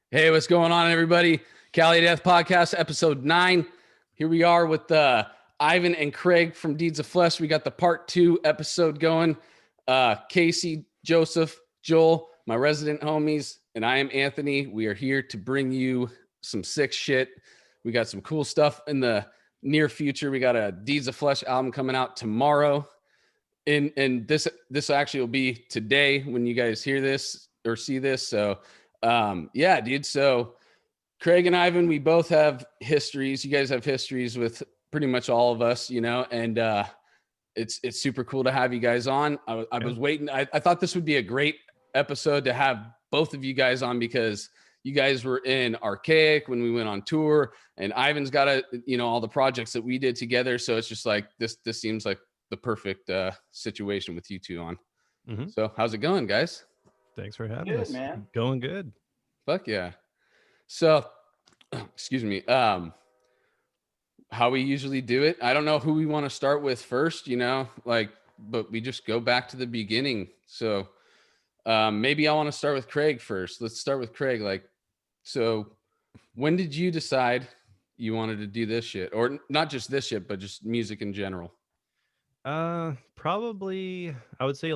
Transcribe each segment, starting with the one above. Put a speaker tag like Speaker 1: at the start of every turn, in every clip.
Speaker 1: Hey, what's going on, everybody? Cali Death Podcast, episode 9. Here we are with Ivan and Craig from Deeds of Flesh. We got the part 2 episode going. Casey, Joseph, Joel, my resident homies, and I am Anthony. We are here to bring you some sick shit. We got some cool stuff in the near future. We got a Deeds of Flesh album coming out tomorrow. And this actually will be today when you guys hear this or see this. So yeah, dude. So Craig and Ivan, we both have histories. You guys have histories with pretty much all of us, you know, and it's super cool to have you guys on. I was waiting. I thought this would be a great episode to have both of you guys on because you guys were in Archaic when we went on tour, and Ivan's got all the projects that we did together. So it's just like this seems like the perfect situation with you two on. Mm-hmm. So how's it going, guys?
Speaker 2: Thanks for having us, man. Going good.
Speaker 1: Fuck yeah. So, excuse me. How we usually do it. I don't know who we want to start with first, but we just go back to the beginning. So, maybe I want to start with Craig first. Let's start with Craig. So when did you decide you wanted to do this shit, or not just this shit, but just music in general?
Speaker 2: Probably I would say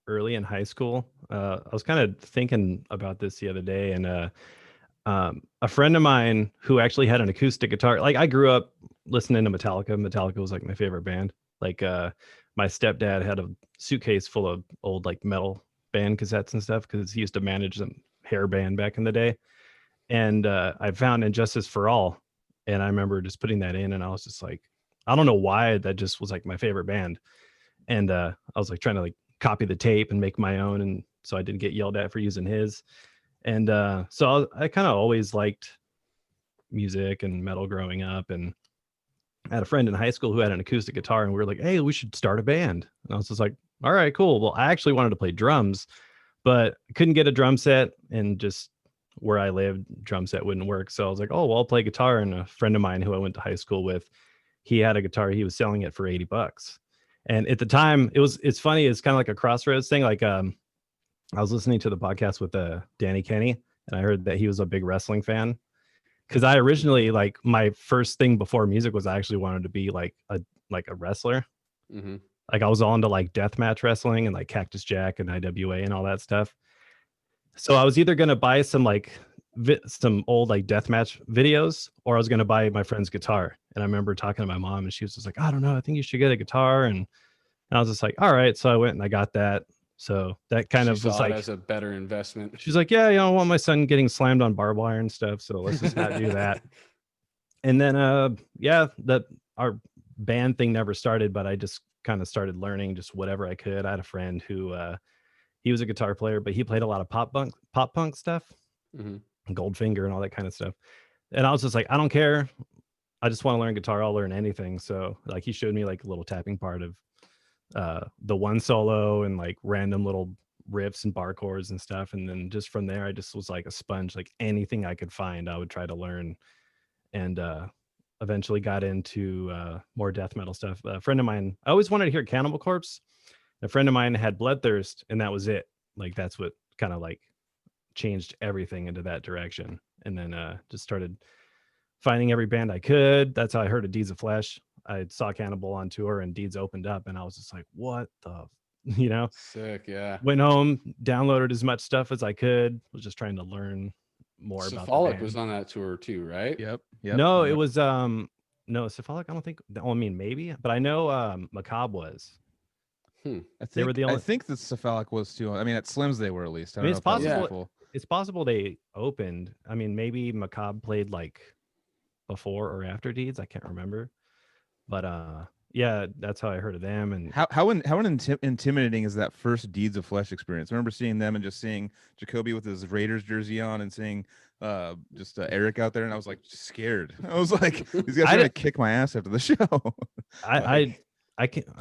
Speaker 2: early in high school. I was kind of thinking about this the other day, and a friend of mine who actually had an acoustic guitar. I grew up listening to Metallica. Metallica was my favorite band. My stepdad had a suitcase full of old metal band cassettes and stuff because he used to manage a hair band back in the day. And I found Injustice for All, and I remember just putting that in, and I was just like, I don't know why that just was my favorite band. And I was trying to copy the tape and make my own, and so I didn't get yelled at for using his. And so I kind of always liked music and metal growing up, and I had a friend in high school who had an acoustic guitar, and we were like, hey, we should start a band. And I was just like, all right, cool. Well, I actually wanted to play drums, but couldn't get a drum set, and just where I lived, drum set wouldn't work. So I was like, oh, well, I'll play guitar. And a friend of mine who I went to high school with, he had a guitar. He was selling it for $80. And at the time, it's funny. It's kind of like a crossroads thing. I was listening to the podcast with Danny Kenny, and I heard that he was a big wrestling fan. Because I originally, my first thing before music was I actually wanted to be a wrestler. Mm-hmm. I was all into deathmatch wrestling and Cactus Jack and IWA and all that stuff. So I was either going to buy some some old deathmatch videos, or I was going to buy my friend's guitar. And I remember talking to my mom, and she was just like, I don't know, I think you should get a guitar. And I was just like, all right. So I went and I got that. So that kind of was
Speaker 1: as a better investment.
Speaker 2: She's like, yeah, I don't want my son getting slammed on barbed wire and stuff, so let's just not do that. And then our band thing never started, but I just kind of started learning just whatever I could. I had a friend who he was a guitar player, but he played a lot of pop punk stuff, mm-hmm. Goldfinger and all that kind of stuff. And I was just like, I don't care, I just want to learn guitar. I'll learn anything. So he showed me a little tapping part of the one solo and random little riffs and bar chords and stuff. And then just from there, I just was like a sponge. Anything I could find, I would try to learn. And eventually got into more death metal stuff. A friend of mine, I always wanted to hear Cannibal Corpse. A friend of mine had Bloodthirst, and that was it. That's what kind of changed everything into that direction. And then just started finding every band I could. That's how I heard of Deeds of Flesh. I saw Cannibal on tour, and Deeds opened up, and I was just like, what the,
Speaker 1: Sick, yeah.
Speaker 2: Went home, downloaded as much stuff as I could, was just trying to learn more about the band.
Speaker 1: Was on that tour too, right?
Speaker 2: Yep. No, it was no, Cephalic, I don't think, I mean, maybe, but I know Macabre was.
Speaker 3: I think the Cephalic was too. I mean, at Slim's they were, at least.
Speaker 2: I mean, it's possible. It's possible they opened. I mean, maybe Macabre played before or after Deeds. I can't remember. But yeah, that's how I heard of them. And
Speaker 3: how intimidating is that first Deeds of Flesh experience? I remember seeing them and just seeing Jacoby with his Raiders jersey on, and seeing Eric out there, and I was just scared. I was like, these guys are gonna kick my ass after the show.
Speaker 2: I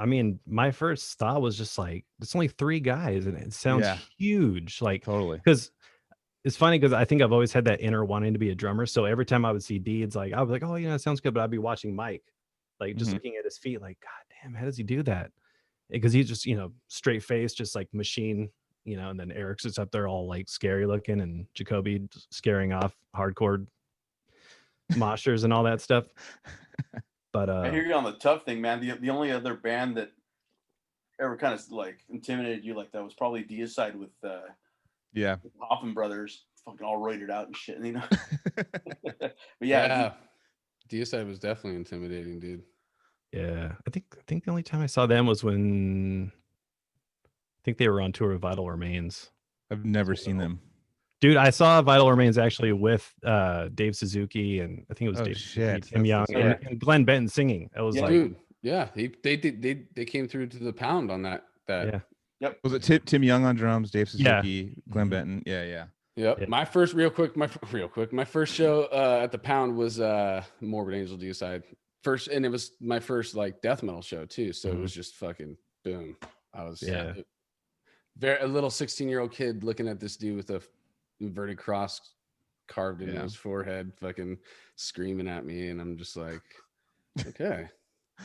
Speaker 2: mean, my first thought was just it's only 3 guys, and it sounds huge.
Speaker 3: Totally.
Speaker 2: Because it's funny, because I think I've always had that inner wanting to be a drummer. So every time I would see Deeds, I was like, oh, it sounds good. But I'd be watching Mike, just looking at his feet, God damn, how does he do that? Because he's just, straight face, just machine and then Eric's just up there all like scary looking, and Jacoby scaring off hardcore moshers and all that stuff. But
Speaker 4: I hear you on the tough thing, man. The only other band that ever kind of like intimidated you like that was probably Deicide with Hoffman Brothers, fucking all roided out and shit, But yeah.
Speaker 1: Deicide was definitely intimidating, dude.
Speaker 2: Yeah, I think the only time I saw them was when I think they were on tour with Vital Remains.
Speaker 3: I've never seen them.
Speaker 2: Dude, I saw Vital Remains actually with Dave Suzuki, and I think it was Dave Suzuki, Tim Young, and Glenn Benton singing. It was
Speaker 1: dude, they came through to the pound on that.
Speaker 2: Yeah.
Speaker 4: Yep.
Speaker 3: Was it Tim Young on drums, Dave Suzuki, Glenn Benton? Yeah.
Speaker 1: Yep. My first my first show at the Pound was Morbid Angel Deicide. First, and it was my first like death metal show too. So it was just fucking boom. I was a little 16-year-old kid looking at this dude with a inverted cross carved into his forehead, fucking screaming at me, and I'm just like, okay.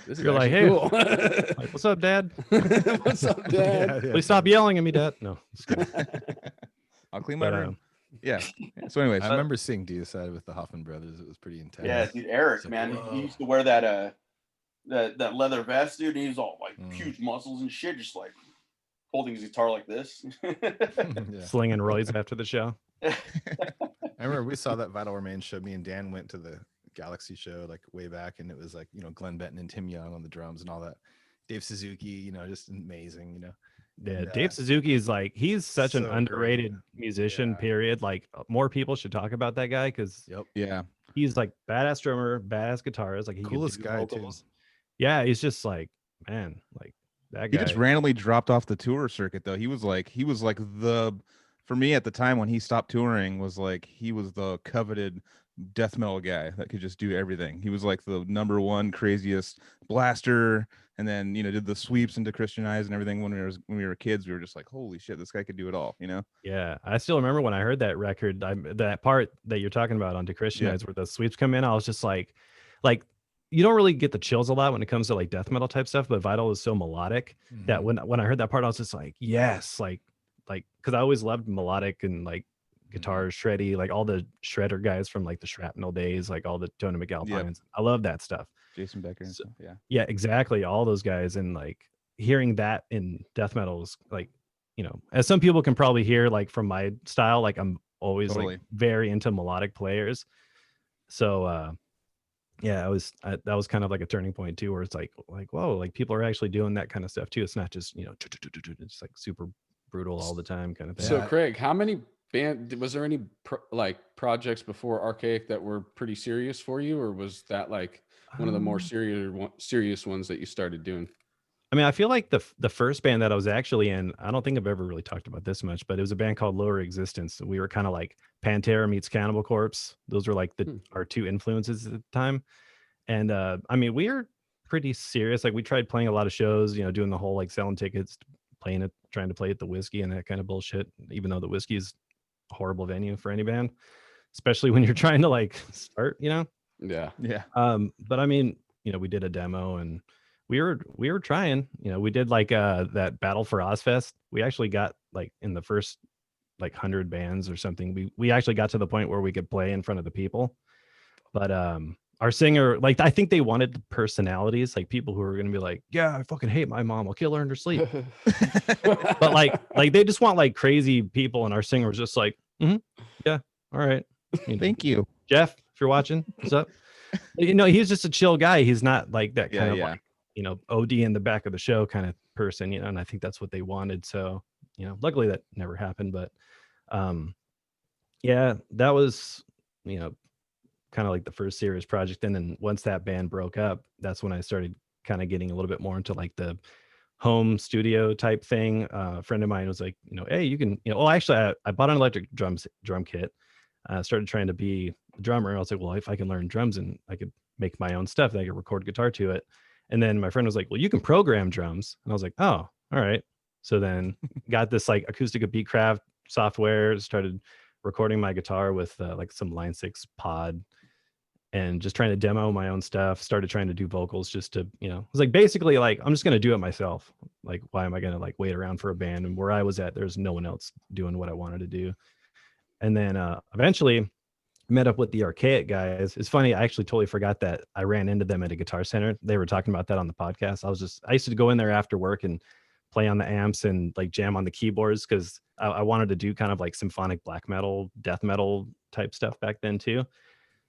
Speaker 1: This
Speaker 2: You're like, hey, cool. Like, what's up, Dad?
Speaker 1: What's up, Dad?
Speaker 2: Please stop yelling at me, Dad. No.
Speaker 3: I'll clean my room. Yeah. So anyways,
Speaker 5: I remember seeing Deicide with the Hoffman Brothers. It was pretty intense.
Speaker 4: Yeah, dude, Eric, like, man, he used to wear that leather vest, dude. And he was all like huge muscles and shit, just like holding his guitar like this.
Speaker 2: Slinging roids after the show.
Speaker 5: I remember we saw that Vital Remains show. Me and Dan went to the Galaxy show like way back, and it was like Glenn Benton and Tim Young on the drums and all that. Dave Suzuki, just amazing.
Speaker 2: Yeah, Dave Suzuki is like, he's such an underrated musician, period. Like, more people should talk about that guy because he's like badass drummer, badass guitarist, like he
Speaker 5: coolest guy
Speaker 2: vocals. Too. Yeah, he's just like, man, like that guy.
Speaker 3: He just randomly dropped off the tour circuit though. He was like for me at the time when he stopped touring was like he was the coveted death metal guy that could just do everything. He was like the #1 craziest blaster, and then did the sweeps into Christian Eyes and everything. When we were kids, we were just like, holy shit, this guy could do it all.
Speaker 2: Yeah, I still remember when I heard that record, that part that you're talking about onto Christian Eyes where the sweeps come in. I was just like you don't really get the chills a lot when it comes to like death metal type stuff, but Vital is so melodic that when I heard that part, I was just like, yes, like because I always loved melodic and like guitars, shreddy, like all the shredder guys from like the Shrapnel days, like all the Tony McAlpines. I love that stuff.
Speaker 3: Jason Becker and stuff.
Speaker 2: Yeah, exactly. All those guys. And like hearing that in death metal is like, as some people can probably hear, like from my style, like I'm always like very into melodic players. So that was kind of like a turning point too, where it's like whoa, like people are actually doing that kind of stuff too. It's not just it's like super brutal all the time kind of thing.
Speaker 1: So Craig, how many was there any projects before Archaic that were pretty serious for you, or was that like one of the more serious ones that you started doing?
Speaker 2: I mean, I feel like the first band that I was actually in, I don't think I've ever really talked about this much, but it was a band called Lower Existence. We were kind of like Pantera meets Cannibal Corpse. Those were like our two influences at the time. And I mean, we were pretty serious. Like we tried playing a lot of shows, doing the whole like selling tickets, trying to play at the Whiskey and that kind of bullshit, even though the Whiskey is a horrible venue for any band, especially when you're trying to like start,
Speaker 1: Yeah.
Speaker 2: But I mean, we did a demo and we were trying, we did like that Battle for Ozfest. We actually got like in the first like 100 bands or something. We actually got to the point where we could play in front of the people. But our singer, like I think they wanted the personalities, like people who were going to be like, yeah, I fucking hate my mom, I'll kill her in her sleep. But like they just want like crazy people, and our singer was just like, yeah, all right.
Speaker 3: Thank you,
Speaker 2: Jeff, if you're watching, what's up? He's just a chill guy. He's not like that kind of like, OD in the back of the show kind of person, and I think that's what they wanted. So, luckily that never happened, but that was, kind of like the first serious project. And then once that band broke up, that's when I started kind of getting a little bit more into like the home studio type thing. A friend of mine was like, hey, you can, actually I bought an electric drum kit. Started trying to be a drummer. And I was like, well, if I can learn drums and I could make my own stuff, then I could record guitar to it. And then my friend was like, well, you can program drums. And I was like, oh, all right. So then got this like Acoustica Beatcraft software, started recording my guitar with like some Line 6 pod. and just trying to demo my own stuff. Started trying to do vocals just to, you know, it was like basically like I'm just gonna do it myself. Like, why am I gonna like wait around for a band? And where I was at, there's no one else doing what I wanted to do. And then eventually met up with the Archaic guys. It's funny, I actually totally forgot that I ran into them at a Guitar Center. They were talking about that on the podcast. I used to go in there after work and play on the amps and like jam on the keyboards because I wanted to do kind of like symphonic black metal, death metal type stuff back then too.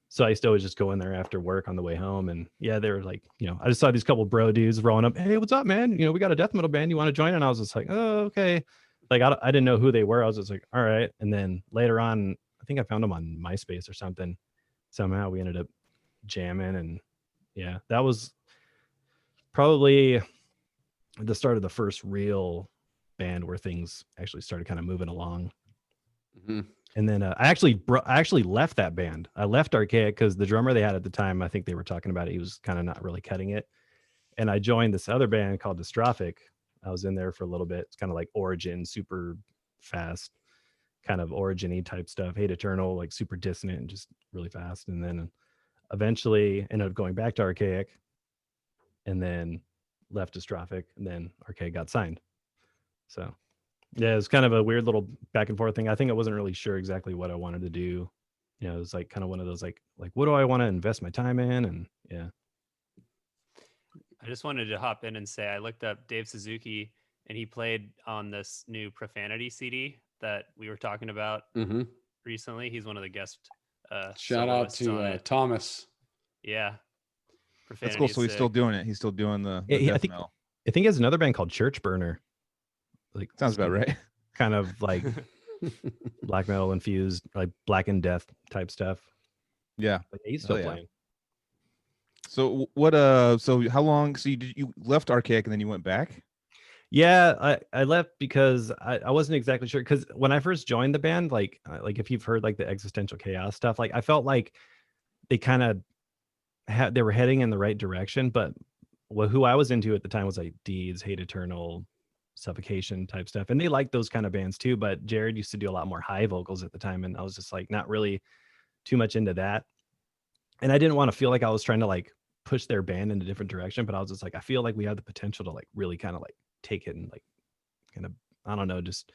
Speaker 2: So I used to always just go in there after work on the way home. And yeah, they were like, you know, I just saw these couple bro dudes rolling up. Hey, what's up, man? You know, we got a death metal band. You want to join? And I was just like, oh, okay. Like, I didn't know who they were. I was just like, all right. And then later on, I think I found them on MySpace or something. Somehow we ended up jamming. And yeah, that was probably the start of the first real band where things actually started kind of moving along.
Speaker 1: Mm-hmm.
Speaker 2: And then I actually left that band. I left Archaic because the drummer they had at the time, I think they were talking about it, he was kind of not really cutting it. And I joined this other band called Dystrophic. I was in there for a little bit. It's kind of like Origin, super fast, kind of Origin-y type stuff. Hate Eternal, like super dissonant and just really fast. And then eventually ended up going back to Archaic and then left Dystrophic, and then Archaic got signed. So yeah, it was kind of a weird little back and forth thing. I think I wasn't really sure exactly what I wanted to do. You know, it was like kind of one of those like what do I want to invest my time in? And yeah.
Speaker 6: I just wanted to hop in and say I looked up Dave Suzuki, and he played on this new Profanity CD that we were talking about recently. He's one of the guest
Speaker 1: shout out to Thomas.
Speaker 6: Yeah.
Speaker 3: That's cool. So he's still doing it. He's still doing the
Speaker 2: I think he has another band called Church Burner. Like,
Speaker 3: sounds about right.
Speaker 2: Kind of like black metal infused, like Black and Death type stuff.
Speaker 3: Yeah,
Speaker 2: but he's still playing.
Speaker 3: So what? So how long? So you left Archaic and then you went back?
Speaker 2: Yeah, I left because I wasn't exactly sure. Because when I first joined the band, like if you've heard like the Existential Chaos stuff, like I felt like they kind of they were heading in the right direction, but who I was into at the time was like Deeds, Hate Eternal, Suffocation type stuff, and they liked those kind of bands too. But Jared used to do a lot more high vocals at the time, and I was just like not really too much into that. And I didn't want to feel like I was trying to like push their band in a different direction, but I was just like, I feel like we have the potential to like really kind of like take it and like kind of, I don't know, just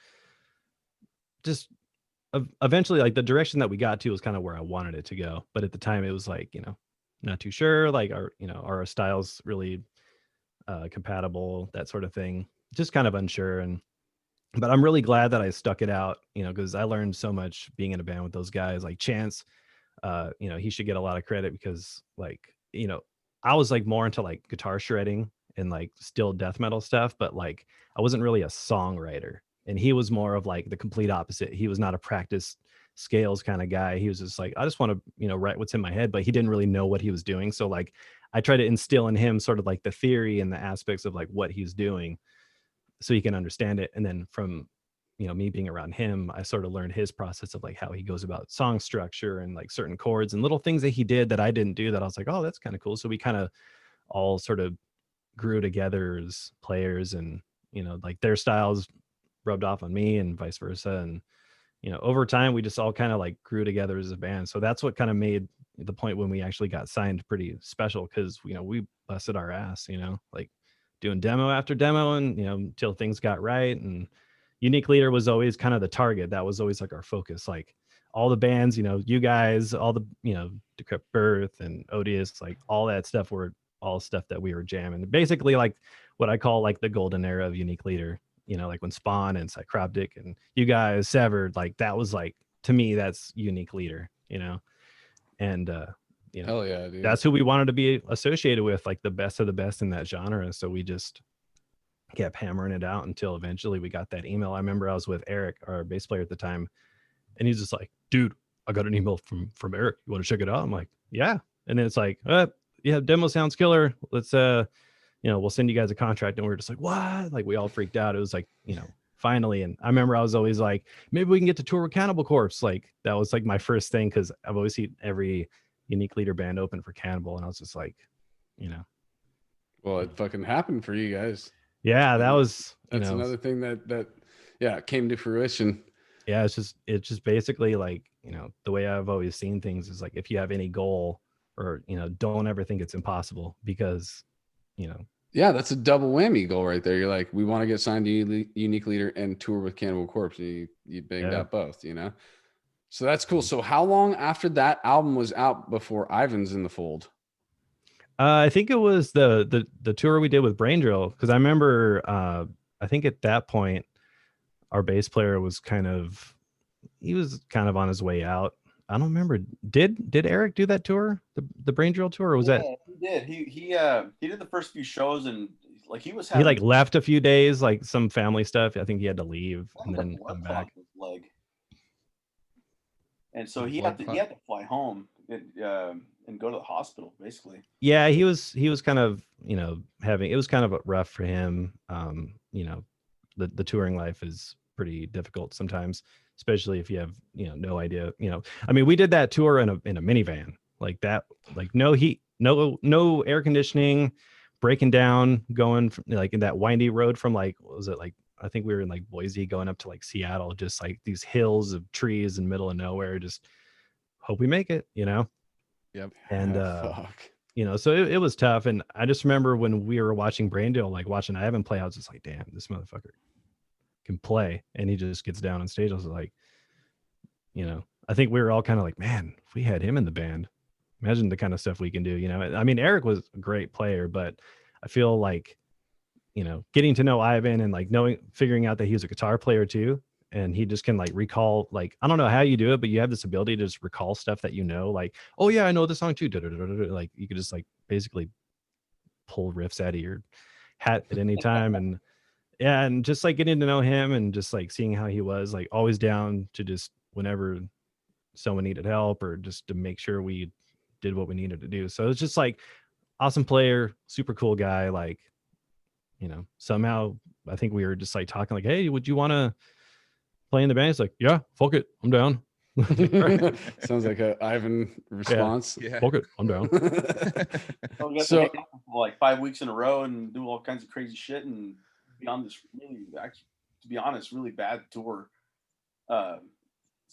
Speaker 2: eventually like the direction that we got to was kind of where I wanted it to go. But at the time it was like, you know, not too sure, like our styles really compatible, that sort of thing. Just kind of unsure. But I'm really glad that I stuck it out, you know, because I learned so much being in a band with those guys. Like Chance, you know, he should get a lot of credit because like, you know, I was like more into like guitar shredding and like still death metal stuff, but like I wasn't really a songwriter, and he was more of like the complete opposite. He was not a practice scales kind of guy. He was just like, I just want to, you know, write what's in my head, but he didn't really know what he was doing. So like I try to instill in him sort of like the theory and the aspects of like what he's doing so he can understand it. And then from, you know, me being around him, I sort of learned his process of like how he goes about song structure and like certain chords and little things that he did that I didn't do that I was like, oh, that's kind of cool. So we kind of all sort of grew together as players, and, you know, like their styles rubbed off on me and vice versa. And, you know, over time, we just all kind of like grew together as a band. So that's what kind of made the point when we actually got signed pretty special, because, you know, we busted our ass, you know, like doing demo after demo, and, you know, until things got right. And Unique Leader was always kind of the target. That was always like our focus. Like all the bands, you know, you guys, all the, you know, Decrepit Birth and Odious, like all that stuff were all stuff that we were jamming. Basically like what I call like the golden era of Unique Leader, you know, like when Spawn and Psychroptic and you guys Severed, like that was like, to me, that's Unique Leader, you know. And you know,
Speaker 1: hell yeah, dude.
Speaker 2: That's who we wanted to be associated with, like the best of the best in that genre. And so we just kept hammering it out until eventually we got that email. I remember I was with Eric, our bass player at the time, and he's just like, dude, I got an email from Eric. You want to check it out? I'm like, yeah. And then it's like, yeah, demo sounds killer. Let's you know, we'll send you guys a contract. And we were just like, what? Like we all freaked out. It was like, you know, finally. And I remember I was always like, maybe we can get to tour with Cannibal Corpse. Like that was like my first thing, because I've always seen every Unique Leader band open for Cannibal, and I was just like, you know.
Speaker 1: Well, it fucking happened for you guys.
Speaker 2: Yeah, that was,
Speaker 1: that's another thing that yeah, came to fruition.
Speaker 2: Yeah, it's just basically like, you know, the way I've always seen things is like, if you have any goal or, you know, don't ever think it's impossible because, you know.
Speaker 1: Yeah, that's a double whammy goal right there. You're like, we want to get signed to Unique Leader and tour with Cannibal Corpse. And you banged out both, you know? So that's cool. So how long after that album was out before Ivan's in the fold?
Speaker 2: I think it was the tour we did with Brain Drill, because I remember I think at that point our bass player was kind of on his way out. I don't remember. Did Eric do that tour, the Brain Drill tour, or was that?
Speaker 4: He did. He did the first few shows, and like he
Speaker 2: left a few days, like some family stuff. I think he had to leave and then come back.
Speaker 4: Leg. And so he had to fly home and go to the hospital, basically.
Speaker 2: Yeah, he was kind of, you know, it was kind of rough for him. You know, the touring life is pretty difficult sometimes, especially if you have, you know, no idea, you know. I mean, we did that tour in a minivan like that, like no heat, no air conditioning, breaking down, going from, like, in that windy road from, like, what was it, like, I think we were in like Boise going up to like Seattle, just like these hills of trees in the middle of nowhere. Just hope we make it, you know?
Speaker 3: Yep.
Speaker 2: And, you know, so it was tough. And I just remember when we were watching Braindale, like watching Ivan play, I was just like, damn, this motherfucker can play. And he just gets down on stage. I was like, you know, I think we were all kind of like, man, if we had him in the band, imagine the kind of stuff we can do, you know? I mean, Eric was a great player, but I feel like, you know, getting to know Ivan and like figuring out that he was a guitar player too. And he just can like recall, like, I don't know how you do it, but you have this ability to just recall stuff that, you know, like, oh yeah, I know this song too. Like you could just like basically pull riffs out of your hat at any time. And yeah, and just like getting to know him and just like seeing how he was, like always down to just whenever someone needed help or just to make sure we did what we needed to do. So it's just like awesome player, super cool guy. Like, you know, somehow I think we were just like talking like, hey, would you want to play in the band? It's like, yeah, fuck it, I'm down.
Speaker 1: Sounds like a Ivan response.
Speaker 3: Yeah.
Speaker 2: Fuck it, I'm down.
Speaker 4: So like 5 weeks in a row and do all kinds of crazy shit and be on this really, actually, to be honest, really bad tour. So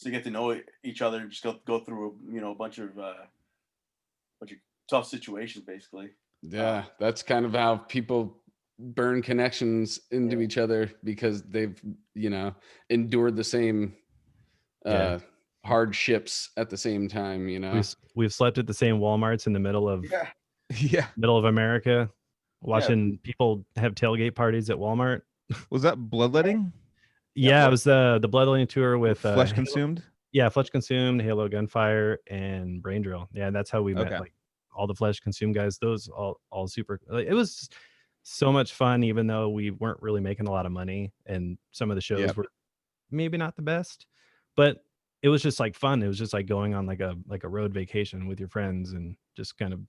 Speaker 4: get to know each other and just go through, you know, a bunch of tough situations, basically.
Speaker 1: Yeah, that's kind of how people burn connections into each other, because they've, you know, endured the same hardships at the same time, you know.
Speaker 2: We've slept at the same Walmarts in the middle of middle of America, watching people have tailgate parties at Walmart.
Speaker 3: Was that Bloodletting?
Speaker 2: Yeah, it was the Bloodletting tour with
Speaker 3: Flesh Consumed.
Speaker 2: Yeah, Flesh Consumed, Halo Gunfire, and Brain Drill. Yeah, that's how we met. Like all the Flesh Consumed guys. Those all super. Like, it was so much fun, even though we weren't really making a lot of money, and some of the shows were maybe not the best, but it was just like fun. It was just like going on like a road vacation with your friends and just kind of,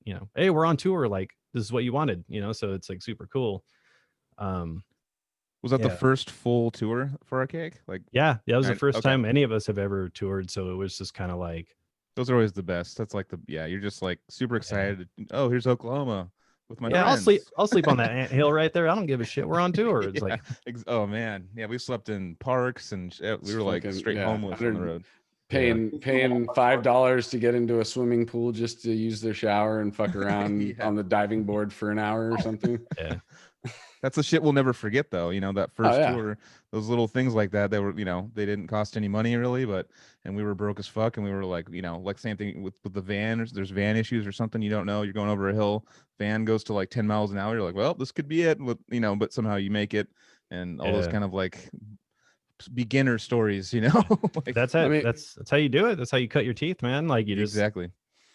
Speaker 2: you know, hey, we're on tour, like this is what you wanted, you know. So it's like super cool.
Speaker 3: Was that the first full tour for Archaic? Like, that
Speaker 2: was the first time any of us have ever toured. So it was just kind of like,
Speaker 3: those are always the best. That's like you're just like super excited. Oh, here's Oklahoma with my friends.
Speaker 2: I'll sleep on that anthill right there. I don't give a shit. We're on tour. It's like,
Speaker 3: oh man, yeah, we slept in parks and we were like straight homeless on the road.
Speaker 1: Paying $5 to get into a swimming pool just to use their shower and fuck around on the diving board for an hour or something.
Speaker 2: Yeah.
Speaker 3: That's the shit we'll never forget, though. You know, that first tour, those little things like that, they were, you know, they didn't cost any money really, and we were broke as fuck. And we were like, you know, like same thing with the van. There's van issues or something. You don't know, you're going over a hill, van goes to like 10 miles an hour. You're like, well, this could be it. You know, but somehow you make it, and all those kind of like beginner stories, you know.
Speaker 2: Like, that's how you do it. That's how you cut your teeth, man. Like you just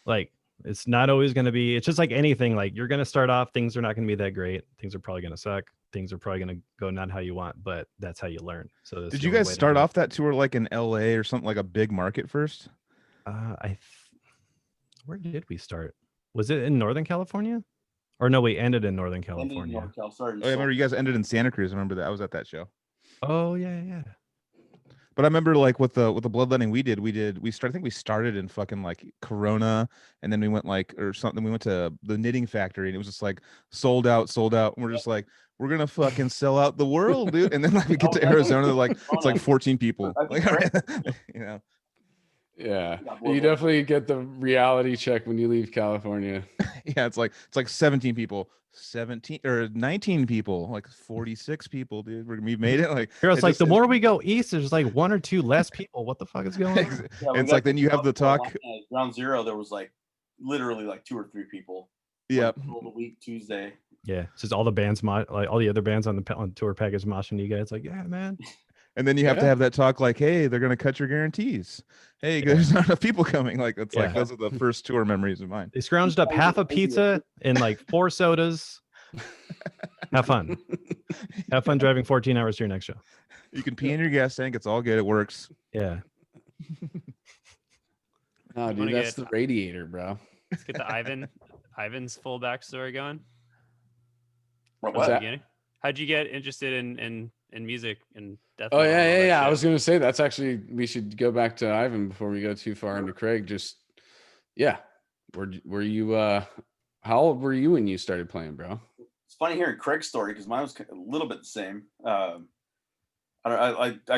Speaker 2: like, it's not always going to be, it's just like anything. Like you're going to start off, things are not going to be that great. Things are probably going to suck. Things are probably going to go not how you want, but that's how you learn. So
Speaker 3: did you guys start off that tour like in LA or something, like a big market first?
Speaker 2: Where did we start? Was it in Northern California? Or no, we ended in Northern California.
Speaker 3: I remember you guys ended in Santa Cruz. I remember that. I was at that show.
Speaker 2: Oh yeah.
Speaker 3: But I remember like with the Bloodletting we started in fucking like Corona, and then we went like or something. We went to the Knitting Factory, and it was just like sold out. And we're just like, we're gonna fucking sell out the world, dude. And then like we get to Arizona, like it's like 14 people. Like, you know.
Speaker 1: Yeah,
Speaker 4: Yeah,
Speaker 1: you definitely get the reality check when you leave California.
Speaker 3: Yeah, it's like 17 people, 17 or 19 people, like 46 people, dude. We made it. Like
Speaker 2: Hero's
Speaker 3: it
Speaker 2: like,
Speaker 3: just-
Speaker 2: the more we go east, there's like 1 or 2 less people. What the fuck is going on?
Speaker 4: Yeah, we
Speaker 3: it's
Speaker 4: got
Speaker 3: like then you have the talk.
Speaker 4: Ground zero. There was like literally like 2 or 3 people.
Speaker 3: Yep.
Speaker 4: Like, middle of the week, Tuesday.
Speaker 2: Yeah, it's just all the bands, like all the other bands on the tour package moshing you guys. Like, yeah, man.
Speaker 3: And then you have to have that talk like, hey, they're gonna cut your guarantees. Hey, there's not enough people coming. Like it's like those are the first tour memories of mine.
Speaker 2: They scrounged up half a pizza and like 4 sodas. Have fun. Have fun driving 14 hours to your next show.
Speaker 3: You can pee in your gas tank. It's all good. It works.
Speaker 2: Yeah.
Speaker 1: No, dude, that's the radiator, bro.
Speaker 6: Let's get the Ivan's full backstory going.
Speaker 4: What's
Speaker 1: that?
Speaker 6: How'd you get interested in music and death?
Speaker 1: Oh
Speaker 6: metal and all that
Speaker 1: yeah. I
Speaker 6: shit?
Speaker 1: was gonna say that's actually we should go back to Ivan before we go too far into Craig. Just were you how old were you when you started playing, bro?
Speaker 4: It's funny hearing Craig's story because mine was a little bit the same. I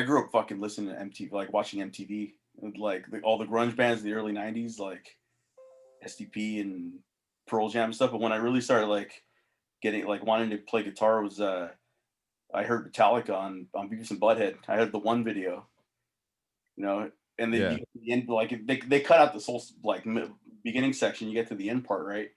Speaker 4: grew up fucking listening to MTV, like watching MTV, like all the grunge bands in the early '90s, like SDP and Pearl Jam and stuff. But when I really started like getting like wanting to play guitar was I heard Metallica on Beavis and Butthead. I heard the one video, and then you get to the end, like they cut out this whole like beginning section. You get to the end part, right?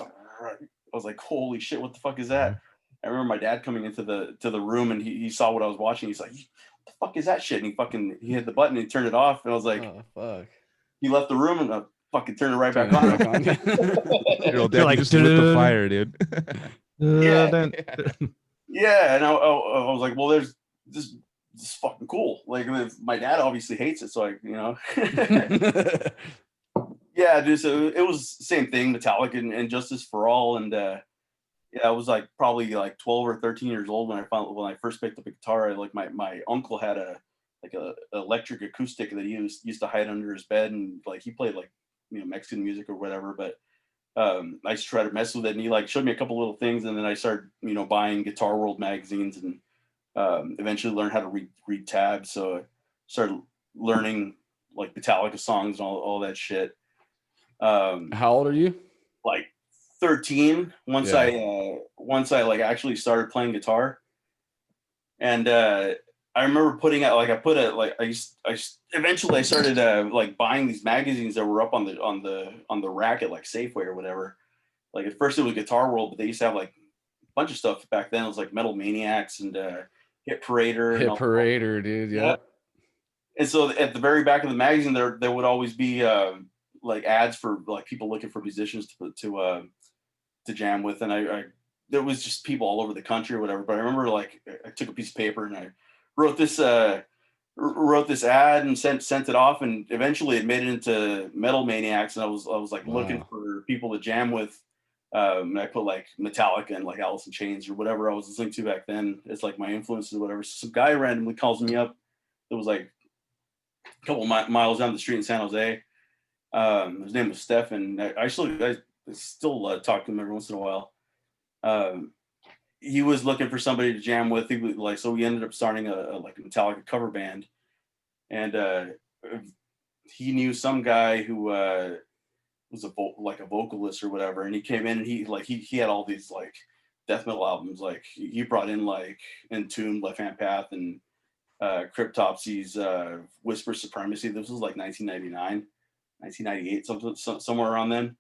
Speaker 4: I was like, holy shit, what the fuck is that? I remember my dad coming into the room and he saw what I was watching. He's like, what the fuck is that shit? And he hit the button and he turned it off. And I was like,
Speaker 1: oh fuck.
Speaker 4: He left the room and I fucking turned it right back on.
Speaker 3: Your old dad like, just lit the fire, dude.
Speaker 4: Yeah, and I was like, well, there's this is fucking cool. Like my dad obviously hates it, so yeah, dude. So it was the same thing, Metallica and Justice for All, and I was like probably like 12 or 13 years old when I first picked up a guitar. Like my uncle had a electric acoustic that he used to hide under his bed, and like he played like Mexican music or whatever, but I just tried to mess with it, and he like showed me a couple little things, and then I started buying Guitar World magazines, and eventually learned how to read tabs. So I started learning like Metallica songs and all that shit.
Speaker 1: How old are you?
Speaker 4: Like 13. Once I like actually started playing guitar, and I remember putting out like I eventually I started like buying these magazines that were up on the rack at like Safeway or whatever. Like at first it was Guitar World, but they used to have like a bunch of stuff back then. It was like Metal Maniacs and Hit Parader.
Speaker 1: Dude. Yeah.
Speaker 4: And so at the very back of the magazine, there would always be like ads for like people looking for musicians to jam with, and there was just people all over the country or whatever. But I remember like I took a piece of paper and I wrote this ad and sent it off, and eventually it made it into Metal Maniacs, and I was like looking for people to jam with. And I put like Metallica and like Alice in Chains or whatever I was listening to back then. It's like my influences or whatever. So some guy randomly calls me up. It was like a couple miles down the street in San Jose. His name was Stefan. I still talk to him every once in a while. He was looking for somebody to jam with. So we ended up starting a Metallica cover band, and he knew some guy who was a vocalist or whatever, and he came in and he had all these like death metal albums. Like he brought in like Entombed, Left Hand Path, and Cryptopsy's Whisper Supremacy. This was like 1999, 1998, somewhere around then.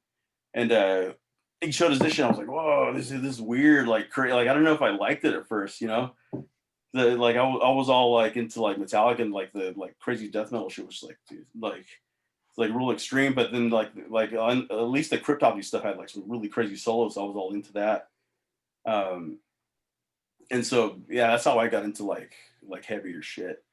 Speaker 4: And he showed us this shit. I was like, whoa, this is weird. Like I don't know if I liked it at first, I was all like into like Metallica and like the like crazy death metal shit, which like real extreme. But then like at least the Cryptopsy stuff had like some really crazy solos. So I was all into that. And so that's how I got into like heavier shit.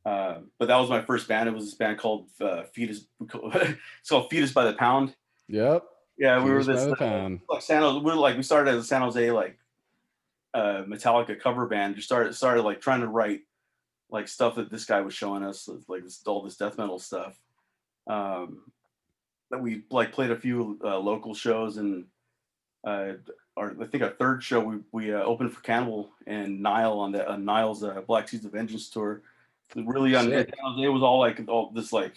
Speaker 4: But that was my first band. It was this band called Fetus. It's called Fetus by the Pound.
Speaker 1: Yep.
Speaker 4: Yeah, we were
Speaker 1: Fetus
Speaker 4: this
Speaker 1: by the Pound.
Speaker 4: like San Jose. We started as a San Jose like Metallica cover band. Just started like trying to write like stuff that this guy was showing us, like all this death metal stuff. That we like played a few local shows, and I think our third show we opened for Cannibal and Nile on Nile's Black Seeds of Vengeance tour. really it was all like all this like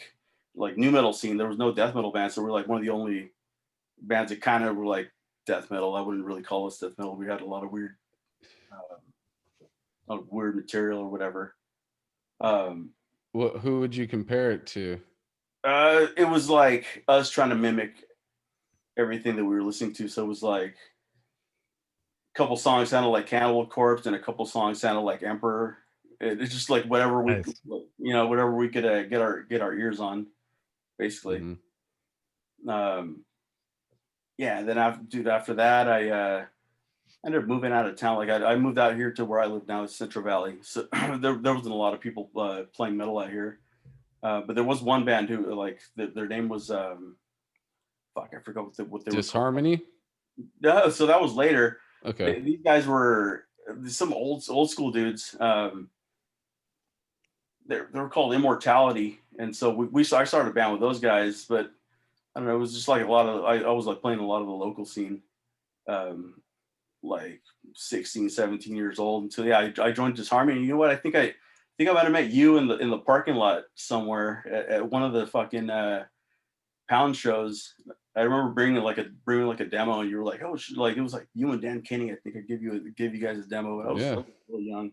Speaker 4: new metal scene. There was no death metal band, so we're like one of the only bands that kind of were like death metal. I wouldn't really call us death metal. We had a lot of weird material or whatever.
Speaker 1: Who would you compare it to?
Speaker 4: It was like us trying to mimic everything that we were listening to. So it was like a couple songs sounded like Cannibal Corpse, and a couple songs sounded like Emperor. It's just like whatever we,
Speaker 2: Nice.
Speaker 4: whatever we could get our ears on, basically. Mm-hmm. Yeah. And then after that, I ended up moving out of town. Like I moved out here to where I live now, is Central Valley. So there wasn't a lot of people playing metal out here. But there was one band who like their name was fuck, I forgot what they
Speaker 1: Disharmony.
Speaker 4: No, so that was later.
Speaker 1: Okay.
Speaker 4: These guys were some old school dudes. They were called Immortality, and so I started a band with those guys. But I don't know, it was just like a lot of I was like playing a lot of the local scene, like 16, 17 years old. Until I joined Disharmony. You know what? I think I might have met you in the parking lot somewhere at one of the fucking Pound shows. I remember bringing like a demo, and you were like, oh, like it was like you and Dan Kinney. I think I give you guys a demo. I was so really young.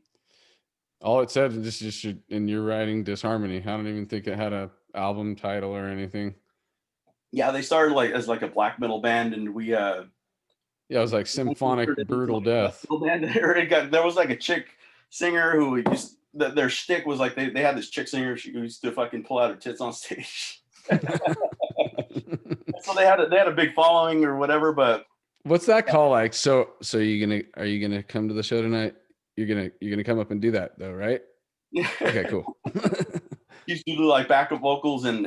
Speaker 1: All it said is just in your writing, Disharmony. I don't even think it had a album title or anything.
Speaker 4: Yeah, they started like as like a black metal band, and we
Speaker 1: it was like symphonic brutal death.
Speaker 4: There was like a chick singer who just their shtick was like they had this chick singer. She used to fucking pull out her tits on stage. So they had a big following or whatever. But
Speaker 1: what's that call like? So are you gonna come to the show tonight? You're gonna come up and do that though, right?
Speaker 4: Yeah.
Speaker 1: Okay, cool.
Speaker 4: You used to do like backup vocals and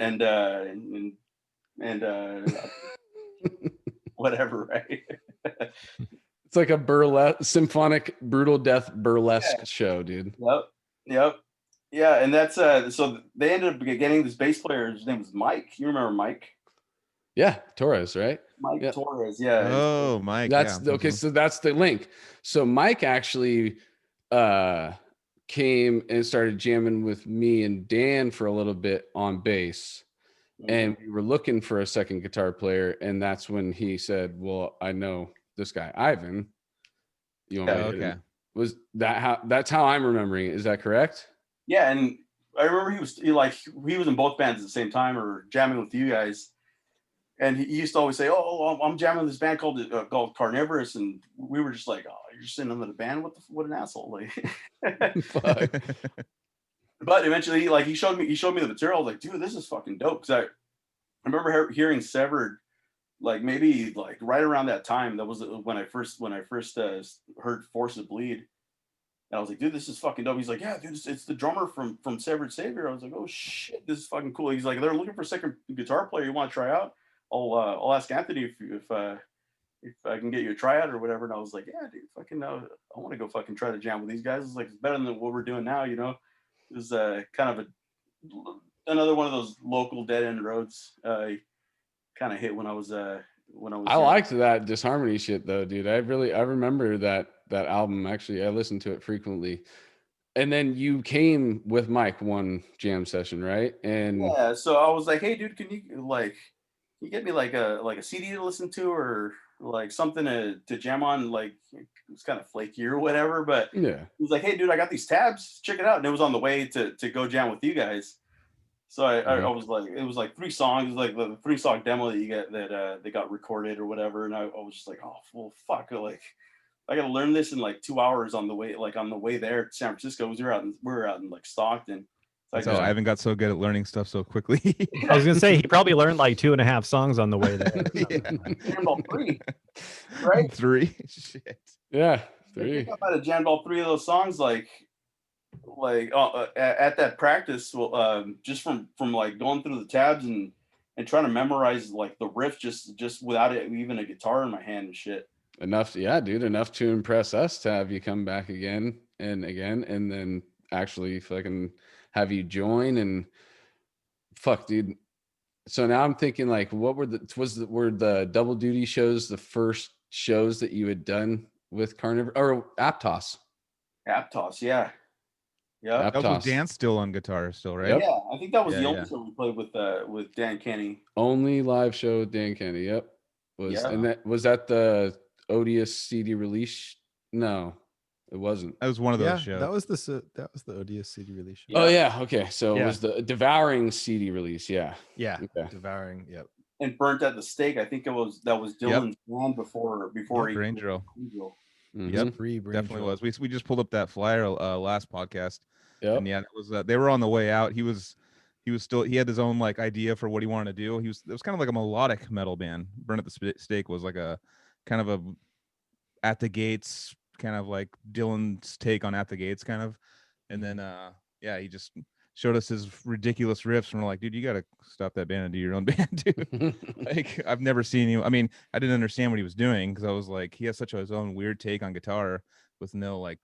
Speaker 4: whatever, right?
Speaker 1: It's like a burlesque, symphonic brutal death burlesque show, dude.
Speaker 4: Yep. Yeah, and that's so they ended up getting this bass player. His name was Mike. You remember Mike?
Speaker 1: Yeah, Torres, right?
Speaker 4: Mike Torres, yeah.
Speaker 3: Oh, Mike.
Speaker 1: That's okay. So that's the link. So Mike actually came and started jamming with me and Dan for a little bit on bass. Mm-hmm. And we were looking for a second guitar player, and that's when he said, well, I know this guy Ivan. You want
Speaker 3: okay.
Speaker 1: Was that that's how I'm remembering it. Is that correct?
Speaker 4: Yeah, and I remember he was in both bands at the same time or jamming with you guys. And he used to always say, "Oh, I'm jamming with this band called Carnivorous," and we were just like, "Oh, you're sitting under the band? What an asshole!" Like,
Speaker 1: fuck.
Speaker 4: But eventually, like he showed me the material. I was like, "Dude, this is fucking dope." Because I remember hearing Severed, like maybe like right around that time. That was when I first heard Force of Bleed. And I was like, "Dude, this is fucking dope." He's like, "Yeah, dude, it's the drummer from Severed Savior." I was like, "Oh shit, this is fucking cool." He's like, "They're looking for a second guitar player. You want to try out? I'll ask Anthony if I can get you a tryout or whatever." And I was like, "Yeah, dude, fucking I want to go fucking try to jam with these guys. It's like it's better than what we're doing now, you know." It was kind of another one of those local dead end roads. Kind of hit when I was. I
Speaker 1: liked that Disharmony shit though, dude. I remember that album. Actually, I listened to it frequently. And then you came with Mike one jam session, right? And
Speaker 4: yeah, so I was like, "Hey, dude, can you get me like a CD to listen to or like something to jam on?" Like it's kind of flaky or whatever. But
Speaker 1: yeah,
Speaker 4: he was like, "Hey, dude, I got these tabs. Check it out." And it was on the way to go jam with you guys. So I was like, it was like 3 songs, like the 3-song demo that you get that they got recorded or whatever. And I was just like, "Oh, well, fuck, like I got to learn this in like 2 hours on the way there to San Francisco." We were out in like Stockton.
Speaker 3: So Ivan got so good at learning stuff so quickly.
Speaker 2: I was gonna say he probably learned like 2.5 songs on the way there.
Speaker 4: Jammed all 3, right?
Speaker 3: 3, shit.
Speaker 1: Yeah,
Speaker 4: 3. I think I might have jammed all 3 of those songs like at that practice. Just from like going through the tabs and trying to memorize like the riff just without even a guitar in my hand and shit.
Speaker 1: Enough to impress us to have you come back again and again, and then actually fucking have you join. And fuck, dude. So now I'm thinking like, what were the double duty shows the first shows that you had done with Carnivore or Aptos?
Speaker 4: Aptos, yeah. Yeah.
Speaker 3: That was with Dan still on guitar, right?
Speaker 1: Yep.
Speaker 4: Yeah, I think that was
Speaker 3: Yeah,
Speaker 4: the only
Speaker 3: yeah.
Speaker 4: song we played with Dan Kenny.
Speaker 1: Only live show with Dan Kenny. Yep. And that was that the Odious CD release? No, it wasn't.
Speaker 3: That was one of those shows.
Speaker 5: That was the Odious CD release show.
Speaker 1: Oh yeah, okay. So it
Speaker 2: Yeah.
Speaker 1: was the Devouring CD release. Yeah.
Speaker 5: Yeah,
Speaker 1: Okay.
Speaker 5: Devouring. Yep.
Speaker 4: And Burnt at the Stake. I think that was Dylan's band before he
Speaker 3: Brain Drill.
Speaker 1: Mhm.
Speaker 3: Yep,
Speaker 5: Pre-Brain
Speaker 3: definitely
Speaker 5: Drill.
Speaker 3: was. We just pulled up that flyer last podcast.
Speaker 1: Yep.
Speaker 3: And yeah, it was. They were on the way out. He had his own like idea for what he wanted to do. It was kind of like a melodic metal band. Burn at the Stake was like a kind of a At the Gates, kind of like Dylan's take on At the Gates, kind of. And then he just showed us his ridiculous riffs, and we're like, dude, you gotta stop that band and do your own band, dude. Like, I've never seen you. I mean, I didn't understand what he was doing because I was like, he has such his own weird take on guitar with no like,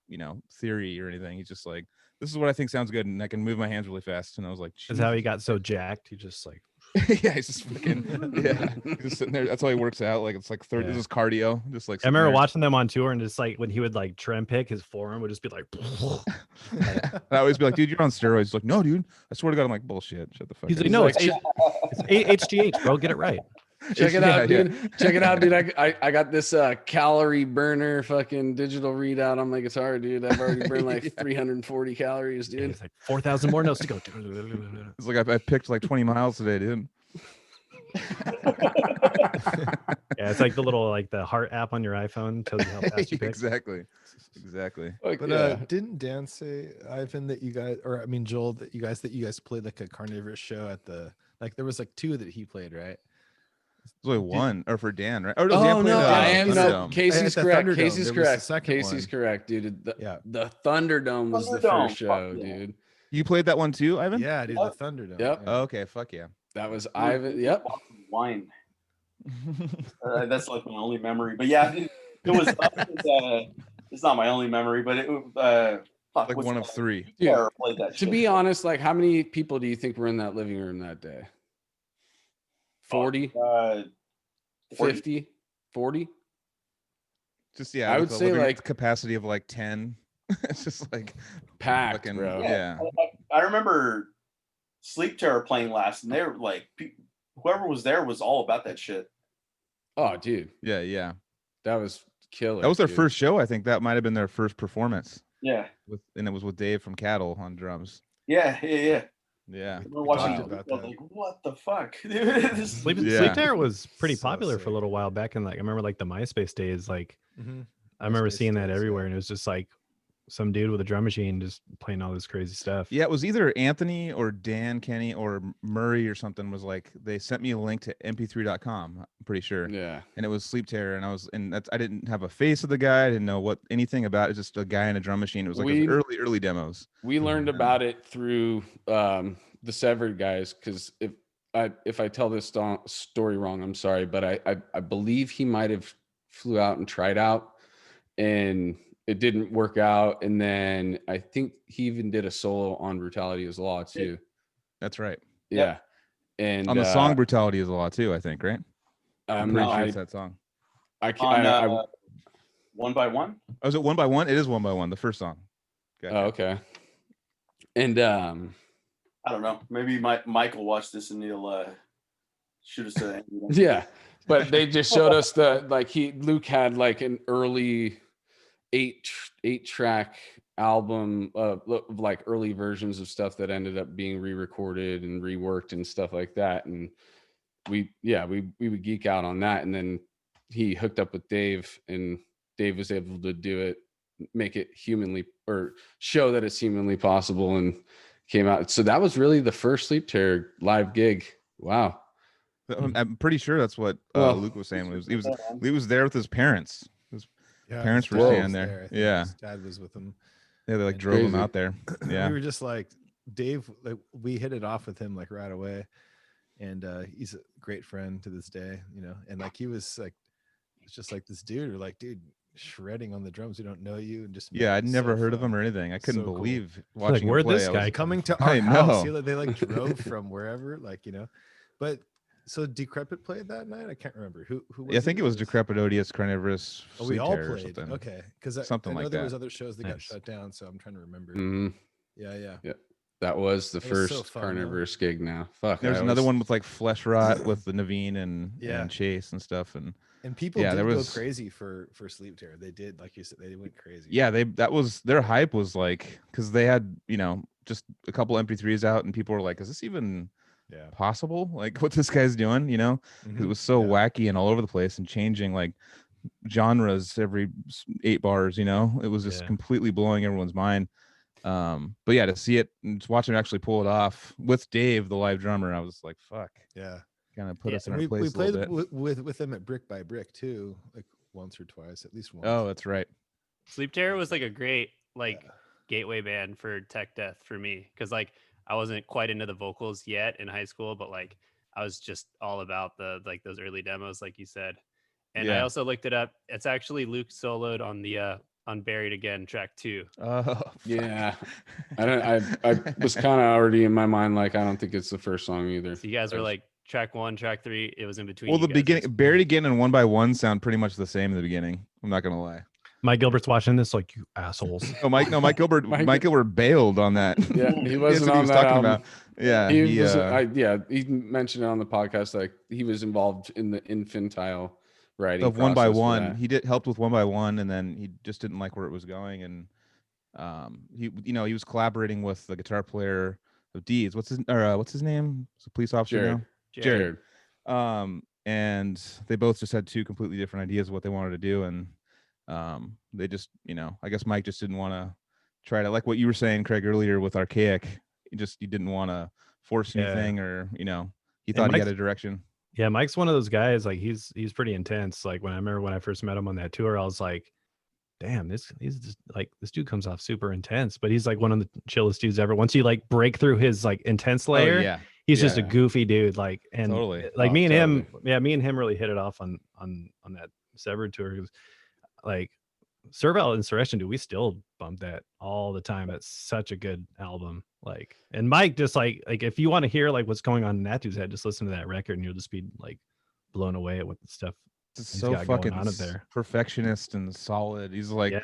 Speaker 3: theory or anything. He's just like, this is what I think sounds good, and I can move my hands really fast. And I was like,
Speaker 2: That's how he got so jacked. He just like
Speaker 3: yeah, he's just fucking he's just sitting there. That's how he works out. Like it's like 30. This is cardio. Just like
Speaker 2: I remember watching them on tour, and just like when he would like trim pick, his forearm would just be like.
Speaker 3: I always be like, dude, you're on steroids. He's like, no, dude. I swear to God, I'm like, bullshit. Shut the fuck
Speaker 2: He's
Speaker 3: up.
Speaker 2: like, no, it's HGH, bro. Get it right.
Speaker 1: Check it out, dude. Check it out, dude. I got this calorie burner fucking digital readout on my guitar, dude. I've already burned like 340 calories, dude.
Speaker 2: It's like 4,000 more notes to go.
Speaker 3: It's like I picked like 20 miles today, dude.
Speaker 2: Yeah, it's like the little like the heart app on your iPhone tells you how fast you pick.
Speaker 3: Exactly.
Speaker 5: But didn't Dan say, Ivan, that you guys, or I mean Joel, that you guys played like a carnivorous show at the, like there was like 2 that he played, right?
Speaker 3: There's only one, or for Dan, right? Or
Speaker 1: Oh no, I am
Speaker 3: Thunderdome.
Speaker 1: Casey's
Speaker 5: At the
Speaker 1: correct.
Speaker 5: Thunderdome,
Speaker 1: Casey's
Speaker 5: there was the
Speaker 1: correct.
Speaker 5: second
Speaker 1: Casey's
Speaker 5: one.
Speaker 1: correct, dude.
Speaker 5: Yeah.
Speaker 1: The Thunderdome was the
Speaker 4: Thunderdome,
Speaker 1: first show,
Speaker 4: fuck yeah.
Speaker 1: dude.
Speaker 3: You played that one too, Ivan?
Speaker 5: Yeah, dude, the Thunderdome.
Speaker 1: Yep.
Speaker 5: Yeah.
Speaker 3: Oh, okay, fuck yeah.
Speaker 1: That was Ivan. Yep.
Speaker 4: Wine. That's like my only memory. But yeah, it was. It's not my only memory, but it was
Speaker 3: Like one of 3.
Speaker 4: Yeah, played that.
Speaker 1: To be honest, like how many people do you think were in that living room that day? 40? 50? 40?
Speaker 3: Just yeah,
Speaker 1: I
Speaker 3: with
Speaker 1: would
Speaker 3: a
Speaker 1: say,
Speaker 3: living
Speaker 1: like-
Speaker 3: capacity of like 10. It's just like
Speaker 1: Packed,
Speaker 3: fucking
Speaker 1: bro.
Speaker 3: yeah.
Speaker 4: I remember Sleep Terror playing last, and they were like, whoever was there was all about that shit.
Speaker 1: Oh, dude,
Speaker 3: Yeah.
Speaker 1: that was killer.
Speaker 3: That was their
Speaker 1: dude.
Speaker 3: first show. I think that might have been their first performance.
Speaker 4: Yeah,
Speaker 3: And it was with Dave from Cattle on drums.
Speaker 4: yeah.
Speaker 3: Yeah.
Speaker 4: I remember watching
Speaker 5: talked
Speaker 4: it.
Speaker 5: about
Speaker 4: I was
Speaker 5: that.
Speaker 4: like, what the fuck? Dude,
Speaker 2: Sleep
Speaker 3: Yeah.
Speaker 2: Terror was pretty
Speaker 5: So
Speaker 2: popular for
Speaker 5: sick.
Speaker 2: a little while back in like I remember like the MySpace days. Like
Speaker 5: Mhm.
Speaker 2: I remember
Speaker 5: MySpace
Speaker 2: seeing that
Speaker 5: days,
Speaker 2: everywhere,
Speaker 5: yeah.
Speaker 2: and it was just like some dude with a drum machine just playing all this crazy stuff.
Speaker 3: Yeah, it was either Anthony or Dan Kenny or Murray or something was like, they sent me a link to mp3.com, I'm pretty sure.
Speaker 1: Yeah.
Speaker 3: And it was Sleep Terror. And I didn't have a face of the guy. I didn't know anything about it. Just a guy in a drum machine. It was like his early demos.
Speaker 1: We learned about it through the Severed guys, because if I tell this story wrong, I'm sorry, but I believe he might have flew out and tried out, and it didn't work out. And then I think he even did a solo on Brutality is Law too.
Speaker 3: That's right.
Speaker 1: Yeah. And
Speaker 3: On the song Brutality is a Law too, I think, right?
Speaker 1: I'm
Speaker 3: pretty
Speaker 1: not,
Speaker 3: sure it's that song.
Speaker 4: On One by One.
Speaker 3: Oh, is it One by One? It is One by One, the first song. Gotcha.
Speaker 1: Oh, okay. And
Speaker 4: I don't know. Maybe Michael watched this and he'll shoot us to
Speaker 1: yeah, but they just showed us Luke had like an early 8-track album of like early versions of stuff that ended up being re-recorded and reworked and stuff like that. And we would geek out on that. And then he hooked up with Dave, and Dave was able to do it, make it humanly, or show that it's humanly possible, and came out. So that was really the first Sleep Terror live gig. Wow.
Speaker 3: I'm pretty sure that's what
Speaker 1: Well,
Speaker 3: Luke was saying. He was there with his parents.
Speaker 5: Yeah,
Speaker 3: Parents
Speaker 5: his
Speaker 3: were
Speaker 5: dad
Speaker 3: standing
Speaker 5: was
Speaker 3: there.
Speaker 5: I think
Speaker 3: Yeah.
Speaker 5: his dad was with him.
Speaker 3: Yeah, they like
Speaker 5: And
Speaker 3: drove him
Speaker 1: crazy.
Speaker 3: out there. Yeah.
Speaker 5: We were just like, Dave, like we hit it off with him like right away, and he's a great friend to this day, and like he was like, it's just like this dude, we're like, dude, shredding on the drums, we don't know you, and just
Speaker 3: Yeah, I'd
Speaker 5: making it
Speaker 3: never
Speaker 5: so
Speaker 3: heard of
Speaker 5: fun.
Speaker 3: him or anything. I couldn't
Speaker 5: So cool.
Speaker 3: believe
Speaker 2: Like,
Speaker 3: watching
Speaker 2: where'd
Speaker 3: him play.
Speaker 2: this
Speaker 3: I
Speaker 2: guy
Speaker 3: was-
Speaker 5: coming to
Speaker 3: I
Speaker 5: our house.
Speaker 3: know.
Speaker 5: They like drove from wherever, but so Decrepit played that night. I can't remember who.
Speaker 3: Yeah, I think it was Decrepit Odious Carnivorous.
Speaker 5: Oh, we
Speaker 3: Sleep
Speaker 5: all
Speaker 3: Terror or
Speaker 5: played.
Speaker 3: something.
Speaker 5: Okay, because
Speaker 3: Something
Speaker 5: I know
Speaker 3: like
Speaker 5: there was
Speaker 3: that.
Speaker 5: other shows that got
Speaker 2: Nice.
Speaker 5: shut down, so I'm trying to remember.
Speaker 1: Mhm.
Speaker 5: Yeah.
Speaker 1: That was the
Speaker 5: That was so
Speaker 1: first
Speaker 5: fun, though.
Speaker 1: Carnivorous gig. Now, fuck.
Speaker 3: There's another one with like Flesh Rot with the Naveen and Chase and stuff, and
Speaker 5: people did
Speaker 3: there
Speaker 5: go
Speaker 3: was
Speaker 5: crazy for Sleep Terror. They did, like you said, they went crazy.
Speaker 3: Yeah, that was their hype was like, because they had just a couple MP3s out, and people were like, "Is this even possible? Like what this guy's doing?" Because it was so wacky and all over the place and changing like genres every 8 bars. It was just completely blowing everyone's mind. But yeah, to see it and to watch him actually pull it off with Dave, the live drummer, I was like, "Fuck."
Speaker 5: Yeah,
Speaker 3: kind of put us in our
Speaker 5: we
Speaker 3: place.
Speaker 5: played
Speaker 3: a little bit.
Speaker 5: with them at Brick by Brick too, like once or twice, at least once.
Speaker 3: Oh, that's right.
Speaker 6: Sleep Terror was like a great gateway band for tech death for me, because like I wasn't quite into the vocals yet in high school, but like I was just all about the like those early demos, like you said. And I also looked it up. It's actually Luke soloed on the on Buried Again track 2.
Speaker 3: Oh
Speaker 1: yeah. I was kind of already in my mind like I don't think it's the first song either.
Speaker 6: So you guys were like track 1, track 3. It was in between.
Speaker 3: Well, the beginning, Buried Again and One by One sound pretty much the same in the beginning. I'm not gonna lie.
Speaker 2: Mike Gilbert's watching this like, you assholes.
Speaker 3: Mike Gilbert bailed on that.
Speaker 1: Yeah, he wasn't on that
Speaker 3: talking
Speaker 1: album.
Speaker 3: about. Yeah,
Speaker 1: he mentioned it on the podcast like he was involved in the infantile writing
Speaker 3: of One by
Speaker 1: process for
Speaker 3: One.
Speaker 1: that.
Speaker 3: He helped with One by One, and then he just didn't like where it was going, and he was collaborating with the guitar player of Deeds. What's his name? He's a police officer now. Jared. And they both just had 2 completely different ideas of what they wanted to do, and they just, I guess Mike just didn't want to try to, like what you were saying, Craig, earlier with Archaic. He didn't want to force anything, or he thought he had a direction.
Speaker 2: Yeah, Mike's one of those guys. Like he's pretty intense. Like when I first met him on that tour, I was like, damn, he's just like, this dude comes off super intense, but he's like one of the chillest dudes ever. Once you like break through his like intense layer, he's just a goofy dude. Like, and
Speaker 3: totally.
Speaker 2: Like me and him really hit it off on that Severed tour. Like Serval Insurrection, dude, we still bump that all the time. It's such a good album. Like, and Mike just like if you want to hear like what's going on in that dude's head, just listen to that record and you'll just be like blown away at what the stuff
Speaker 3: it's so fucking
Speaker 2: on there.
Speaker 3: Perfectionist and solid. He's like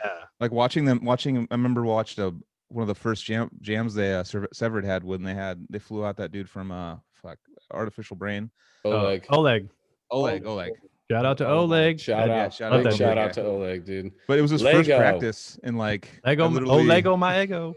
Speaker 3: watching him. I remember watched one of the first jams they Severed had when they flew out that dude from Artificial Brain.
Speaker 1: Oleg.
Speaker 2: Shout out to Oleg.
Speaker 1: Shout out to Oleg, dude.
Speaker 3: But it was his first practice, and like
Speaker 2: Lego my ego.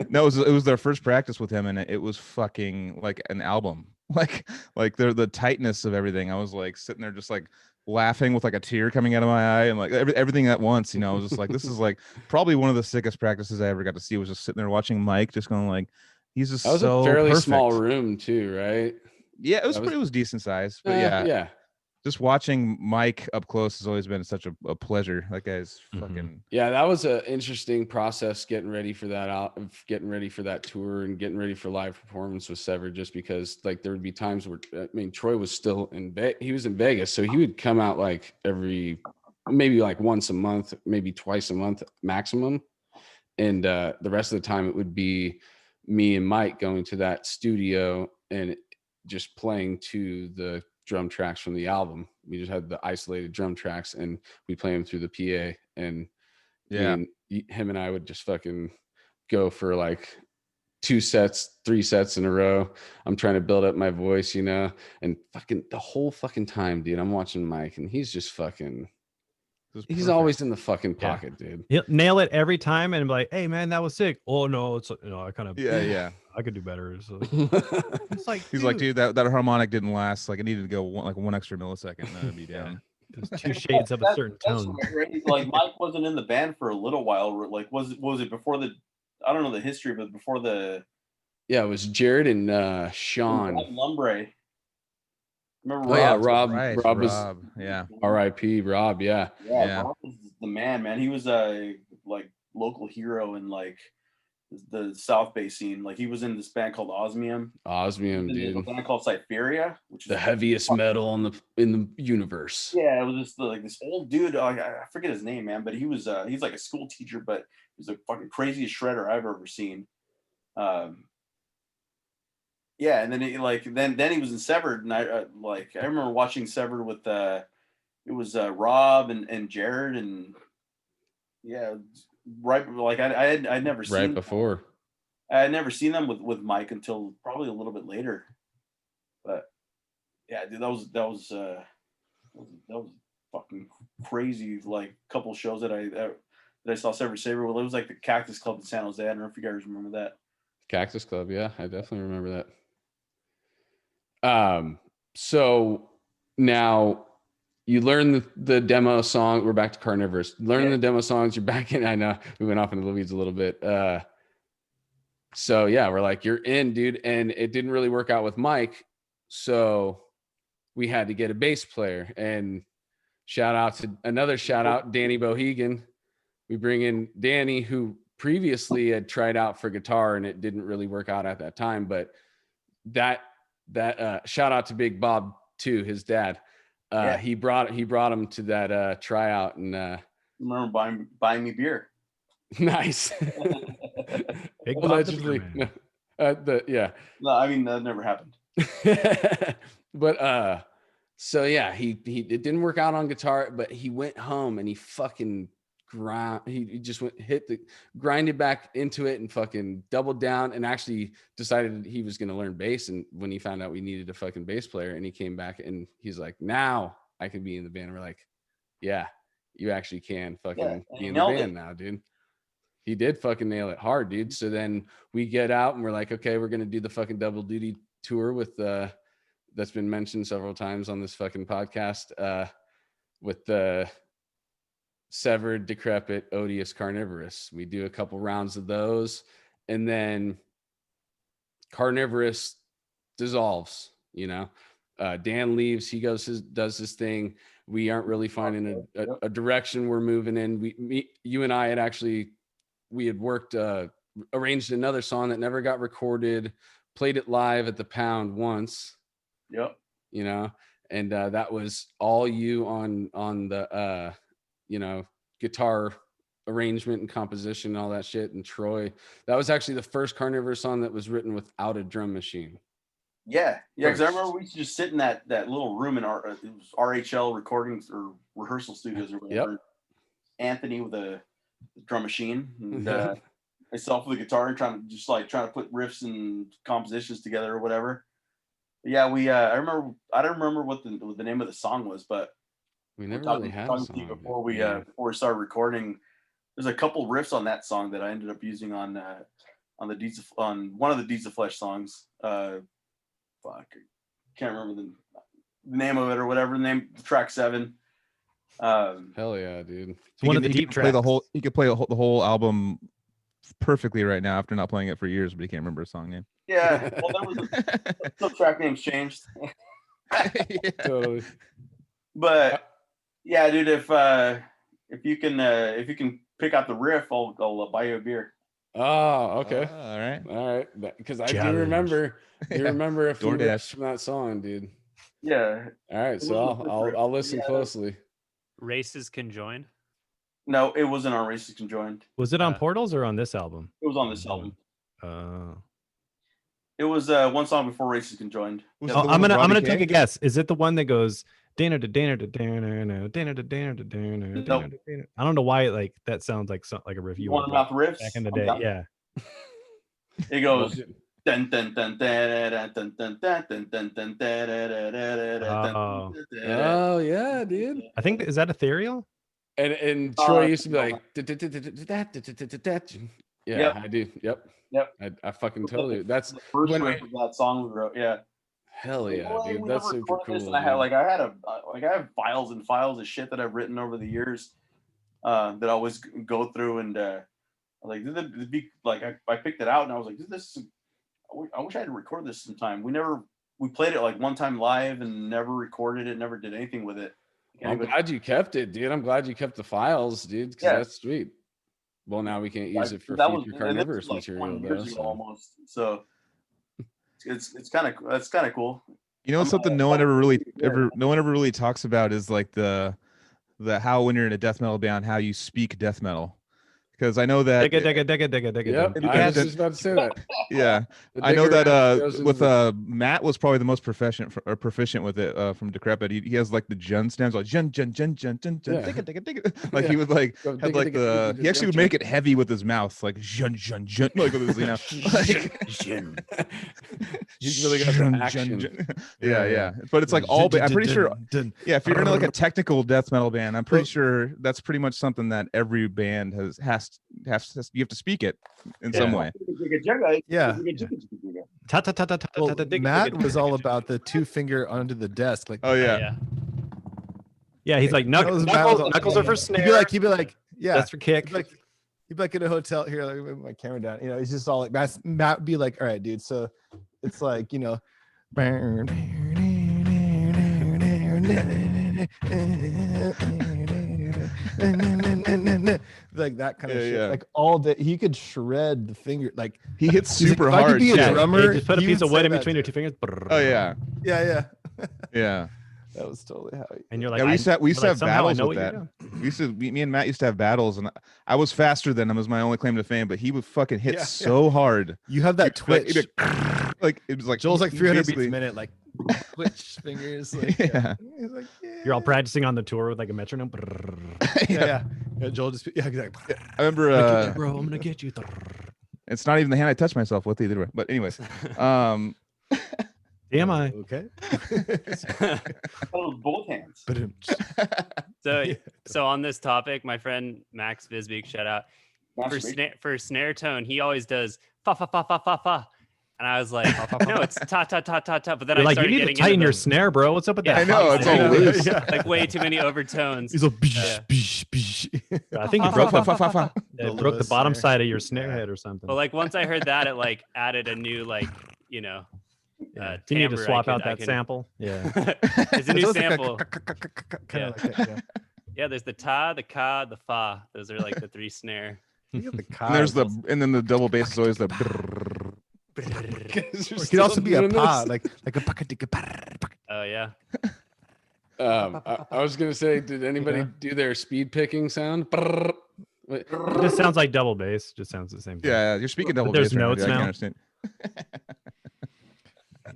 Speaker 3: No, it was their first practice with him, and it was fucking like an album. Like the tightness of everything. I was like sitting there just like laughing with like a tear coming out of my eye, and like everything at once. I was just like, this is like probably one of the sickest practices I ever got to see. Was just sitting there watching Mike, just going like, he's just
Speaker 1: that was
Speaker 3: so
Speaker 1: a fairly
Speaker 3: perfect.
Speaker 1: Small room too, right?
Speaker 3: Yeah, it was decent size, but yeah. Just watching Mike up close has always been such a pleasure. That guy's fucking.
Speaker 1: Yeah, that was an interesting process getting ready for that tour and getting ready for live performance with Severed. Just because like there would be times where Troy was still he was in Vegas, so he would come out like maybe like once a month, maybe twice a month maximum, and the rest of the time it would be me and Mike going to that studio and just playing to the drum tracks from the album. We just had the isolated drum tracks and we play them through the PA, and him and I would just fucking go for like 2 sets, 3 sets in a row. I'm trying to build up my voice, and fucking the whole fucking time, dude, I'm watching Mike and he's just fucking he's always in the fucking pocket, dude.
Speaker 2: He'll nail it every time and be like, hey man, that was sick. Oh no, it's I kind of I could do better. So it's like
Speaker 3: he's like, dude, that harmonic didn't last. Like it needed to go one extra millisecond, and then it'd be down.
Speaker 2: It was 2 shades of a certain tone.
Speaker 4: Right. Like Mike wasn't in the band for a little while. Like was it before I don't know the history, but before it
Speaker 1: was Jared and Sean
Speaker 4: Lumbre. Remember
Speaker 1: Rob?
Speaker 3: Right,
Speaker 1: Rob was R.I.P. Rob. Yeah.
Speaker 4: Rob was the man. He was a like local hero in like the South Bay scene. Like he was in this band called Osmium, dude. A band called Cytheria, which is
Speaker 1: the heaviest metal in the universe.
Speaker 4: Yeah, it was just like this old dude. I forget his name, man, but he's like a school teacher, but he's the fucking craziest shredder I've ever seen. Yeah, and then he he was in Severed, and I remember watching Severed with it was Rob and Jared, and right, like I'd never seen
Speaker 1: right before.
Speaker 4: I had never seen them with Mike until probably a little bit later. But yeah, dude, that was fucking crazy. Like couple shows that I saw Sever Saber. Well, it was like the Cactus Club in San Jose. I don't know if you guys remember that.
Speaker 1: Cactus Club, yeah, I definitely remember that. So now you learn the demo song. We're back to Carnivorous. Learn the demo songs. You're back in. I know we went off into the weeds a little bit. So yeah, we're like, you're in, dude. And it didn't really work out with Mike. So we had to get a bass player. And shout out, Danny Bohegan. We bring in Danny, who previously had tried out for guitar and it didn't really work out at that time. But that shout out to Big Bob too, his dad. He brought him to that tryout and
Speaker 4: remember buying me beer.
Speaker 1: Nice.
Speaker 2: Big
Speaker 1: Allegedly.
Speaker 2: Bob
Speaker 4: No, I mean that never happened.
Speaker 1: But so yeah, he it didn't work out on guitar, but he went home and he fucking he just grinded back into it and fucking doubled down and actually decided he was going to learn bass. And when he found out we needed a fucking bass player, and he came back and he's like, now I can be in the band. And we're like, yeah, you actually can fucking be in the band now, dude. He did fucking nail it hard, dude. So then we get out and we're like, okay, we're going to do the fucking double duty tour with that's been mentioned several times on this fucking podcast with the Severed, Decrepit, Odious, Carnivorous. We do a couple rounds of those, and then Carnivorous dissolves. You know, Dan leaves. He does his thing. We aren't really finding a direction we're moving in. You and I had actually worked, arranged another song that never got recorded, played it live at the Pound once.
Speaker 4: Yep.
Speaker 1: You know, and that was all you on the guitar arrangement and composition and all that shit. And Troy, that was actually the first Carnivorous song that was written without a drum machine.
Speaker 4: Yeah. Because I remember we used to just sit in that little room in our RHL recordings or rehearsal studios or whatever. Yep. Anthony with a drum machine and myself with a guitar and trying to put riffs and compositions together or whatever. But yeah, I don't remember what the name of the song was, but
Speaker 1: we never really had a song
Speaker 4: before we started recording. There's a couple riffs on that song that I ended up using on one of the Deeds of Flesh songs. Can't remember the name of it or whatever. Track 7.
Speaker 1: Hell yeah, dude!
Speaker 2: One of the deep tracks.
Speaker 3: You could play the whole album perfectly right now after not playing it for years, but you can't remember a song name.
Speaker 4: Yeah, well, there was some track names changed.
Speaker 1: Yeah. Totally.
Speaker 4: But yeah, dude, if you can pick out the riff, I'll buy you a beer.
Speaker 1: Oh, okay.
Speaker 3: All right.
Speaker 1: Because I do remember a few riffs from that song, dude.
Speaker 4: Yeah.
Speaker 1: All right, so I'll listen closely.
Speaker 6: Races Can Join.
Speaker 4: No, it wasn't on Races Can Join.
Speaker 2: Was it on Portals or on this album?
Speaker 4: It was on this album. It was one song before Races Can Join.
Speaker 2: I'm gonna take a guess. Is it the one that goes Dana to Dana to Dana Dana to Dana to Dana?
Speaker 4: Nope.
Speaker 2: I don't know why that sounds like a review.
Speaker 4: One about the riffs
Speaker 2: back in the day. Yeah.
Speaker 4: It goes. Dun, dun, dun, dun, dun, dun, dun, dun, dun, dun,
Speaker 1: oh yeah, dude.
Speaker 2: I think is that ethereal?
Speaker 1: And Troy used to be like, yeah, I do. Yep. I fucking totally. That's
Speaker 4: the first riff of that song we wrote. Yeah.
Speaker 1: Hell yeah, dude. That's super cool.
Speaker 4: And I have files and files of shit that I've written over the years that I always go through and I was like, I picked it out and I was like, I wish I had recorded this sometime. We played it like one time live and never recorded it, never did anything with it.
Speaker 1: I'm glad you kept it, dude. I'm glad you kept the files, dude, because that's sweet. Well, now we can't use it for future Carnivorous material, though. So.
Speaker 4: Almost. So it's kind of cool.
Speaker 3: You know, something no one ever really talks about is like the how when you're in a death metal band, how you speak death metal. because I know that.
Speaker 1: Yep, I was just about to say that.
Speaker 3: Yeah,
Speaker 1: The
Speaker 3: I know
Speaker 1: digger
Speaker 3: that
Speaker 1: goes into
Speaker 3: with
Speaker 1: the-
Speaker 3: Matt was probably the most proficient with it from Decrepit. He has like the jun stems, like jun jun jun jun jun jun.
Speaker 1: Yeah.
Speaker 3: Like
Speaker 1: Yeah.
Speaker 3: he would like
Speaker 1: Go
Speaker 3: have like the he actually would make it heavy with his mouth, like jun jun jun, like with his like.
Speaker 1: He's really got some action.
Speaker 3: Yeah. But it's like all. I'm pretty sure. Yeah, if you're in like a technical death metal band, I'm pretty sure that's pretty much something that every band has you have to speak it in some way.
Speaker 5: Yeah. Well,
Speaker 2: Well,
Speaker 5: Matt was all about the 2-finger under the desk. Like,
Speaker 3: Oh yeah.
Speaker 2: Yeah, he's like knuckles are for snare.
Speaker 5: He'd be like, yeah,
Speaker 2: that's for kick.
Speaker 5: he'd be like in a hotel here, like move my camera down. You know, he's just all like Matt would be like, all right, dude. So it's like, you know, like that kind of shit.
Speaker 3: Yeah.
Speaker 5: Like all day, he could shred the finger. Like
Speaker 3: He hits
Speaker 5: he's like,
Speaker 3: super
Speaker 5: if I could
Speaker 3: hard.
Speaker 5: be a
Speaker 3: too.
Speaker 5: drummer,
Speaker 2: just put a
Speaker 5: he
Speaker 2: piece
Speaker 5: would
Speaker 2: of wood
Speaker 5: say
Speaker 2: in
Speaker 5: that
Speaker 2: between your
Speaker 5: too.
Speaker 2: 2 fingers.
Speaker 3: Oh yeah.
Speaker 5: Yeah.
Speaker 3: Yeah.
Speaker 5: That was totally how.
Speaker 2: And you're like,
Speaker 3: Yeah, we used to
Speaker 2: you're like,
Speaker 3: have
Speaker 2: somehow I
Speaker 3: battles
Speaker 2: know
Speaker 3: with
Speaker 2: what you're
Speaker 3: that.
Speaker 2: doing.
Speaker 3: We used to me and Matt used to have battles, and I was faster than him. Was my only claim to fame, but he would fucking hit
Speaker 5: Yeah.
Speaker 3: so hard.
Speaker 5: You have that
Speaker 3: Like,
Speaker 5: twitch.
Speaker 3: like it was like
Speaker 5: Joel's like
Speaker 3: he
Speaker 5: 300 beats
Speaker 3: basically-
Speaker 5: a minute, like twitch fingers. Like,
Speaker 3: Yeah.
Speaker 5: He's like,
Speaker 2: You're all practicing on the tour with like a metronome.
Speaker 5: yeah. Joel just exactly.
Speaker 3: I remember.
Speaker 2: I'm gonna get you, bro. I'm gonna get you.
Speaker 3: It's not even the hand I touch myself with either. But anyways,
Speaker 2: Damn I.
Speaker 5: Okay.
Speaker 4: Both hands.
Speaker 5: But
Speaker 6: So on this topic, my friend Max Visbeek, shout out, for snare tone, he always does fa fa fa fa fa fa, and I was like, no, it's ta ta ta ta ta. But then
Speaker 2: You're
Speaker 6: I
Speaker 2: like, you
Speaker 6: started
Speaker 2: need to
Speaker 6: getting
Speaker 2: tighten
Speaker 6: into
Speaker 2: your
Speaker 6: the-
Speaker 2: snare, bro. What's up with
Speaker 6: Yeah,
Speaker 2: that?
Speaker 3: I know it's all
Speaker 6: Yeah.
Speaker 3: loose.
Speaker 6: like way too many overtones.
Speaker 5: he's like,
Speaker 6: Yeah.
Speaker 2: I think you
Speaker 3: Fa,
Speaker 2: broke
Speaker 3: fa,
Speaker 2: the,
Speaker 3: fa, fa, fa.
Speaker 2: it broke the bottom
Speaker 5: snare.
Speaker 2: side of your snare head or something.
Speaker 6: But like once I heard that, it like added a new like you know.
Speaker 2: Yeah. You need to
Speaker 6: timbre I
Speaker 2: swap
Speaker 6: could-
Speaker 2: out
Speaker 6: I
Speaker 2: that
Speaker 6: could-
Speaker 2: sample. Yeah.
Speaker 6: It's a new
Speaker 5: So it's like
Speaker 6: sample.
Speaker 5: kind of like that, yeah.
Speaker 6: Yeah, there's the ta, the ka, the fa. Those are like the 3 snare.
Speaker 5: You got the
Speaker 3: And there's
Speaker 5: cause.
Speaker 3: and then the double bass is always the.
Speaker 5: It could also be a pa, like a pakadika.
Speaker 6: Oh yeah.
Speaker 1: I was gonna say, did anybody do their speed picking sound? Brrr. Wait.
Speaker 2: It just sounds like double bass. Just sounds the same thing.
Speaker 3: Yeah, you're speaking double
Speaker 2: there's
Speaker 3: bass. Right now,
Speaker 2: notes
Speaker 3: dude. I
Speaker 2: now?
Speaker 3: can't understand.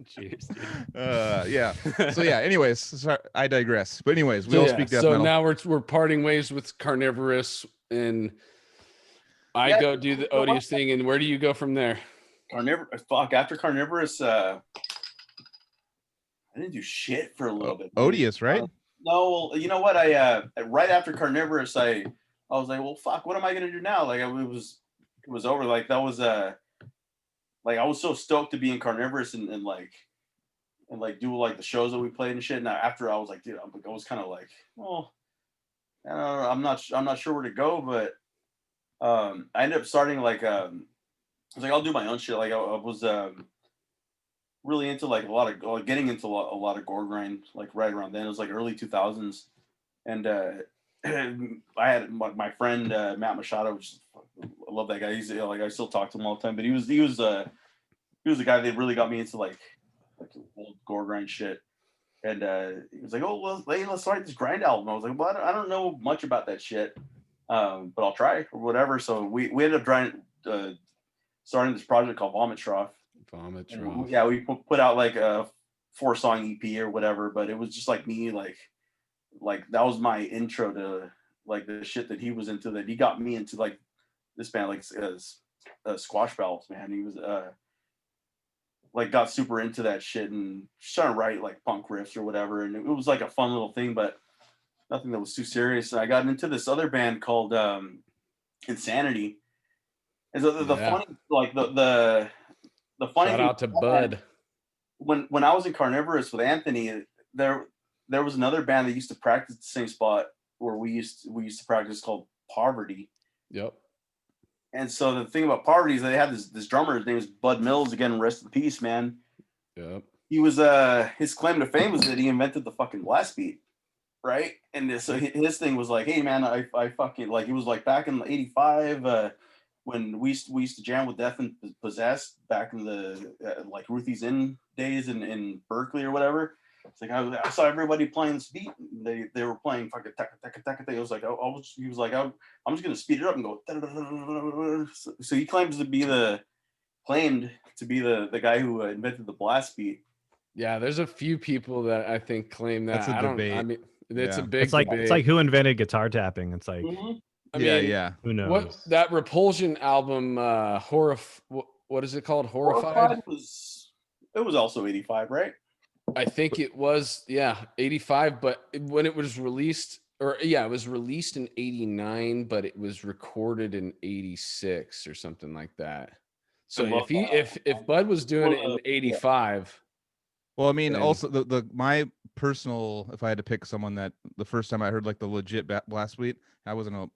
Speaker 6: Cheers, dude.
Speaker 3: Yeah. So yeah. Anyways, sorry, I digress. But anyways, we
Speaker 1: So,
Speaker 3: all
Speaker 1: yeah,
Speaker 3: speak death
Speaker 1: so
Speaker 3: metal.
Speaker 1: now we're parting ways with Carnivorous, and I
Speaker 4: Yeah,
Speaker 1: go do the
Speaker 4: you know what?
Speaker 1: Odious thing. And where do you go from there?
Speaker 4: After Carnivorous, I didn't do shit for a little bit.
Speaker 3: Odious, right?
Speaker 4: No, you know what? I right after Carnivorous, I was like, well, fuck, what am I gonna do now? Like, it was over. Like that was like I was so stoked to be in Carnivorous and do like the shows that we played and shit. And after I was like, dude, I was kind of like, well, I don't know, I'm not sure where to go, but I ended up starting like I was like, I'll do my own shit. Like I was really into like getting into a lot of gore grind like right around then. It was like early 2000s, and I had my friend Matt Machado, which I love that guy. He's like I still talk to him all the time, but he was the guy that really got me into like old gore grind shit. And he was like, oh well, let's start this grind album. I was like, well, I don't know much about that shit, but I'll try or whatever. So we ended up starting this project called Vomit Trough.
Speaker 1: Vomit
Speaker 4: And
Speaker 1: Trough.
Speaker 4: yeah, we put out like a 4-song EP or whatever, but it was just like me, like that was my intro to like the shit that he was into, that he got me into like this band, like Squash Valves, man. He was like got super into that shit and trying to write like punk riffs or whatever, and it was like a fun little thing, but nothing that was too serious. And I got into this other band called Insanity. And so the
Speaker 1: Yeah.
Speaker 4: funny, like the funny
Speaker 1: Shout
Speaker 4: thing
Speaker 1: out to
Speaker 4: about
Speaker 1: Bud.
Speaker 4: that, when I was in Carnivorous with Anthony, there was another band that used to practice the same spot where we used to practice, called Poverty.
Speaker 1: Yep.
Speaker 4: And so the thing about Poverty is they had this drummer. His name is Bud Mills. Again, rest in peace, man.
Speaker 1: Yep.
Speaker 4: He was his claim to fame was that he invented the fucking blast beat, right? And so his thing was like, hey man, I fucking, like, it was like back in '85 when we used to jam with Death and Possessed back in the like Ruthie's Inn days in Berkeley or whatever. It's like I saw everybody playing this beat. They were playing fucking taka. He was like, I'm just gonna speed it up and go. So he claimed to be the guy who invented the blast beat.
Speaker 1: Yeah, there's a few people that I think claim that.
Speaker 3: That's a debate.
Speaker 1: I mean, it's a big.
Speaker 2: It's like
Speaker 1: debate.
Speaker 2: it's like who invented guitar tapping. It's like
Speaker 1: I mean,
Speaker 3: yeah.
Speaker 2: Who knows?
Speaker 1: What that Repulsion album, what is it called? Horrified?
Speaker 4: It was also 85, right?
Speaker 1: I think it was, 85. But when it was released, it was released in 89, but it was recorded in 86 or something like that. So if Bud was doing it in 85.
Speaker 3: Well, I mean, also my personal, if I had to pick someone that the first time I heard like the legit blast beat, I was only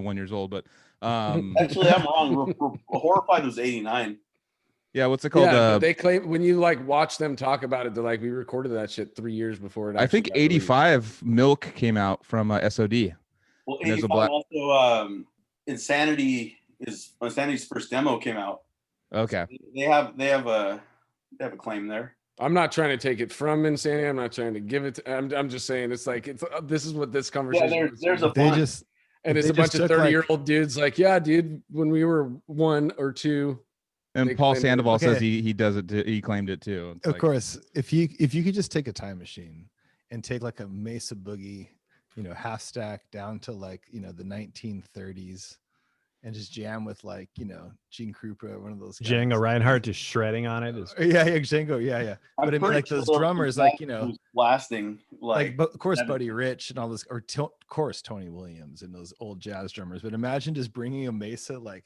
Speaker 3: 1 year old, but
Speaker 4: actually I'm wrong. Horrified was 89.
Speaker 3: Yeah, what's it called?
Speaker 1: Yeah, they claim when you like watch them talk about it, they're like, we recorded that shit 3 years before it.
Speaker 3: I think 85 Milk came out from SOD.
Speaker 4: Well, 85 also Insanity's first demo came out.
Speaker 3: Okay.
Speaker 4: They have a claim there.
Speaker 1: I'm not trying to take it from Insanity. I'm not trying to give it. I'm just saying this is what this conversation.
Speaker 4: Yeah, there's a
Speaker 5: they just
Speaker 1: and it's a bunch of 30-year-old dudes like, yeah, dude, when we were 1 or 2.
Speaker 3: And Paul Sandoval says he does it too. He claimed it too.
Speaker 5: Of course, if you could just take a time machine and take like a Mesa Boogie, half stack down to like, the 1930s and just jam with like, Gene Krupa, one of those guys.
Speaker 2: Django Reinhardt just shredding on it.
Speaker 5: Django, yeah. But I mean, like those drummers, like,
Speaker 4: blasting,
Speaker 5: of course, Buddy Rich and all this, of course, Tony Williams and those old jazz drummers. But imagine just bringing a Mesa like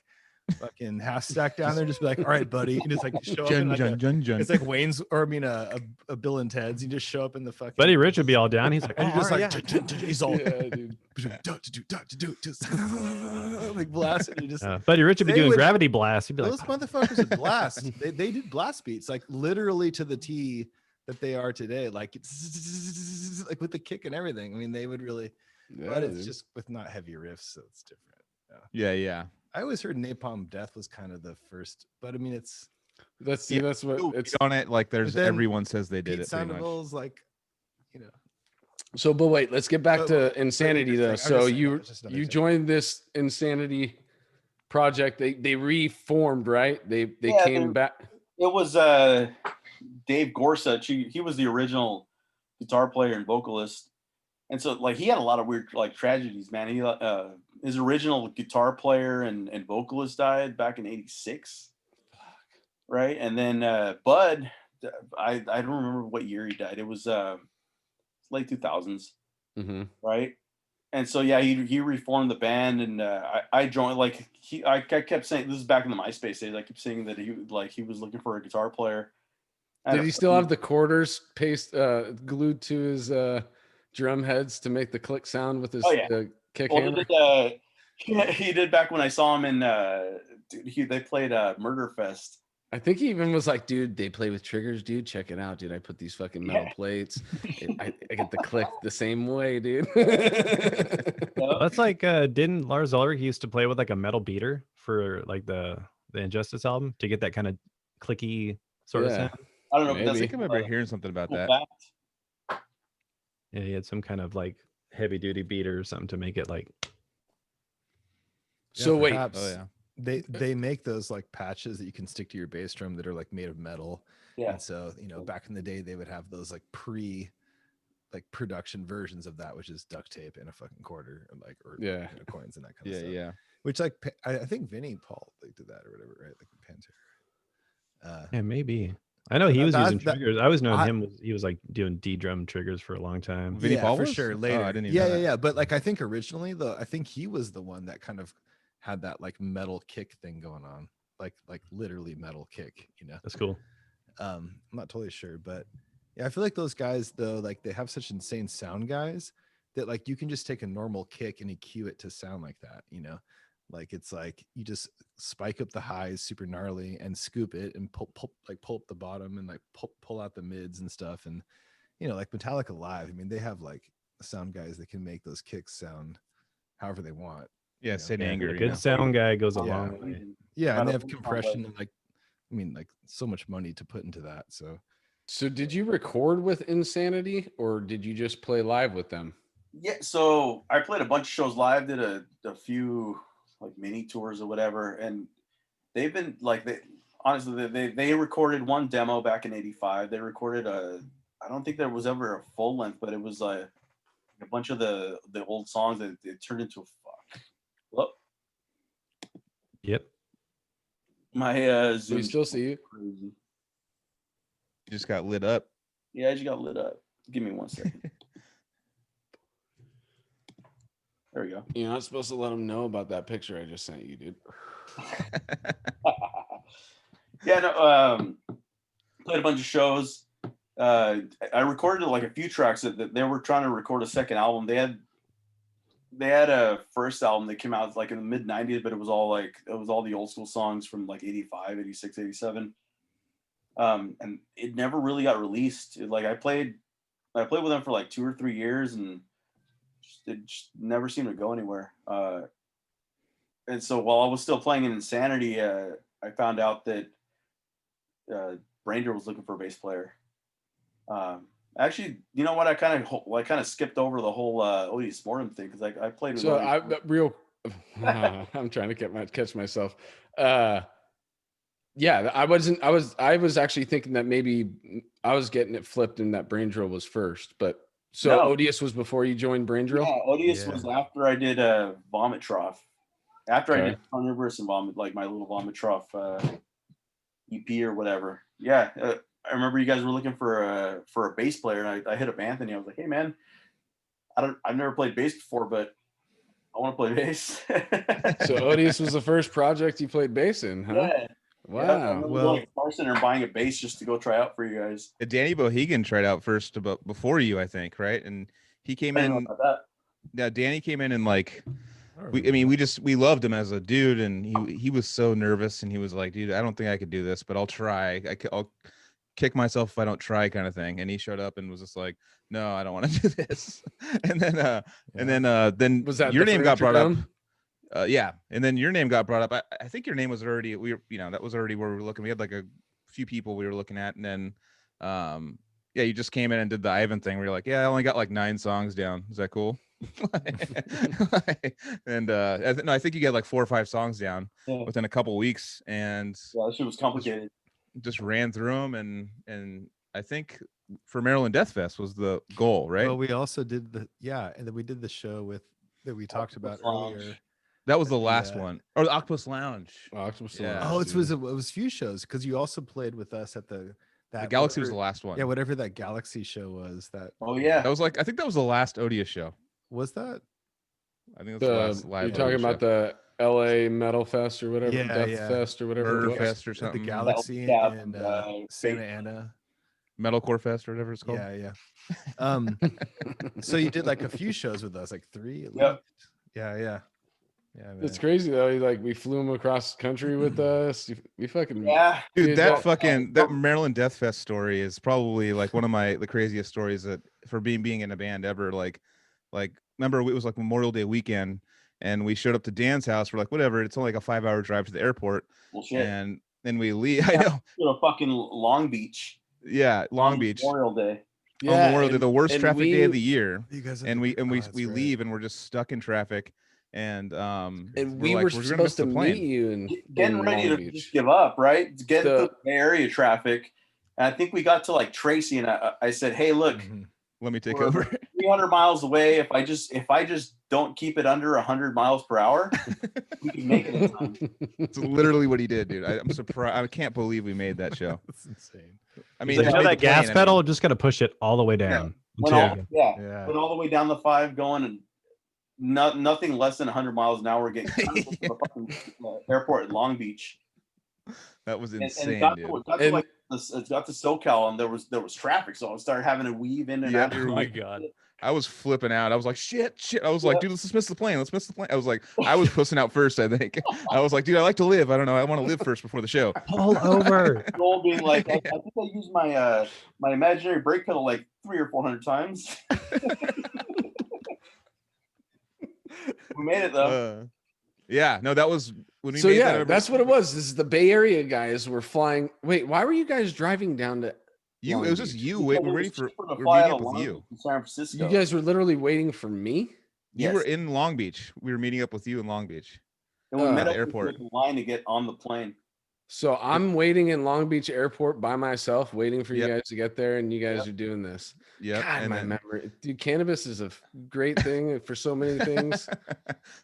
Speaker 5: fucking half stack down there, just be like, all right, buddy, and just like show up in like it's like Wayne's, or I mean a Bill and Ted's. You just show up in the fucking
Speaker 2: Buddy Rich would be all down. He's like,
Speaker 5: and you just
Speaker 2: he's
Speaker 5: all like blasting. You just
Speaker 2: Buddy Rich would be doing gravity blasts. He'd be
Speaker 5: those
Speaker 2: like,
Speaker 5: motherfuckers would blast. They did blast beats like literally to the T that they are today, like it's like with the kick and everything. I mean, they would really, but it's just with not heavy riffs, so it's different.
Speaker 3: Yeah.
Speaker 5: I always heard Napalm Death was kind of the first, but I mean,
Speaker 1: that's what it's
Speaker 3: on it. Like everyone says they did
Speaker 5: Pete
Speaker 3: it.
Speaker 5: Sandoval's like,
Speaker 1: So, but wait, let's get back to Insanity though. So you joined this Insanity project. They reformed, right? They came back.
Speaker 4: It was Dave Gorsuch. He was the original guitar player and vocalist. And so like he had a lot of weird like tragedies, man. He his original guitar player and vocalist died back in 86. Right. And then Bud, I don't remember what year he died. It was late 2000s.
Speaker 1: Mm-hmm.
Speaker 4: Right. And so yeah, he reformed the band, and I joined. Like I kept saying, this is back in the MySpace days, I kept saying that he was looking for a guitar player.
Speaker 1: Did he still have the quarters glued to his drum heads to make the click sound with his kick hammer?
Speaker 4: He did back when I saw him in they played Murder Fest.
Speaker 1: I think he even was like, dude, they play with triggers, dude. Check it out, dude. I put these fucking metal plates. I get the click the same way, dude.
Speaker 2: That's like, didn't Lars Ulrich used to play with like a metal beater for like the Injustice album to get that kind of clicky sort of sound?
Speaker 4: I don't know.
Speaker 3: I think I remember hearing something about that.
Speaker 2: Yeah, he had some kind of like heavy duty beater or something to make it like.
Speaker 1: So wait,
Speaker 5: they make those like patches that you can stick to your bass drum that are like made of metal.
Speaker 4: Yeah.
Speaker 5: And so back in the day they would have those like production versions of that, which is duct tape and a fucking quarter and like coins and that kind of stuff.
Speaker 3: Yeah.
Speaker 5: Which like I think Vinnie Paul did that or whatever, right? Like Pantera.
Speaker 2: Yeah, maybe. I know he was using triggers. I always known him. He was like doing D drum triggers for a long time.
Speaker 5: Vinnie Paul for sure. Later,
Speaker 3: I didn't even know that.
Speaker 5: Yeah. But like I think originally though, I think he was the one that kind of had that like metal kick thing going on, like literally metal kick.
Speaker 2: That's cool.
Speaker 5: I'm not totally sure, but yeah, I feel like those guys though, like they have such insane sound guys that like you can just take a normal kick and EQ it to sound like that. Like it's like you just spike up the highs super gnarly and scoop it and pull up the bottom and like pull out the mids and stuff. And like Metallica Live, I mean, they have like sound guys that can make those kicks sound however they want.
Speaker 3: Yeah, Sid Anger.
Speaker 2: A good sound guy goes a long way.
Speaker 5: Yeah, and they have compression and like so much money to put into that. So
Speaker 1: So did you record with Insanity or did you just play live with them?
Speaker 4: Yeah, so I played a bunch of shows live, did a few like mini tours or whatever, and they've been like they recorded one demo back in '85. They recorded I don't think there was ever a full length, but it was a bunch of the old songs that it turned into a fuck. Well,
Speaker 2: Yep.
Speaker 4: my Zoom.
Speaker 1: We still see you.
Speaker 4: Crazy.
Speaker 3: You just got lit up.
Speaker 4: Yeah, I just got lit up. Give me 1 second. There we go.
Speaker 1: You're not supposed to let them know about that picture I just sent you, dude.
Speaker 4: Yeah, no, played a bunch of shows. I recorded like a few tracks that they were trying to record a second album. They had a first album that came out like in the mid 90s, but it was all the old school songs from like 85, 86, 87. And it never really got released. I played with them for like 2 or 3 years, and it just never seemed to go anywhere. And so while I was still playing in Insanity, I found out that Brander was looking for a bass player. Actually, you know what? I kind of skipped over the whole Odious Mortem thing because I played with.
Speaker 1: So I'm trying to catch myself. Yeah, I was actually thinking that maybe I was getting it flipped and that Brain Drill was first, but so
Speaker 4: No.
Speaker 1: Odious was before you joined Brain Drill?
Speaker 4: Yeah, Odious was after I did Vomit Trough. After I did Carnivorous and Vomit, like my little Vomit Trough EP or whatever. Yeah, I remember you guys were looking for a bass player, and I hit up Anthony. I was like, hey man, I've never played bass before, but I want to play bass.
Speaker 1: So Odious was the first project you played bass in, huh?
Speaker 4: Yeah.
Speaker 1: Wow.
Speaker 4: Yeah, well, Star Center buying a bass just to go try out for you guys.
Speaker 3: Danny Bohegan tried out first before you, I think, right? And he came in. Yeah, Danny came in and like, we loved him as a dude, and he was so nervous, and he was like, dude, I don't think I could do this, but I'll try. I'll kick myself if I don't try, kind of thing. And he showed up and was just like, no, I don't want to do this. And then was that your name got brought up? Yeah, and then your name got brought up. I think your name was already that was already where we were looking. We had like a few people we were looking at, and then you just came in and did the Ivan thing. We were like, yeah, I only got like 9 songs down. Is that cool? And I think you got like 4 or 5 songs down within a couple weeks, and
Speaker 4: that shit was complicated.
Speaker 3: Just ran through them, and I think for Maryland Death Fest was the goal, right?
Speaker 5: Well, we also did and then we did the show that we talked about earlier.
Speaker 3: That was the last one, or the Octopus Lounge.
Speaker 1: Octopus
Speaker 3: Lounge.
Speaker 5: Oh, it was a few shows because you also played with us at the
Speaker 3: Galaxy was the last one.
Speaker 5: Yeah, whatever that Galaxy show was.
Speaker 4: Oh yeah,
Speaker 3: that was like, I think that was the last Odious show.
Speaker 5: Was that?
Speaker 3: I think that's the last live.
Speaker 1: You're talking about the LA Metal Fest or whatever, Death Fest or whatever,
Speaker 3: Murder Fest or something.
Speaker 5: The Galaxy and Santa Ana.
Speaker 3: Metalcore Fest or whatever it's called.
Speaker 5: Yeah. So you did like a few shows with us, like 3 at least.
Speaker 4: Yep.
Speaker 5: Yeah,
Speaker 1: it's crazy though. We flew him across the country with us. We fucking
Speaker 3: dude. That Maryland Death Fest story is probably like one of the craziest stories that for being in a band ever. Like remember it was like Memorial Day weekend, and we showed up to Dan's house. We're like, whatever, it's only like a 5-hour drive to the airport.
Speaker 4: Bullshit.
Speaker 3: And then we leave. I know.
Speaker 4: To fucking Long Beach.
Speaker 3: Yeah, Long Beach.
Speaker 4: Memorial Day.
Speaker 3: Yeah, Memorial Day, the worst traffic day of the year.
Speaker 5: You guys
Speaker 3: we leave, and we're just stuck in traffic. And
Speaker 1: we were supposed to meet you and
Speaker 4: getting ready to just give up, right? Get the Bay Area traffic. And I think we got to like Tracy, and I said, hey, look,
Speaker 3: let me take over.
Speaker 4: 300 miles away. If I just don't keep it under 100 miles per hour, we can make it in time.
Speaker 3: It's literally what he did, dude. I'm surprised. I can't believe we made that show.
Speaker 5: That's insane.
Speaker 3: I mean,
Speaker 2: that gas pedal, just got to push it all the way down.
Speaker 4: Went all the way down the 5 going, and nothing less than 100 miles an hour getting to the fucking airport at Long Beach.
Speaker 3: That was insane,
Speaker 4: it got to SoCal, and there was traffic, so I started having to weave in and out.
Speaker 2: Oh my god,
Speaker 3: I was flipping out. I was like, shit. I was like, dude, let's miss the plane. I was like, I was pussing out first, I think. I was like, dude, I like to live. I don't know. I want to live first before the show.
Speaker 2: Pull over.
Speaker 4: Goal being like, I think I used my imaginary brake pedal like 300 or 400 times. We made it though.
Speaker 3: Yeah, no, that was when we
Speaker 1: so
Speaker 3: made
Speaker 1: that's what it was. This is the Bay Area guys were flying. Wait, why were you guys driving down to
Speaker 3: You,
Speaker 1: Long
Speaker 3: it was just
Speaker 1: Beach?
Speaker 3: you.
Speaker 4: Because
Speaker 3: Wait,
Speaker 4: it
Speaker 3: we're
Speaker 4: was
Speaker 3: waiting for.
Speaker 4: cheaper to
Speaker 3: We're
Speaker 4: fly
Speaker 3: meeting
Speaker 4: out
Speaker 3: up
Speaker 4: of
Speaker 3: with
Speaker 4: London
Speaker 3: you.
Speaker 4: to San Francisco.
Speaker 1: You guys were literally waiting for me.
Speaker 3: You were
Speaker 4: Yes.
Speaker 3: in Long Beach. We were meeting up with you in Long Beach.
Speaker 4: And we
Speaker 1: at
Speaker 4: met
Speaker 3: the
Speaker 4: up
Speaker 3: airport.
Speaker 4: with the line to get on the plane.
Speaker 1: So I'm waiting in Long Beach Airport by myself, waiting for you
Speaker 3: Yep.
Speaker 1: guys to get there, and you guys
Speaker 4: Yep.
Speaker 1: are doing this.
Speaker 3: Yep.
Speaker 1: God,
Speaker 3: and
Speaker 1: my
Speaker 3: then,
Speaker 1: memory, dude. Cannabis is a great thing for so many things,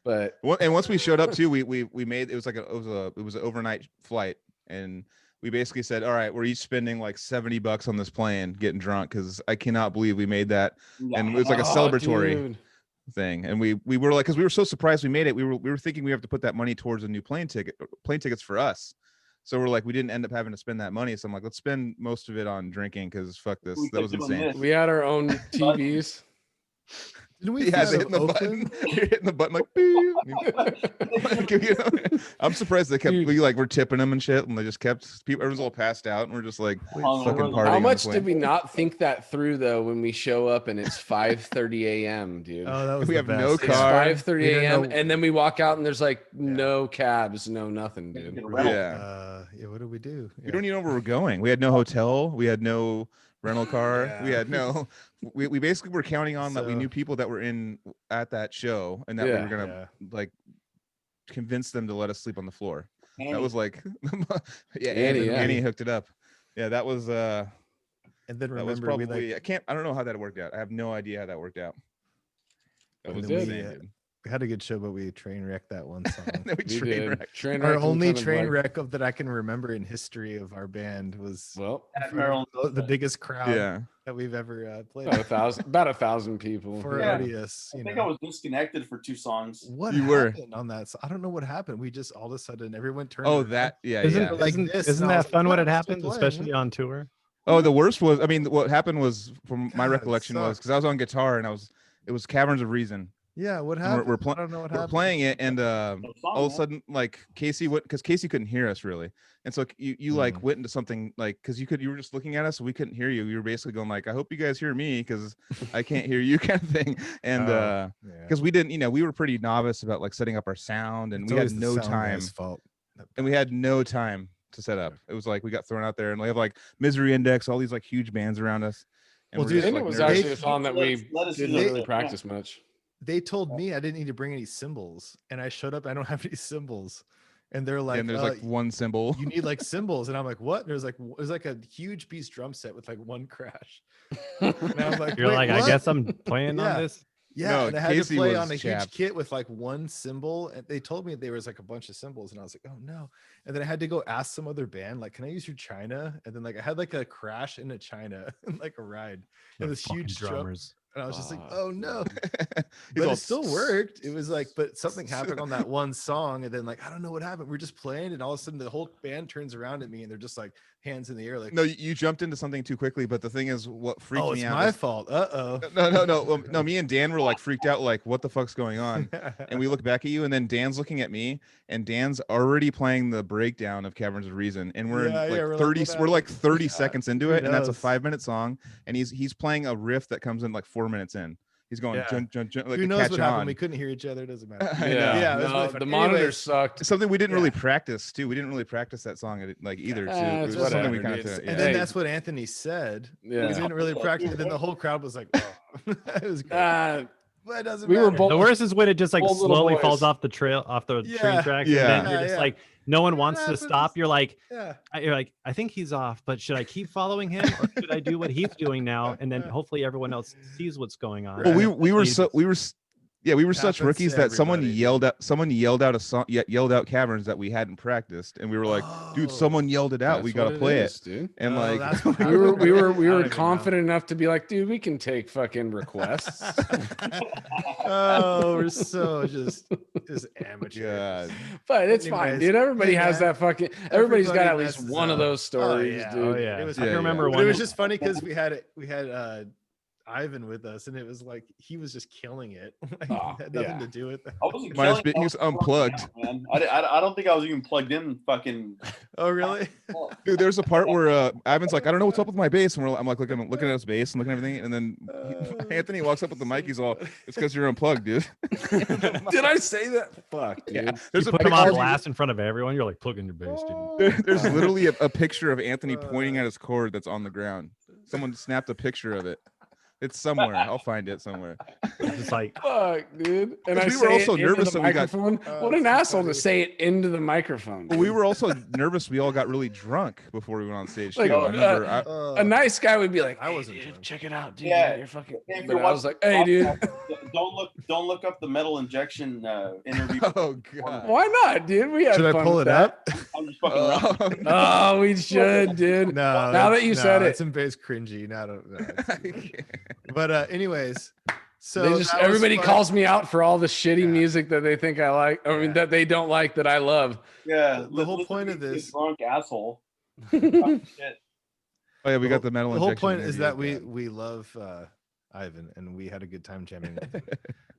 Speaker 1: but
Speaker 3: and once we showed up too, we made it was like it was an overnight flight, and we basically said, all right, we're each spending like $70 on this plane, getting drunk, because I cannot believe we made that, and it was like a
Speaker 1: Oh,
Speaker 3: celebratory
Speaker 1: dude.
Speaker 3: thing, and we were like, because we were so surprised we made it, we were thinking we have to put that money towards a new plane tickets for us. So we're like, we didn't end up having to spend that money. So I'm like, let's spend most of it on drinking, because fuck this.
Speaker 4: We
Speaker 3: That was
Speaker 4: kept doing
Speaker 3: insane.
Speaker 4: this.
Speaker 1: We had our own TVs.
Speaker 5: Didn't we
Speaker 3: Yeah,
Speaker 5: fly
Speaker 3: they
Speaker 5: to
Speaker 3: hitting the
Speaker 5: Oakland?
Speaker 3: button. You're hitting the button like, beep. I'm surprised they kept.
Speaker 1: Dude.
Speaker 3: We like we're tipping them and shit, and they just kept people. Everyone's all passed out, and we're just like
Speaker 4: Hungover.
Speaker 3: fucking partying.
Speaker 1: How
Speaker 3: on
Speaker 1: much
Speaker 3: the
Speaker 1: did
Speaker 3: plane.
Speaker 1: we not think that through though when we show up and it's 5:30 a.m., dude?
Speaker 5: Oh, that was
Speaker 3: We
Speaker 5: the
Speaker 3: have no
Speaker 5: best.
Speaker 1: It's
Speaker 3: car.
Speaker 1: 5:30
Speaker 5: We didn't
Speaker 1: a.m.
Speaker 5: know-
Speaker 1: and then we walk out and there's like no cabs, no nothing,
Speaker 4: Get
Speaker 1: dude.
Speaker 4: a rental.
Speaker 3: Yeah,
Speaker 5: Yeah, what did we do?
Speaker 3: we don't even know where we're going. We had no hotel. We had no rental car. We
Speaker 5: Yeah.
Speaker 3: had no. We basically were counting on that we
Speaker 5: So-
Speaker 3: knew people that were in at that show, and that we
Speaker 1: Yeah.
Speaker 3: were gonna like convince them to let us sleep on the floor.
Speaker 4: Annie.
Speaker 3: That was like, yeah,
Speaker 1: Annie, yeah.
Speaker 3: Annie hooked it up. Yeah, that was
Speaker 5: And then
Speaker 3: that was
Speaker 5: remember
Speaker 3: probably I don't know how that worked out. I have no idea how that worked out. That
Speaker 5: And
Speaker 3: was
Speaker 5: then we,
Speaker 3: insane, dude.
Speaker 5: we had a good show, but we train wrecked that one song.
Speaker 3: No, we
Speaker 1: We
Speaker 3: train
Speaker 1: did.
Speaker 3: wrecked.
Speaker 1: Train
Speaker 5: Our
Speaker 1: wreck and
Speaker 5: only
Speaker 1: kind of
Speaker 5: train
Speaker 1: like-
Speaker 5: wreck of that I can remember in history of our band was
Speaker 1: Well,
Speaker 4: At Maryland.
Speaker 5: the biggest crowd
Speaker 3: Yeah,
Speaker 5: that we've ever played
Speaker 1: about 1,000 people.
Speaker 5: for
Speaker 4: Yeah.
Speaker 5: Odious.
Speaker 4: I
Speaker 5: You
Speaker 4: think
Speaker 5: know.
Speaker 4: I was disconnected for 2 songs.
Speaker 5: What
Speaker 3: You were.
Speaker 5: happened on that? I don't know what happened. We just all of a sudden everyone turned.
Speaker 3: Oh,
Speaker 5: around.
Speaker 3: that. Yeah,
Speaker 2: Isn't
Speaker 3: yeah.
Speaker 5: like this,
Speaker 2: isn't
Speaker 5: and I was
Speaker 2: that
Speaker 5: like,
Speaker 2: fun
Speaker 5: "No,
Speaker 2: when it
Speaker 5: we're still
Speaker 2: happens,
Speaker 5: playing."
Speaker 2: especially on tour?
Speaker 3: Oh, the worst was. I mean, what happened was, from my
Speaker 5: God, it
Speaker 3: recollection, was
Speaker 5: sucked.
Speaker 3: because I was on guitar and it was Caverns of Reason.
Speaker 5: Yeah, what
Speaker 3: And
Speaker 5: happened?
Speaker 3: we're pl-
Speaker 5: I don't know what
Speaker 3: We're
Speaker 5: happened.
Speaker 3: playing it, and
Speaker 4: No song,
Speaker 3: all of a
Speaker 4: man.
Speaker 3: sudden, like Casey went, because Casey couldn't hear us really, and so you like
Speaker 5: Mm.
Speaker 3: went into something like, because you were just looking at us, so we couldn't hear you. You were basically going like, I hope you guys hear me, because I can't hear you, kind of thing. And
Speaker 5: Oh, yeah.
Speaker 3: because we didn't, we were pretty novice about like setting up our sound, and
Speaker 5: It's
Speaker 3: we had
Speaker 5: always the
Speaker 3: no
Speaker 5: sound
Speaker 3: time,
Speaker 5: guy's fault.
Speaker 3: and we had no time to set up. It was like we got thrown out there, and we have like Misery Index, all these like huge bands around us. And
Speaker 5: Well,
Speaker 3: we're
Speaker 5: dude,
Speaker 3: just,
Speaker 1: And
Speaker 3: like,
Speaker 1: it was
Speaker 3: nervous.
Speaker 1: actually a song that we
Speaker 4: Let us
Speaker 1: didn't
Speaker 4: do
Speaker 1: really
Speaker 4: it.
Speaker 1: practice much.
Speaker 5: They told me I didn't need to bring any cymbals, and I showed up. I don't have any cymbals, and they're like,
Speaker 3: and there's like one cymbal.
Speaker 5: you need like cymbals, and I'm like, what? And there's like a huge piece drum set with like one crash. And I'm like,
Speaker 2: You're
Speaker 5: "Wait,
Speaker 2: like,
Speaker 5: what?"
Speaker 2: I guess I'm playing
Speaker 5: Yeah.
Speaker 2: on this.
Speaker 5: Yeah,
Speaker 3: No,
Speaker 5: and I had
Speaker 3: Casey
Speaker 5: to play
Speaker 3: was
Speaker 5: on a huge
Speaker 3: chapped.
Speaker 5: kit with like one cymbal, and they told me there was like a bunch of cymbals, and I was like, oh no. And then I had to go ask some other band, like, can I use your China? And then like I had like a crash in a China, like a ride,
Speaker 2: The
Speaker 5: and this
Speaker 2: fucking
Speaker 5: huge drum,
Speaker 2: drummers.
Speaker 5: and I was just like,
Speaker 1: Fuck.
Speaker 5: oh no.
Speaker 3: He's
Speaker 5: But
Speaker 3: all
Speaker 5: it still worked. It was like, but something happened on that one song, and then like I don't know what happened. We're just playing, and all of a sudden the whole band turns around at me, and they're just like hands in the air, like,
Speaker 3: No, you jumped into something too quickly. But the thing is, what freaked
Speaker 5: oh,
Speaker 3: me
Speaker 5: it's
Speaker 3: out.
Speaker 5: my
Speaker 3: is-
Speaker 5: fault.
Speaker 3: No. Me and Dan were like freaked out, like, what the fuck's going on? And we look back at you, and then Dan's looking at me, and Dan's already playing the breakdown of Caverns of Reason, and we're
Speaker 5: Yeah,
Speaker 3: in, like
Speaker 5: yeah, we're like,
Speaker 3: 30.
Speaker 5: what
Speaker 3: We're like
Speaker 5: happened?
Speaker 3: 30
Speaker 5: Yeah,
Speaker 3: seconds into
Speaker 5: who
Speaker 3: it, and that's a
Speaker 5: knows?
Speaker 3: 5-minute song, and he's playing a riff that comes in like 4 minutes in. He's going
Speaker 5: Yeah.
Speaker 3: jun, jun, jun, like
Speaker 5: Who
Speaker 3: to
Speaker 5: knows
Speaker 3: catch
Speaker 5: what
Speaker 3: on.
Speaker 5: happened? We couldn't hear each other. It doesn't matter.
Speaker 3: I know.
Speaker 5: Yeah, it was
Speaker 1: no,
Speaker 5: really
Speaker 1: the
Speaker 5: fun.
Speaker 1: monitor
Speaker 5: Anyways,
Speaker 1: sucked.
Speaker 3: It's something we didn't really
Speaker 5: Yeah.
Speaker 3: practice too. We didn't really practice that song like either. Too. It
Speaker 1: It's
Speaker 3: was just something we
Speaker 1: whatever,
Speaker 3: kind
Speaker 1: dude.
Speaker 3: of.
Speaker 1: It's-
Speaker 5: And
Speaker 3: Yeah.
Speaker 5: then
Speaker 1: Hey.
Speaker 5: that's what Anthony said.
Speaker 1: Yeah.
Speaker 5: We didn't really practice. And then the whole crowd was like, oh. It was great.
Speaker 1: Uh,
Speaker 5: But it doesn't
Speaker 1: we were
Speaker 5: matter.
Speaker 1: both-
Speaker 2: The worst is when it just like
Speaker 1: Old little
Speaker 2: slowly
Speaker 1: boys.
Speaker 2: falls off the train
Speaker 5: Yeah.
Speaker 2: tracks,
Speaker 3: Yeah.
Speaker 2: and then you're
Speaker 5: Yeah,
Speaker 2: just
Speaker 5: yeah.
Speaker 2: like, no one
Speaker 5: What
Speaker 2: wants to
Speaker 5: happens?
Speaker 2: stop. You're like,
Speaker 5: Yeah.
Speaker 2: I think he's off, but should I keep following him, or should I do what he's doing now? And then hopefully everyone else sees what's going on.
Speaker 3: Well, we were
Speaker 2: That's
Speaker 3: so
Speaker 2: what you
Speaker 3: we were such
Speaker 5: Happens
Speaker 3: rookies
Speaker 5: to
Speaker 3: that someone
Speaker 5: everybody,
Speaker 3: yelled out a song, yelled out Caverns that we hadn't practiced, and we were like, dude,
Speaker 5: Oh.
Speaker 3: someone yelled it out.
Speaker 1: that's
Speaker 3: We got to
Speaker 1: what
Speaker 3: play it.
Speaker 1: is, dude.
Speaker 3: And
Speaker 5: Oh,
Speaker 3: like,
Speaker 5: that's what
Speaker 1: We
Speaker 5: happened.
Speaker 1: were we were
Speaker 5: I
Speaker 1: we
Speaker 5: don't
Speaker 1: were
Speaker 5: even know.
Speaker 1: confident enough to be like, dude, we can take fucking requests.
Speaker 5: Oh, we're so just amateur.
Speaker 3: God.
Speaker 1: But it's fine,
Speaker 5: Anyways,
Speaker 1: dude. Everybody
Speaker 5: hey,
Speaker 1: has
Speaker 5: man,
Speaker 1: that fucking. Everybody's got at
Speaker 5: everybody
Speaker 1: least
Speaker 5: messes
Speaker 1: one of
Speaker 5: up.
Speaker 1: those stories,
Speaker 5: yeah.
Speaker 1: dude.
Speaker 2: Oh yeah,
Speaker 5: It was
Speaker 2: I
Speaker 3: Yeah,
Speaker 2: can remember
Speaker 5: But
Speaker 2: one.
Speaker 5: it was just funny because we had Ivan with us, and it was like he was just killing it. Like,
Speaker 1: Oh,
Speaker 5: it had nothing
Speaker 1: yeah.
Speaker 5: to do with that.
Speaker 4: I wasn't
Speaker 3: Might have
Speaker 4: killing
Speaker 3: been- he was
Speaker 4: it, I plugged
Speaker 3: unplugged.
Speaker 4: out, man. I don't think I was even plugged in. Fucking.
Speaker 5: Oh, really?
Speaker 3: Dude, there's a part where Ivan's like, I don't know what's up with my bass, and I'm like looking at his bass and looking at everything, and then Anthony walks up with the mic. He's all, "It's because you're unplugged, dude."
Speaker 1: Did I say that? Fuck, dude.
Speaker 3: Yeah,
Speaker 2: There's
Speaker 3: there's
Speaker 2: you put him on
Speaker 3: picture-
Speaker 2: blast in front of everyone. You're like plugging your bass, dude.
Speaker 3: There's literally a picture of Anthony pointing at his cord that's on the ground. Someone snapped a picture of it. It's somewhere. I'll find it somewhere.
Speaker 2: It's just like,
Speaker 1: fuck, dude. And I
Speaker 3: We were
Speaker 1: say
Speaker 3: also
Speaker 1: it into
Speaker 3: nervous
Speaker 1: the
Speaker 3: that we got-
Speaker 1: microphone. What an asshole to say it into the microphone.
Speaker 3: Well, we were also nervous. We all got really drunk before we went on stage
Speaker 1: Like,
Speaker 3: too. I remember.
Speaker 1: a nice guy would be like,
Speaker 5: I
Speaker 1: "Hey,
Speaker 5: wasn't
Speaker 1: dude,
Speaker 5: drunk.
Speaker 1: check it out, dude.
Speaker 4: Yeah.
Speaker 1: You're fucking."
Speaker 4: If
Speaker 1: But
Speaker 4: you're
Speaker 1: I was like, "Hey, dude,
Speaker 4: don't look up the metal injection interview.
Speaker 3: Oh god.
Speaker 1: why not, dude? We had
Speaker 5: Should I
Speaker 1: fun
Speaker 5: pull
Speaker 1: with
Speaker 5: it
Speaker 1: that.
Speaker 5: up?
Speaker 4: I'm just fucking around.
Speaker 1: Oh, we should, dude.
Speaker 5: No.
Speaker 1: Now that you said it.
Speaker 5: it's in base cringy. Now, but anyways, so
Speaker 1: They just
Speaker 5: that was
Speaker 1: everybody
Speaker 5: fun.
Speaker 1: calls me out for all the shitty
Speaker 5: Yeah.
Speaker 1: music that they think I like. I mean,
Speaker 5: Yeah.
Speaker 1: that they don't like that I love.
Speaker 4: Yeah,
Speaker 5: The whole
Speaker 4: listen
Speaker 5: point
Speaker 4: to
Speaker 5: of
Speaker 4: me, you
Speaker 5: this-
Speaker 4: drunk asshole.
Speaker 1: That's
Speaker 4: Shit.
Speaker 3: Oh yeah, we got the metal.
Speaker 5: The whole
Speaker 3: injection
Speaker 5: point is that
Speaker 3: interview.
Speaker 5: we love Ivan, and we had a good time jamming with him.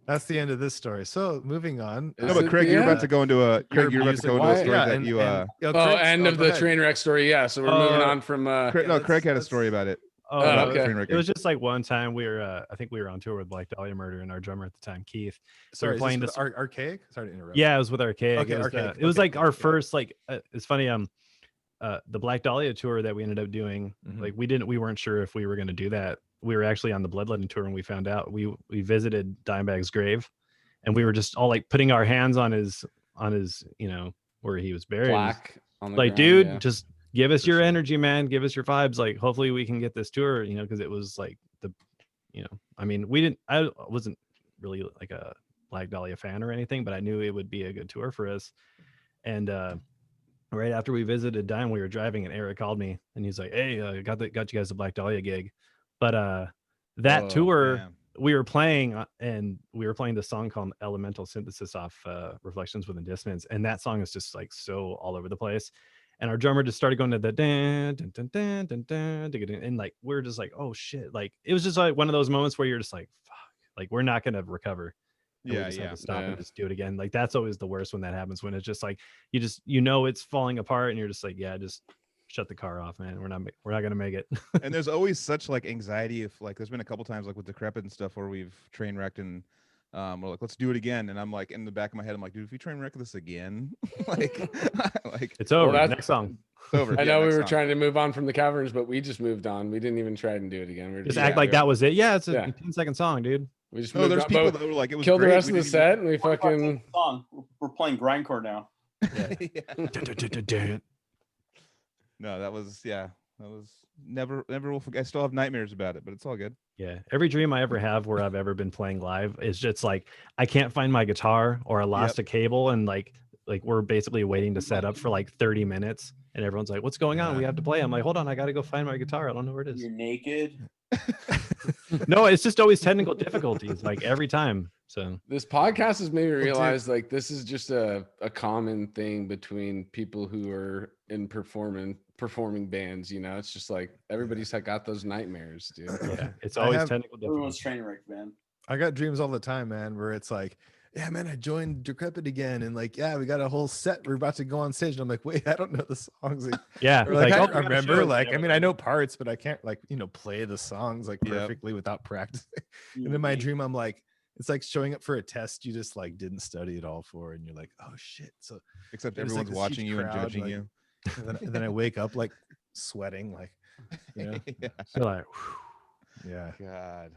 Speaker 5: That's the end of this story. So moving on.
Speaker 1: Is
Speaker 3: No, but
Speaker 1: it
Speaker 3: Craig,
Speaker 1: the
Speaker 3: you're
Speaker 1: end?
Speaker 3: about to go into a
Speaker 5: Your
Speaker 3: Craig. You're about to
Speaker 5: music-
Speaker 3: go into a
Speaker 1: why-
Speaker 3: story
Speaker 5: yeah,
Speaker 3: that
Speaker 5: and-
Speaker 3: you.
Speaker 5: and-
Speaker 1: Oh,
Speaker 5: Craig,
Speaker 1: end of
Speaker 5: go
Speaker 1: the
Speaker 5: ahead.
Speaker 1: train wreck story. Yeah, so we're moving on from.
Speaker 3: Craig, no,
Speaker 5: let's-
Speaker 3: Craig had a
Speaker 5: let's-
Speaker 3: story about it.
Speaker 2: oh,
Speaker 1: Oh,
Speaker 2: it was-
Speaker 1: okay.
Speaker 2: it was just like one time we were, I think we were on tour with Black Dahlia Murder, and our drummer at the time, Keith.
Speaker 5: Sorry,
Speaker 2: playing
Speaker 5: is this
Speaker 2: this-
Speaker 5: with Archaic? Sorry to interrupt.
Speaker 2: Yeah, it was with Archaic.
Speaker 5: Okay,
Speaker 2: it was,
Speaker 5: Archaic.
Speaker 2: it was
Speaker 5: Okay,
Speaker 2: like our
Speaker 5: yeah.
Speaker 2: first, like, it's funny. The Black Dahlia tour that we ended up doing,
Speaker 5: Mhm.
Speaker 2: like we weren't sure if we were going to do that. We were actually on the Bloodletting tour, and we found out we visited Dimebag's grave, and we were just all like putting our hands on his, where he was buried.
Speaker 1: Plaque on the
Speaker 2: Like,
Speaker 1: ground,
Speaker 2: dude,
Speaker 1: yeah.
Speaker 2: just give us
Speaker 5: For
Speaker 2: your
Speaker 5: sure.
Speaker 2: energy, man. Give us your vibes. Like, hopefully we can get this tour, because it was like I mean, I wasn't really like a Black Dahlia fan or anything, but I knew it would be a good tour for us. And right after we visited Dime, we were driving, and Eric called me, and he's like, "Hey, got you guys the Black Dahlia gig." But that
Speaker 1: Oh,
Speaker 2: tour,
Speaker 3: Damn.
Speaker 2: we were playing, and we were playing the song called Elemental Synthesis off Reflections Within Dissonance, and that song is just like so all over the place. And our drummer just started going to the dan, dun, dun, dun, dun, dun, dun, dun, and like we're just like, oh shit. Like it was just like one of those moments where you're just like, fuck, like we're not gonna recover. And we
Speaker 3: Yeah,
Speaker 2: just had
Speaker 3: yeah.
Speaker 2: to stop
Speaker 1: Yeah.
Speaker 2: and just do it again. Like that's always the worst when that happens, when it's just like it's falling apart, and you're just like, yeah, just shut the car off, man. We're not gonna make it.
Speaker 3: And there's always such like anxiety if like there's been a couple times like with Decrepit and stuff where we've train wrecked and we're like, let's do it again. And I'm like in the back of my head, I'm like, dude, if we train wreck this again, like
Speaker 2: It's over.
Speaker 1: that's-
Speaker 2: Next song.
Speaker 3: it's over.
Speaker 1: I
Speaker 3: Yeah,
Speaker 1: know we
Speaker 3: next
Speaker 1: were
Speaker 3: song.
Speaker 1: trying to move on from the caverns, but we just moved on. We didn't even try and do it again. We were
Speaker 2: Just
Speaker 1: just
Speaker 2: act like that was it. Yeah, it's a
Speaker 1: Yeah.
Speaker 2: 10-second song, dude.
Speaker 1: We just
Speaker 3: No,
Speaker 1: moved
Speaker 3: there's
Speaker 1: on,
Speaker 3: people
Speaker 1: but
Speaker 3: that were like, it was
Speaker 1: killed the
Speaker 3: great.
Speaker 1: rest of
Speaker 3: We
Speaker 1: the
Speaker 3: didn't
Speaker 1: set, and we fucking.
Speaker 4: Song. We're playing grindcore now.
Speaker 3: even- No, that was never will forget. I still have nightmares about it, but it's all good.
Speaker 2: Yeah, every dream I ever have where I've ever been playing live is just like I can't find my guitar, or I lost a cable, and like we're basically waiting to set up for like 30 minutes, and everyone's like, "What's going on? We have to play." I'm like, "Hold on, I got to go find my guitar. I don't know where it is."
Speaker 4: You're naked.
Speaker 2: No, it's just always technical difficulties, like every time. So
Speaker 1: This podcast has made me
Speaker 5: dude.
Speaker 1: realize like this is just a common thing between people who are in performing bands. It's just like everybody's got those nightmares, dude.
Speaker 2: yeah, it's
Speaker 5: I
Speaker 2: always
Speaker 5: have-
Speaker 2: technical
Speaker 4: Everyone's
Speaker 2: difficulties.
Speaker 4: train wrecked, man.
Speaker 5: I got dreams all the time, man, where it's like, yeah, man, I joined Decrepit again, and like, yeah, we got a whole set. We're about to go on stage, and I'm like, wait, I don't know the songs. Like,
Speaker 2: Yeah,
Speaker 5: or, like,
Speaker 2: oh,
Speaker 5: I
Speaker 2: we got a
Speaker 5: remember,
Speaker 2: show.
Speaker 5: like,
Speaker 2: Yeah,
Speaker 5: I mean, I know parts, but I can't like, play the songs like
Speaker 3: Yep.
Speaker 5: perfectly without practicing. And in my dream, I'm like, it's like showing up for a test you just like didn't study at all for, and you're like, oh shit. So
Speaker 3: Except
Speaker 5: there's, like,
Speaker 3: everyone's
Speaker 5: this
Speaker 3: watching
Speaker 5: huge
Speaker 3: you and
Speaker 5: crowd,
Speaker 3: judging
Speaker 5: like,
Speaker 3: you.
Speaker 5: and then I wake up like sweating, like,
Speaker 3: Yeah.
Speaker 2: You're like,
Speaker 5: yeah.
Speaker 3: God.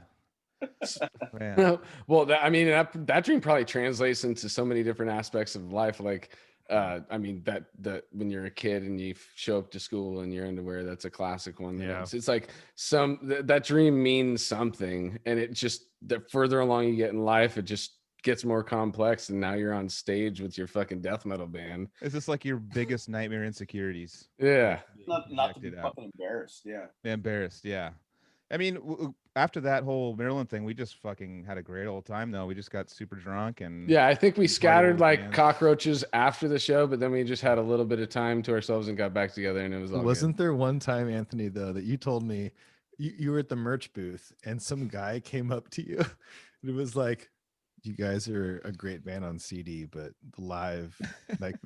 Speaker 3: Man.
Speaker 1: Well, that dream probably translates into so many different aspects of life. Like, that when you're a kid and you show up to school in your underwear, that's a classic one.
Speaker 5: Yeah.
Speaker 1: It's like that dream means something, and it just the further along you get in life, it just gets more complex, and now you're on stage with your fucking death metal band.
Speaker 3: Is this like your biggest nightmare insecurities?
Speaker 1: Yeah.
Speaker 4: Not to be
Speaker 3: Projected out.
Speaker 4: fucking embarrassed. Yeah.
Speaker 3: Embarrassed, yeah. I mean, after that whole Maryland thing, we just fucking had a great old time, though. We just got super drunk and
Speaker 1: Yeah, I think we
Speaker 3: We played
Speaker 1: scattered
Speaker 3: with
Speaker 1: like
Speaker 3: bands.
Speaker 1: cockroaches after the show, but then we just had a little bit of time to ourselves and got back together, and it was all good.
Speaker 5: Wasn't there one time, Anthony, though, that you told me you were at the merch booth and some guy came up to you and it was like, you guys are a great band on CD, but the live, like,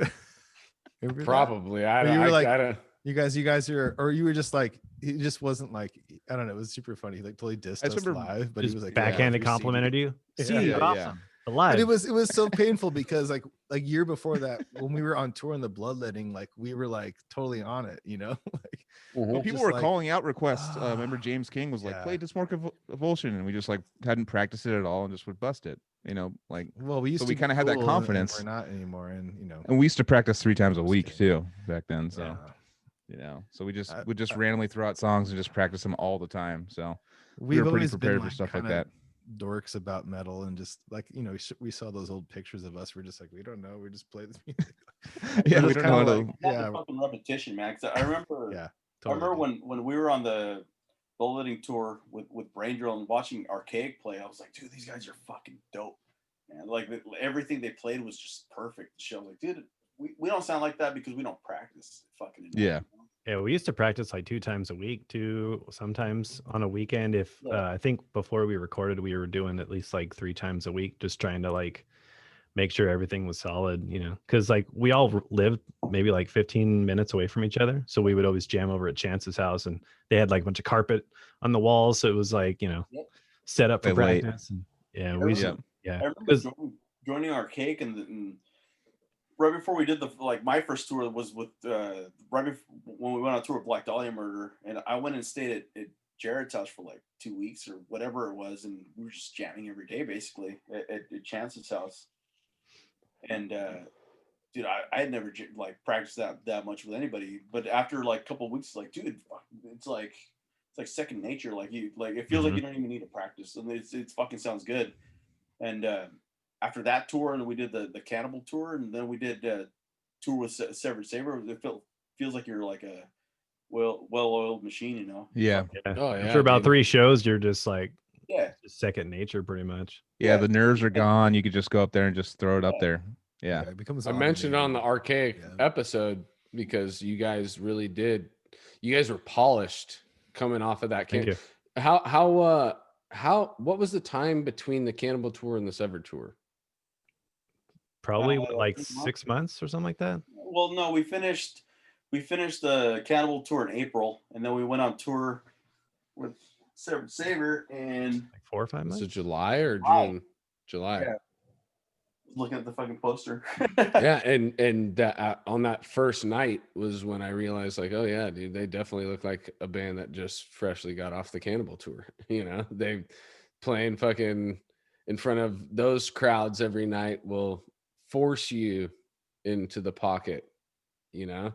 Speaker 5: remember that?
Speaker 1: Probably.
Speaker 5: Or you were
Speaker 1: I
Speaker 5: like,
Speaker 1: don't.
Speaker 5: you guys are, or you were just like, he just wasn't like, I don't know, it was super funny. He like totally dissed
Speaker 3: I
Speaker 5: us
Speaker 3: remember
Speaker 5: live, but he
Speaker 2: just
Speaker 5: was like,
Speaker 2: backhanded
Speaker 5: "Yeah, your CD."
Speaker 2: complimented you.
Speaker 5: Yeah.
Speaker 2: See,
Speaker 3: Yeah,
Speaker 2: you're
Speaker 3: yeah.
Speaker 2: awesome. Alive.
Speaker 5: But it was so painful because like year before that, when we were on tour in the Bloodletting, like we were like totally on it, like
Speaker 3: Well, people
Speaker 5: Just
Speaker 3: were
Speaker 5: like,
Speaker 3: calling out requests. Remember James King was like,
Speaker 5: yeah.
Speaker 3: play Dysmorphic Avulsion, and we just like hadn't practiced it at all and just would bust it. Like,
Speaker 5: well, we used
Speaker 3: so
Speaker 5: to
Speaker 3: we kind of had that
Speaker 5: cool,
Speaker 3: confidence.
Speaker 5: and we're not anymore, and
Speaker 3: And we used to practice 3 times a week
Speaker 5: kidding.
Speaker 3: too back then. So
Speaker 5: Yeah.
Speaker 3: so we just would just randomly throw out songs and just practice them all the time. So we
Speaker 5: we've
Speaker 3: were pretty
Speaker 5: always been
Speaker 3: prepared for stuff like that.
Speaker 5: dorks about metal, and just like, we saw those old pictures of us. We're just like, we don't know. We just play this music.
Speaker 3: Yeah, we don't know how to.
Speaker 5: Like, yeah,
Speaker 4: fucking repetition, man. 'Cause I remember.
Speaker 5: yeah.
Speaker 4: Totally. I remember
Speaker 5: Dude.
Speaker 4: when we were on the bulleting tour with Brain Drill and watching Archaic play. I was like, dude, these guys are fucking dope, man. Like everything they played was just perfect. I was like, dude, we don't sound like that because we don't practice fucking enough.
Speaker 3: Yeah.
Speaker 2: Yeah, we used to practice like 2 times a week, too, sometimes on a weekend. If I think before we recorded, we were doing at least like 3 times a week, just trying to like make sure everything was solid, because like we all lived maybe like 15 minutes away from each other. So we would always jam over at Chance's house, and they had like a bunch of carpet on the walls. So it was like, set up for practice. And,
Speaker 4: I remember joining Archaic and right before we did my first tour was with right before, when we went on tour with Black Dahlia Murder, and I went and stayed at Jared's house for like 2 weeks or whatever it was, and we were just jamming every day basically at Chance's house. And dude, I had never like practiced that much with anybody, but after like a couple of weeks, like, dude, it's like second nature. Like it feels like you don't even need to practice, and it fucking sounds good. And after that tour, and we did the Cannibal tour, and then we did tour with Severed Saber. It feels like you're like a well-oiled machine,
Speaker 2: Yeah.
Speaker 1: Oh yeah.
Speaker 2: After about 3 shows, you're just like,
Speaker 4: just
Speaker 2: second nature, pretty much.
Speaker 3: Yeah, the nerves are gone. You could just go up there and just throw it up there. Yeah.
Speaker 5: It becomes
Speaker 1: I mentioned on the Archaic
Speaker 5: Yeah.
Speaker 1: episode because you guys really did. You guys were polished coming off of that.
Speaker 2: Thank you.
Speaker 1: What was the time between the Cannibal tour and the Severed tour?
Speaker 2: Probably like 6 months or something like that.
Speaker 4: Well, no, we finished the Cannibal tour in April, and then we went on tour with Severed Saber in
Speaker 2: like 4 or 5 months.
Speaker 1: Was it July or June? July.
Speaker 4: Yeah. Looking at the fucking poster.
Speaker 1: Yeah, and that on that first night was when I realized, like, oh yeah, dude, they definitely look like a band that just freshly got off the Cannibal tour. They playing fucking in front of those crowds every night will force you into the pocket.
Speaker 2: Yeah,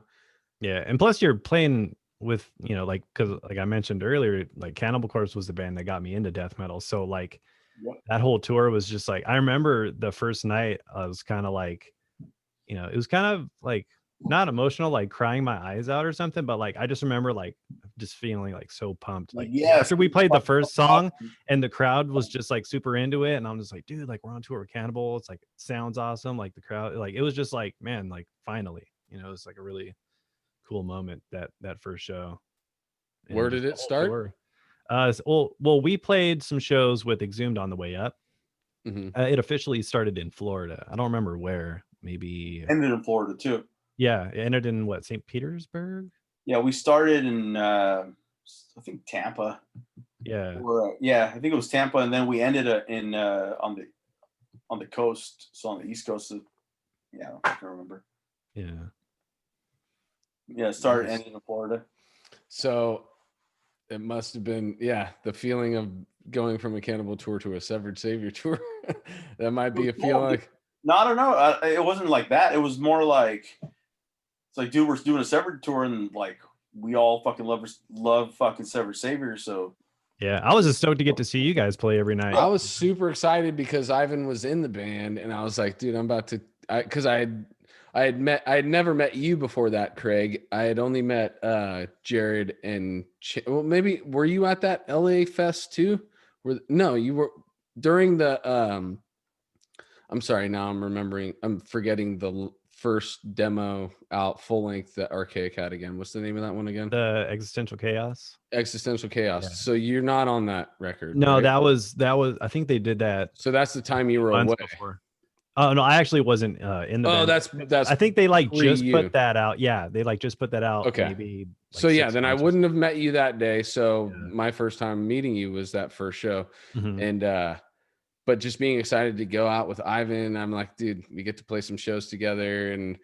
Speaker 2: and plus you're playing with because like I mentioned earlier, like Cannibal Corpse was the band that got me into death metal. So like. Yep. That whole tour was just like, I remember the first night I was kind of like, it was kind of like not emotional, like crying my eyes out or something, but like I just remember like just feeling like so pumped. Like after we played the first song and the crowd was just like super into it, and I'm just like, dude, like we're on tour with Cannibal. It's like it sounds awesome. Like the crowd, like it was just like, man, like finally, it's like a really cool moment that first show. And
Speaker 1: where did it start?
Speaker 2: Tour. Well, we played some shows with Exhumed on the way up.
Speaker 1: Mm-hmm.
Speaker 2: It officially started in Florida. I don't remember where. Maybe
Speaker 4: ended in Florida too.
Speaker 2: Yeah, it ended in what, St. Petersburg?
Speaker 4: Yeah, we started in I think Tampa.
Speaker 2: Yeah.
Speaker 4: I think it was Tampa, and then we ended in on the coast, so on the East Coast. I don't remember.
Speaker 2: Yeah.
Speaker 4: Yeah, started ended in Florida.
Speaker 1: So. It must have been, the feeling of going from a Cannibal tour to a Severed Savior tour. That might be a feeling like.
Speaker 4: No, I don't know. It wasn't like that. It was more like, it's like, dude, we're doing a Severed tour, and like we all fucking love fucking Severed Savior. So.
Speaker 2: Yeah, I was just stoked to get to see you guys play every night.
Speaker 1: I was super excited because Ivan was in the band, and I was like, dude, I'm about to, because I had never met you before that, Craig. I had only met Jared and maybe were you at that LA Fest too? No, you were during the I'm sorry, now I'm forgetting the first demo out full length that Archaic had again. What's the name of that one again?
Speaker 2: The Existential Chaos.
Speaker 1: Existential Chaos. Yeah. So you're not on that record.
Speaker 2: No,
Speaker 1: right?
Speaker 2: that was I think they did that.
Speaker 1: So that's the time you were away.
Speaker 2: Before. Oh no, I actually wasn't in the band.
Speaker 1: That's
Speaker 2: I think they like just put that out. Yeah, they like just put that out.
Speaker 1: Okay.
Speaker 2: Maybe like
Speaker 1: so yeah, then I wouldn't have met you that day. So my first time meeting you was that first show.
Speaker 2: Mm-hmm.
Speaker 1: And but just being excited to go out with Ivan, I'm like, dude, we get to play some shows together, and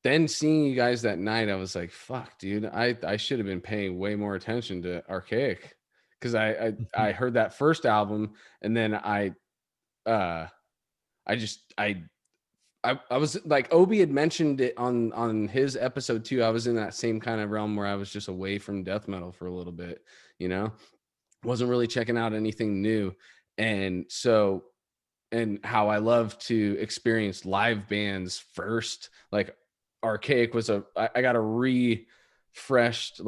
Speaker 1: then seeing you guys that night, I was like, fuck, dude, I should have been paying way more attention to Archaic, because I heard that first album, and then I was like, Obi had mentioned it on his episode too. I was in that same kind of realm where I was just away from death metal for a little bit, wasn't really checking out anything new. And so, and how I love to experience live bands first, like Archaic was I got a refreshed,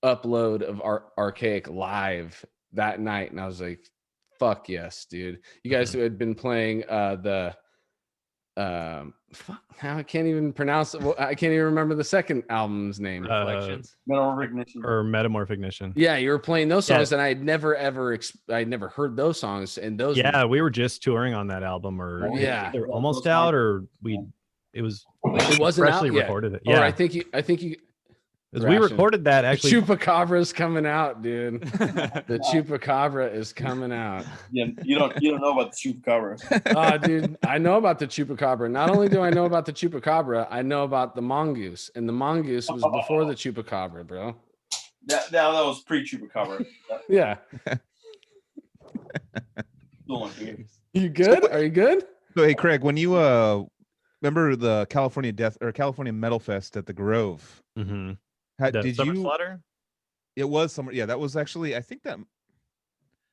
Speaker 1: upload of Archaic live that night. And I was like, fuck yes, dude. You guys had been playing now I can't even pronounce it. Well, I can't even remember the second album's name.
Speaker 6: Reflections.
Speaker 2: Metamorph Ignition.
Speaker 1: Yeah, you were playing those songs, and I'd never heard those songs. And those.
Speaker 2: Yeah, we were just touring on that album, or they're almost out, or it wasn't
Speaker 1: freshly
Speaker 2: out
Speaker 1: recorded
Speaker 2: yet. Yeah,
Speaker 1: or I think you.
Speaker 2: Because we recorded that actually.
Speaker 1: Chupacabra's coming out, dude. The Chupacabra is coming out.
Speaker 4: Yeah, you don't know about the Chupacabra.
Speaker 1: Oh, dude, I know about the Chupacabra. Not only do I know about the Chupacabra, I know about the Mongoose, and the Mongoose was before the Chupacabra, bro.
Speaker 4: That was pre-Chupacabra.
Speaker 1: Yeah. You good? Are you good?
Speaker 3: So hey, Craig, when you remember the California Metal Fest at the Grove?
Speaker 2: Mm-hmm.
Speaker 3: Did
Speaker 2: Summer
Speaker 3: you?
Speaker 2: Slaughter?
Speaker 3: It was summer. Yeah, that was actually. I think that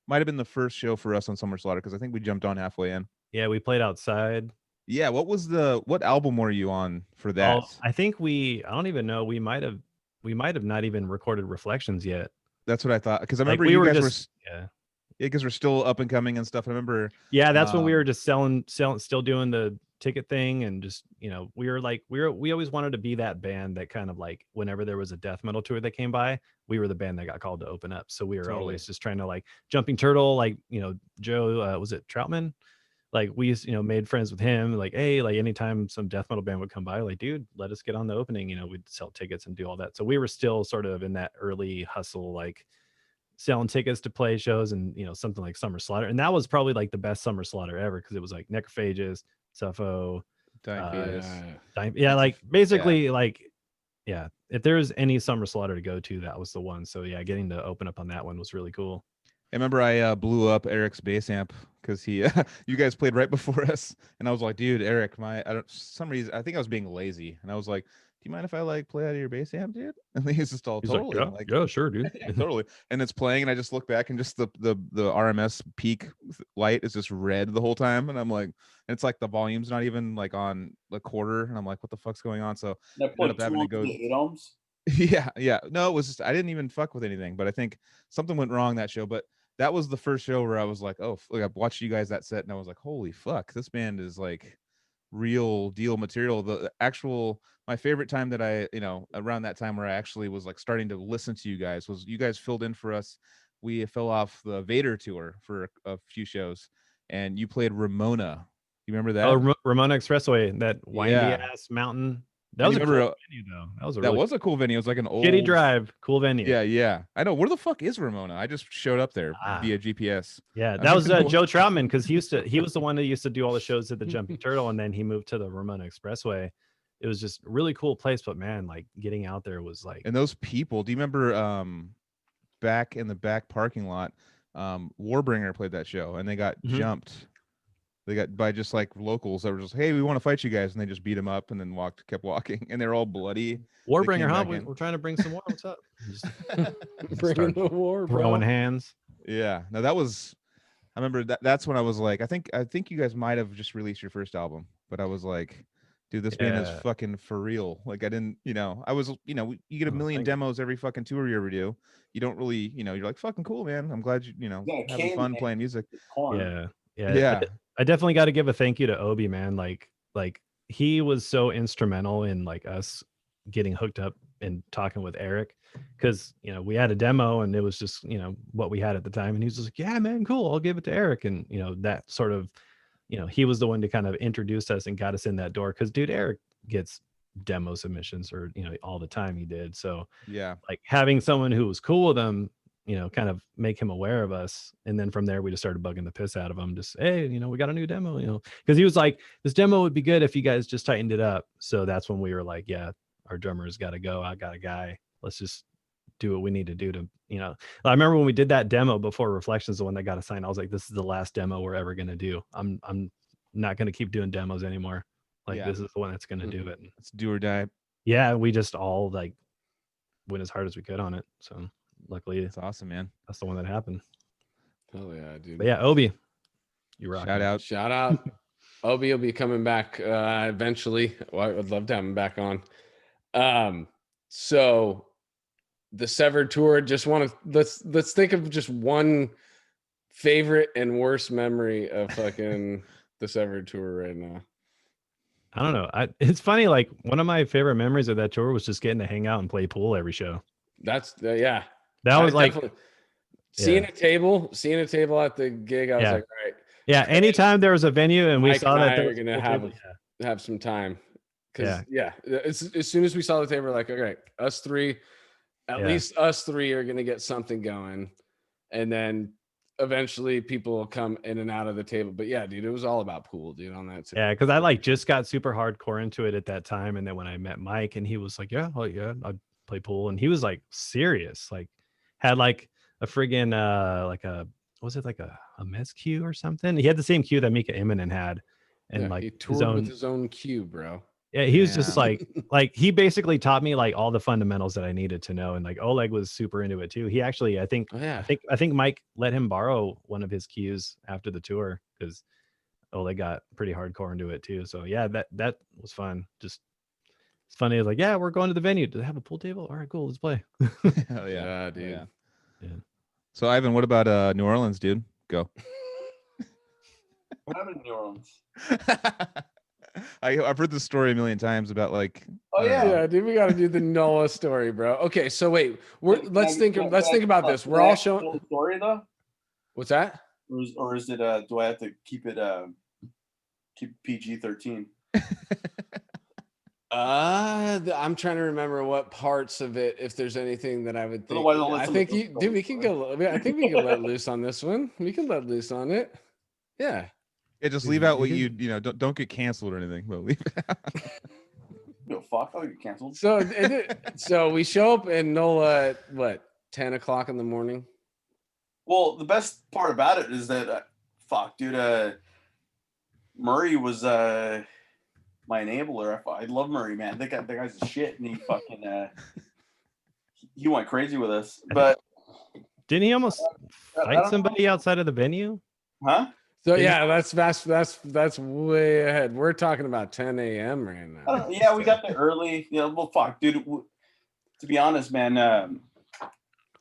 Speaker 3: might have been the first show for us on Summer Slaughter, because I think we jumped on halfway in.
Speaker 2: Yeah, we played outside.
Speaker 3: Yeah, what album were you on for that?
Speaker 2: I think I don't even know. We might have not even recorded Reflections yet.
Speaker 3: That's what I thought, because I remember you guys were because we're still up and coming and stuff. I remember.
Speaker 2: Yeah, that's when we were just selling, still doing the ticket thing, and just we always wanted to be that band that kind of like, whenever there was a death metal tour that came by, we were the band that got called to open up. So we were always just trying to, like, Jumping Turtle, like Joe, was it Troutman? Like, we made friends with him, like, hey, like anytime some death metal band would come by, like, dude, let us get on the opening, we'd sell tickets and do all that. So we were still sort of in that early hustle, like selling tickets to play shows, and something like Summer Slaughter, and that was probably like the best Summer Slaughter ever, because it was like Necrophages, Suffo, like basically if there's any Summer Slaughter to go to, that was the one. So yeah, getting to open up on that one was really cool.
Speaker 3: I remember I blew up Eric's bass amp, because you guys played right before us, and I was like, dude, Eric, for some reason I think I was being lazy, and I was like, do you mind if I like play out of your bass amp, dude? And he's just all totally
Speaker 2: like, yeah, sure, dude.
Speaker 3: Yeah, totally. And it's playing, and I just look back, and just the RMS peak light is just red the whole time, and I'm like, and it's like the volume's not even like on the quarter, and I'm like, what the fuck's going on? So I ended up having to go. 8 ohms. Yeah. No, it was just, I didn't even fuck with anything, but I think something went wrong that show. But that was the first show where I was like, oh, like, I watched you guys that set, and I was like, holy fuck, this band is like real deal material. The actual, my favorite time that I, around that time where I actually was like starting to listen to you guys, was you guys filled in for us. We fell off the Vader tour for a few shows, and you played Ramona. You remember that?
Speaker 2: Oh, Ramona Expressway, that windy ass mountain. That was a cool venue, though. That was
Speaker 3: a cool venue. It was like an old
Speaker 2: Kitty Drive, cool venue.
Speaker 3: Yeah. I know. Where the fuck is Ramona? I just showed up there via GPS.
Speaker 2: Yeah, that was Joe Troutman, because he was the one that used to do all the shows at the Jumping Turtle, and then he moved to the Ramona Expressway. It was just a really cool place, but man, like, getting out there was like.
Speaker 3: And those people, do you remember back in the back parking lot, Warbringer played that show, and they got jumped. They got by just like locals that were just, hey, we want to fight you guys, and they just beat them up and then kept walking, and they're all bloody.
Speaker 2: Warbringer, huh? We're trying to bring some war. What's up?
Speaker 1: Bringing the war, bro.
Speaker 2: Throwing hands.
Speaker 3: Yeah. No, that was. I remember that's when I was like, I think you guys might have just released your first album, but I was like, dude, this band is fucking for real. Like, I didn't, I was, you get a million demos every fucking tour you ever do. You don't really, you're like, fucking cool, man. I'm glad having fun playing music.
Speaker 2: Yeah. I definitely got to give a thank you to Obi, man. Like he was so instrumental in like us getting hooked up and talking with Eric, because we had a demo, and it was just what we had at the time, and he was just like, yeah, man, cool, I'll give it to Eric. And that sort of he was the one to kind of introduce us and got us in that door, because dude, Eric gets demo submissions, or all the time he did. So
Speaker 3: yeah,
Speaker 2: like having someone who was cool with him, kind of make him aware of us. And then from there, we just started bugging the piss out of him. Just, hey, we got a new demo, because he was like, this demo would be good if you guys just tightened it up. So that's when we were like, yeah, our drummer's got to go. I got a guy. Let's just do what we need to do to, I remember when we did that demo before Reflections, the one that got assigned, I was like, this is the last demo we're ever going to do. I'm not going to keep doing demos anymore. Like, this is the one that's going to do it.
Speaker 3: It's do or die.
Speaker 2: Yeah. We just all like went as hard as we could on it. So luckily,
Speaker 3: it's awesome, man.
Speaker 2: That's the one that happened.
Speaker 1: Hell yeah, dude.
Speaker 2: But yeah, Obi, you rock.
Speaker 3: Shout out.
Speaker 1: Obi will be coming back eventually. Well, I would love to have him back on. So the Severed tour, just want to let's think of just one favorite and worst memory of fucking the Severed tour right now.
Speaker 2: I don't know. It's funny. Like, one of my favorite memories of that tour was just getting to hang out and play pool every show.
Speaker 1: That's yeah.
Speaker 2: That was like
Speaker 1: seeing a table at the gig. I was like, all right.
Speaker 2: Yeah. Anytime there was a venue and we saw that
Speaker 1: they were gonna have some time. Because as soon as we saw the table, we're like, okay, us three, at least us three are gonna get something going, and then eventually people will come in and out of the table. But yeah, dude, it was all about pool, dude, on that table.
Speaker 2: Yeah, because I like just got super hardcore into it at that time, and then when I met Mike, and he was like, yeah, I'd play pool, and he was like serious, like had like a friggin' like a was it like a mezz cue or something? He had the same cue that Mika Immonen had, and like
Speaker 1: he toured with his own cue, bro.
Speaker 2: Yeah, he was just like he basically taught me like all the fundamentals that I needed to know, and like Oleg was super into it too. He actually, I think Mike let him borrow one of his cues after the tour because Oleg got pretty hardcore into it too. So yeah, that was fun. Just it's funny. It's like, yeah, we're going to the venue. Do they have a pool table? All right, cool, let's play.
Speaker 3: Hell yeah,
Speaker 1: dude.
Speaker 3: Yeah. So Ivan, what about New Orleans, dude? Go.
Speaker 4: What happened in New Orleans?
Speaker 3: I've heard this story a million times about like.
Speaker 1: Oh yeah, dude, we got to do the Noah story, bro. Okay, so wait, let's think about this. We're all showing
Speaker 4: the story though.
Speaker 1: What's that?
Speaker 4: Or is it? Do I have to keep it? Keep PG-13.
Speaker 1: I'm trying to remember what parts of it, if there's anything that I would think. I think we can go. I think we can let loose on this one. We can let loose on it. Yeah.
Speaker 3: Yeah, just leave out what you don't get canceled or anything. But leave it out.
Speaker 4: No, fuck, I'll get canceled.
Speaker 1: So we show up in NOLA at what, 10 o'clock in the morning?
Speaker 4: Well, the best part about it is that Murray was my enabler. I love Murray, man. That guy's a shit, and he fucking he went crazy with us. But
Speaker 2: didn't he almost fight somebody outside of the venue?
Speaker 4: Huh?
Speaker 1: So yeah, that's way ahead. We're talking about 10 a.m. right now.
Speaker 4: Yeah, we got there early. Well, fuck, dude. To be honest, man,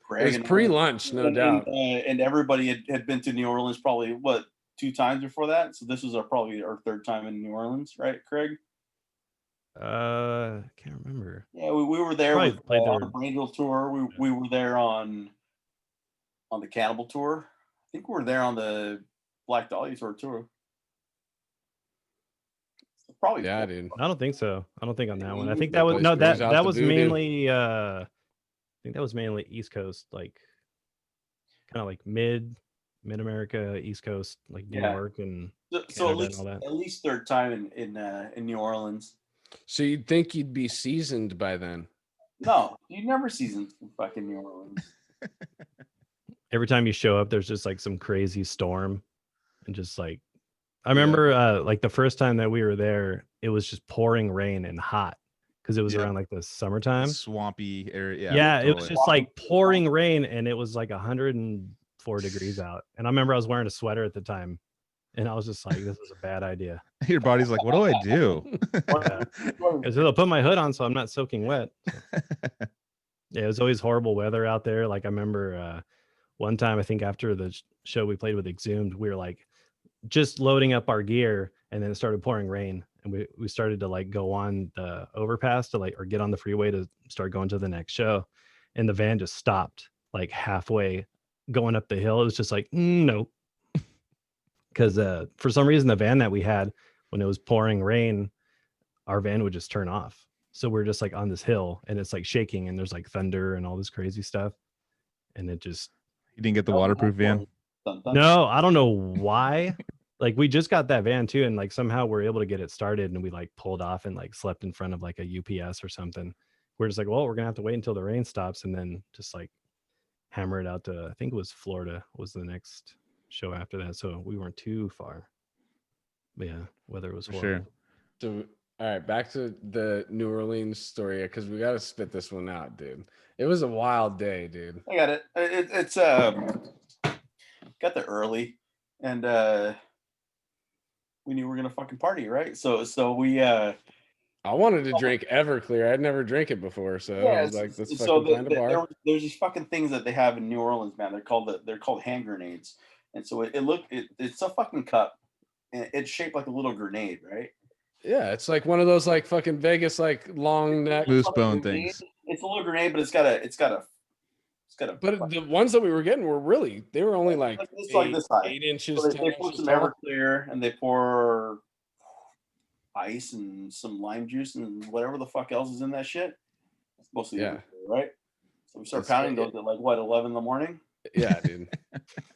Speaker 4: Greg,
Speaker 1: it was pre-lunch, no doubt.
Speaker 4: And everybody had been to New Orleans probably 2 times before that. So this was probably our 3rd time in New Orleans, right, Craig?
Speaker 2: I can't remember.
Speaker 4: Yeah, we were there on the Angel tour. We were there on the Cannibal tour. I think we were there on the Black Dahlia tour too. Probably.
Speaker 1: Yeah, dude.
Speaker 2: I don't think so. I don't think on that one. I think that was that was mainly I think that was mainly East Coast, like kind of like mid America, East Coast, like New York and
Speaker 4: so at least 3rd time in New Orleans.
Speaker 1: So you'd think you'd be seasoned by then?
Speaker 4: No, you never seasoned in fucking New Orleans.
Speaker 2: Every time you show up, there's just like some crazy storm. And just like, I remember like the first time that we were there, it was just pouring rain and hot because it was around like the summertime.
Speaker 3: Swampy area.
Speaker 2: Yeah, totally. It was just like pouring rain and it was like 104 degrees out. And I remember I was wearing a sweater at the time and I was just like, this is a bad idea.
Speaker 3: Your body's like, what do I do?
Speaker 2: Because I'll put my hood on so I'm not soaking wet. So. Yeah, it was always horrible weather out there. Like I remember one time, I think after the show we played with Exhumed, we were like, just loading up our gear and then it started pouring rain and we started to like go on the overpass to like or get on the freeway to start going to the next show and the van just stopped like halfway going up the hill. It was just like no, because for some reason the van that we had when it was pouring rain, our van would just turn off. So we're just like on this hill and it's like shaking and there's like thunder and all this crazy stuff and it just
Speaker 3: You didn't get the waterproof van?
Speaker 2: No, I don't know why. Like we just got that van too, and like somehow we're able to get it started, and we like pulled off and like slept in front of like a UPS or something. We're just like, well, we're gonna have to wait until the rain stops, and then just like hammer it out to, I think it was Florida was the next show after that, so we weren't too far. But yeah, weather was horrible.
Speaker 3: Sure.
Speaker 1: So, all right, back to the New Orleans story because we got to spit this one out, dude. It was a wild day, dude.
Speaker 4: I got it. It's got there early, and we knew we were gonna fucking party, right? So we
Speaker 1: I wanted to drink Everclear. I'd never drank it before, so I was like, let's fucking find a bar.
Speaker 4: There's these fucking things that they have in New Orleans, man. They're called hand grenades, and so it's a fucking cup, and it's shaped like a little grenade, right?
Speaker 1: Yeah, it's like one of those like fucking Vegas like long neck
Speaker 3: moose bone things.
Speaker 4: It's a little grenade, but it's got a.
Speaker 1: But the ones that we were getting they were only like
Speaker 4: it's like this high.
Speaker 1: 8 inches.
Speaker 4: So they pour some Everclear and they pour ice and some lime juice and whatever the fuck else is in that shit. It's mostly Everclear, right? So we start pounding those at like what, 11 in the morning?
Speaker 1: Yeah, dude.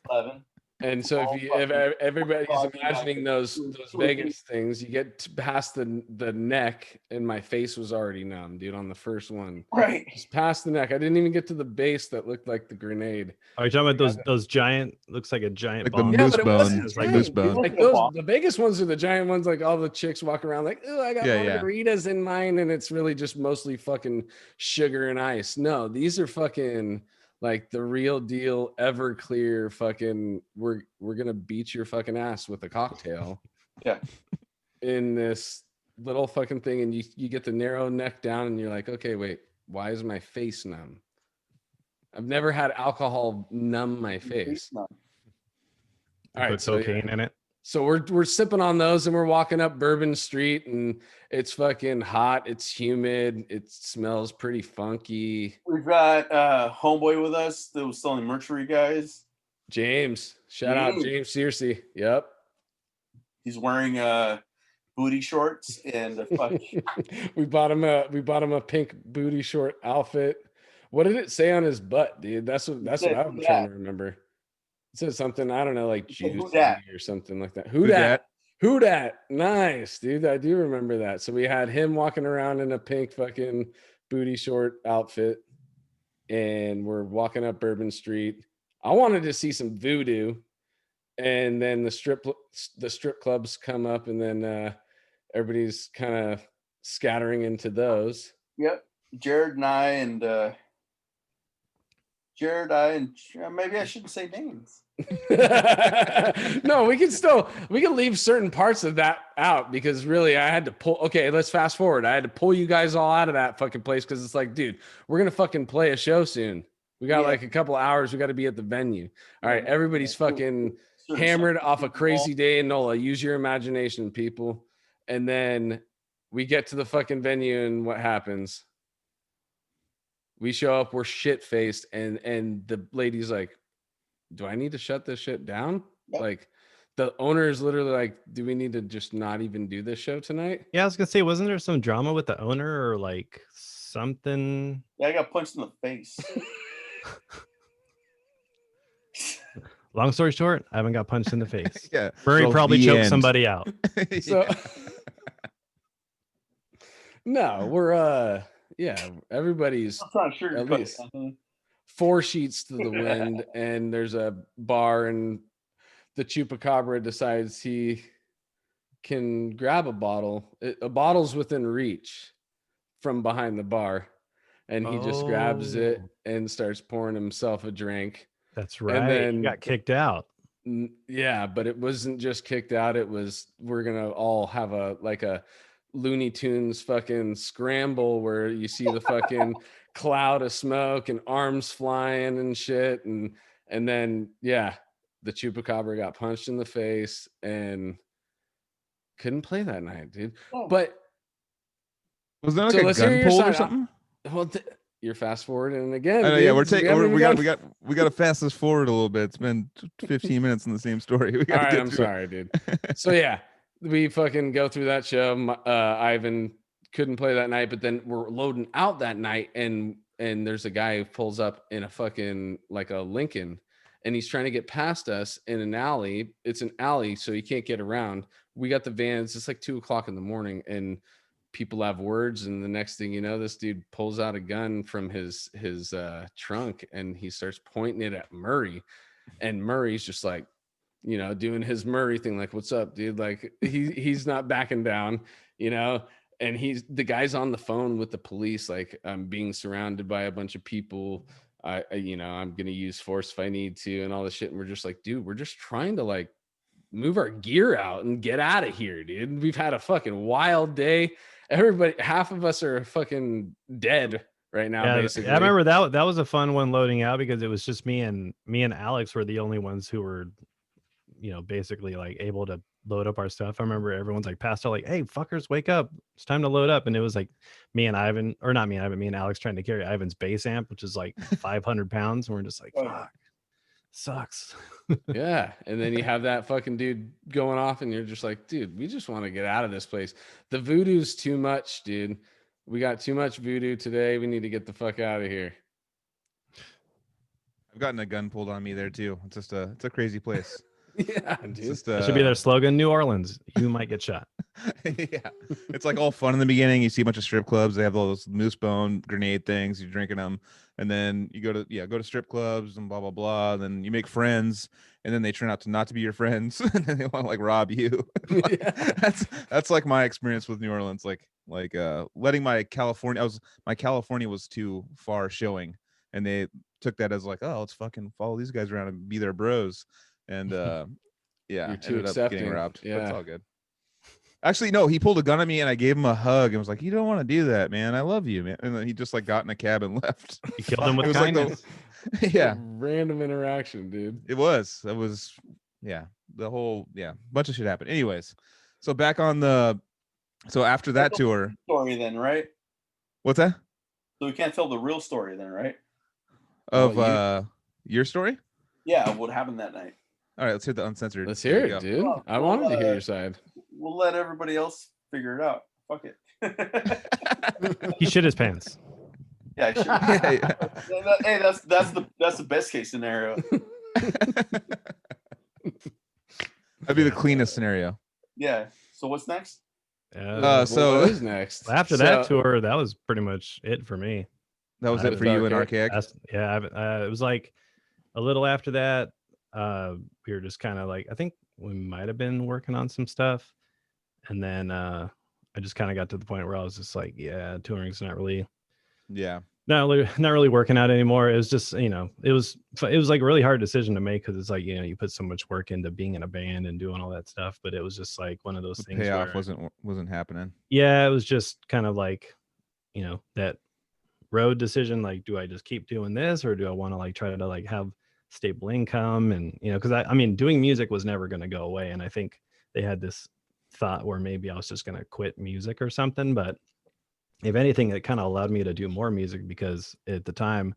Speaker 4: 11.
Speaker 1: And so if everybody's imagining those Vegas things, you get past the neck, and my face was already numb, dude, on the first one.
Speaker 4: Right.
Speaker 1: Just past the neck. I didn't even get to the base that looked like the grenade.
Speaker 2: Are you talking about those giant? Looks like a giant
Speaker 3: like
Speaker 2: bomb.
Speaker 3: the moose bone. It's like moose bone.
Speaker 1: Like the Vegas ones are the giant ones. Like all the chicks walk around like, oh, I got margaritas in mine, and it's really just mostly fucking sugar and ice. No, these are fucking. Like the real deal Everclear fucking we're gonna beat your fucking ass with a cocktail.
Speaker 4: Yeah.
Speaker 1: In this little fucking thing, and you get the narrow neck down and you're like, okay, wait, why is my face numb? I've never had alcohol numb my face. All right,
Speaker 2: put cocaine in it.
Speaker 1: So we're sipping on those and we're walking up Bourbon Street and it's fucking hot. It's humid. It smells pretty funky.
Speaker 4: We've got homeboy with us that was selling mercury, guys.
Speaker 1: James. Shout out James Searcy. Yep.
Speaker 4: He's wearing booty shorts and a fuck.
Speaker 1: we bought him a pink booty short outfit. What did it say on his butt, dude? That's what I'm trying to remember. It says something, I don't know, like juicy or something like that. Who dat? Nice, dude. I do remember that. So we had him walking around in a pink fucking booty short outfit, and we're walking up Bourbon Street. I wanted to see some voodoo, and then the strip clubs come up, and then everybody's kind of scattering into those.
Speaker 4: Yep, Jared and I, maybe I shouldn't say names.
Speaker 1: No, we can leave certain parts of that out because really I had to pull. Okay, let's fast forward. I had to pull you guys all out of that fucking place because it's like, dude, we're gonna fucking play a show soon. We got like a couple hours. We got to be at the venue. All right, everybody's fucking hammered off a crazy day in NOLA. Use your imagination, people. And then we get to the fucking venue, and what happens? We show up, we're shit faced, and the lady's like, do I need to shut this shit down? Yep. Like the owner is literally like, do we need to just not even do this show tonight?
Speaker 2: Yeah, I was gonna say, wasn't there some drama with the owner or like something?
Speaker 4: Yeah, I got punched in the face.
Speaker 2: Long story short, I haven't got punched in the face.
Speaker 3: Yeah,
Speaker 2: Murray probably choked somebody out.
Speaker 1: So no, we're everybody's at least 4 sheets to the wind, and there's a bar, and the chupacabra decides he can grab a bottle. A bottle's within reach from behind the bar, and he just grabs it and starts pouring himself a drink.
Speaker 2: That's right.
Speaker 1: And then
Speaker 2: he got kicked out.
Speaker 1: Yeah, but it wasn't just kicked out. It was, we're gonna all have a Looney Tunes fucking scramble where you see the fucking cloud of smoke and arms flying and shit, and then the chupacabra got punched in the face and couldn't play that night, dude. But
Speaker 3: was there like a gun pull or something?
Speaker 1: Well, you're fast forwarding again.
Speaker 3: Yeah, we got to fast this forward a little bit. It's been 15 minutes in the same story.
Speaker 1: All right, I'm sorry, dude. So yeah, we fucking go through that show. Ivan couldn't play that night, but then we're loading out that night, and there's a guy who pulls up in a fucking like a Lincoln, and he's trying to get past us in an alley. It's an alley, so he can't get around. We got the vans. It's like 2:00 in the morning, and people have words. And the next thing you know, this dude pulls out a gun from his trunk, and he starts pointing it at Murray. And Murray's just like, you know, doing his Murray thing, like, "What's up, dude?" Like he's not backing down, you know. And the guy's on the phone with the police, like, "I'm being surrounded by a bunch of people. You know, I'm gonna use force if I need to," and all this shit. And we're just like, dude, we're just trying to like move our gear out and get out of here, dude. We've had a fucking wild day. Everybody, half of us are fucking dead right now, basically.
Speaker 2: I remember that was a fun one loading out, because it was just me and Alex were the only ones who were, you know, basically like able to load up our stuff. I remember everyone's like passed out, like, "Hey, fuckers, wake up. It's time to load up." And it was like me and Ivan, or not me and Ivan, me and Alex trying to carry Ivan's bass amp, which is like 500 pounds. And we're just like, fuck, sucks.
Speaker 1: Yeah. And then you have that fucking dude going off, and you're just like, dude, we just want to get out of this place. The voodoo's too much, dude. We got too much voodoo today. We need to get the fuck out of here.
Speaker 3: I've gotten a gun pulled on me there too. It's a crazy place.
Speaker 1: Yeah, dude.
Speaker 2: That should be their slogan: New Orleans, you might get shot.
Speaker 3: Yeah, it's like all fun in the beginning. You see a bunch of strip clubs. They have all those moose bone grenade things. You're drinking them, and then you go to strip clubs and blah blah blah. And then you make friends, and then they turn out to not to be your friends, and then they want to like rob you.
Speaker 1: Yeah.
Speaker 3: That's like my experience with New Orleans. Like letting my California was too far showing, and they took that as like, oh, let's fucking follow these guys around and be their bros. And yeah,
Speaker 1: You're too
Speaker 3: ended up
Speaker 1: accepting.
Speaker 3: getting robbed.
Speaker 1: Yeah.
Speaker 3: But it's all good. Actually, no, he pulled a gun at me, and I gave him a hug and was like, "You don't want to do that, man. I love you, man." And then he just like got in a cab and left.
Speaker 2: You killed him with
Speaker 3: It was like
Speaker 2: kindness.
Speaker 3: Yeah,
Speaker 1: Random interaction, dude.
Speaker 3: it was. Yeah, the whole bunch of shit happened. Anyways, so back on so after that tour,
Speaker 4: Story then, right?
Speaker 3: what's that?
Speaker 4: So we can't tell the real story then, right?
Speaker 3: Of your story?
Speaker 4: Yeah, what happened that night?
Speaker 3: All right, let's hear the uncensored.
Speaker 1: Let's hear
Speaker 3: There
Speaker 1: it,
Speaker 3: you
Speaker 1: dude.
Speaker 4: Well,
Speaker 1: I wanted to hear
Speaker 4: uh,
Speaker 1: your side.
Speaker 4: We'll let everybody else figure it out. Fuck it.
Speaker 2: He shit his pants.
Speaker 4: Yeah, I should.
Speaker 3: Yeah.
Speaker 4: Hey, that's the best case scenario.
Speaker 3: That'd be the cleanest scenario.
Speaker 4: Yeah. So what's next?
Speaker 3: So
Speaker 1: what is next?
Speaker 2: After that tour, that was pretty much it for me.
Speaker 3: that was it for you and Archaic.
Speaker 2: It was like a little after that. We were just kind of like, I think we might have been working on some stuff, and then I just kind of got to the point where I was just like, yeah, touring's not really not really working out anymore. It was just, you know, it was like a really hard decision to make, because it's like, you know, you put so much work into being in a band and doing all that stuff, but it was just like one of those things.
Speaker 3: Payoff wasn't happening.
Speaker 2: Yeah, it was just kind of like, you know, that road decision, like, do I just keep doing this, or do I want to like try to like have stable income? And, you know, because I mean, doing music was never going to go away, and I think they had this thought where maybe I was just going to quit music or something. But if anything, it kind of allowed me to do more music, because at the time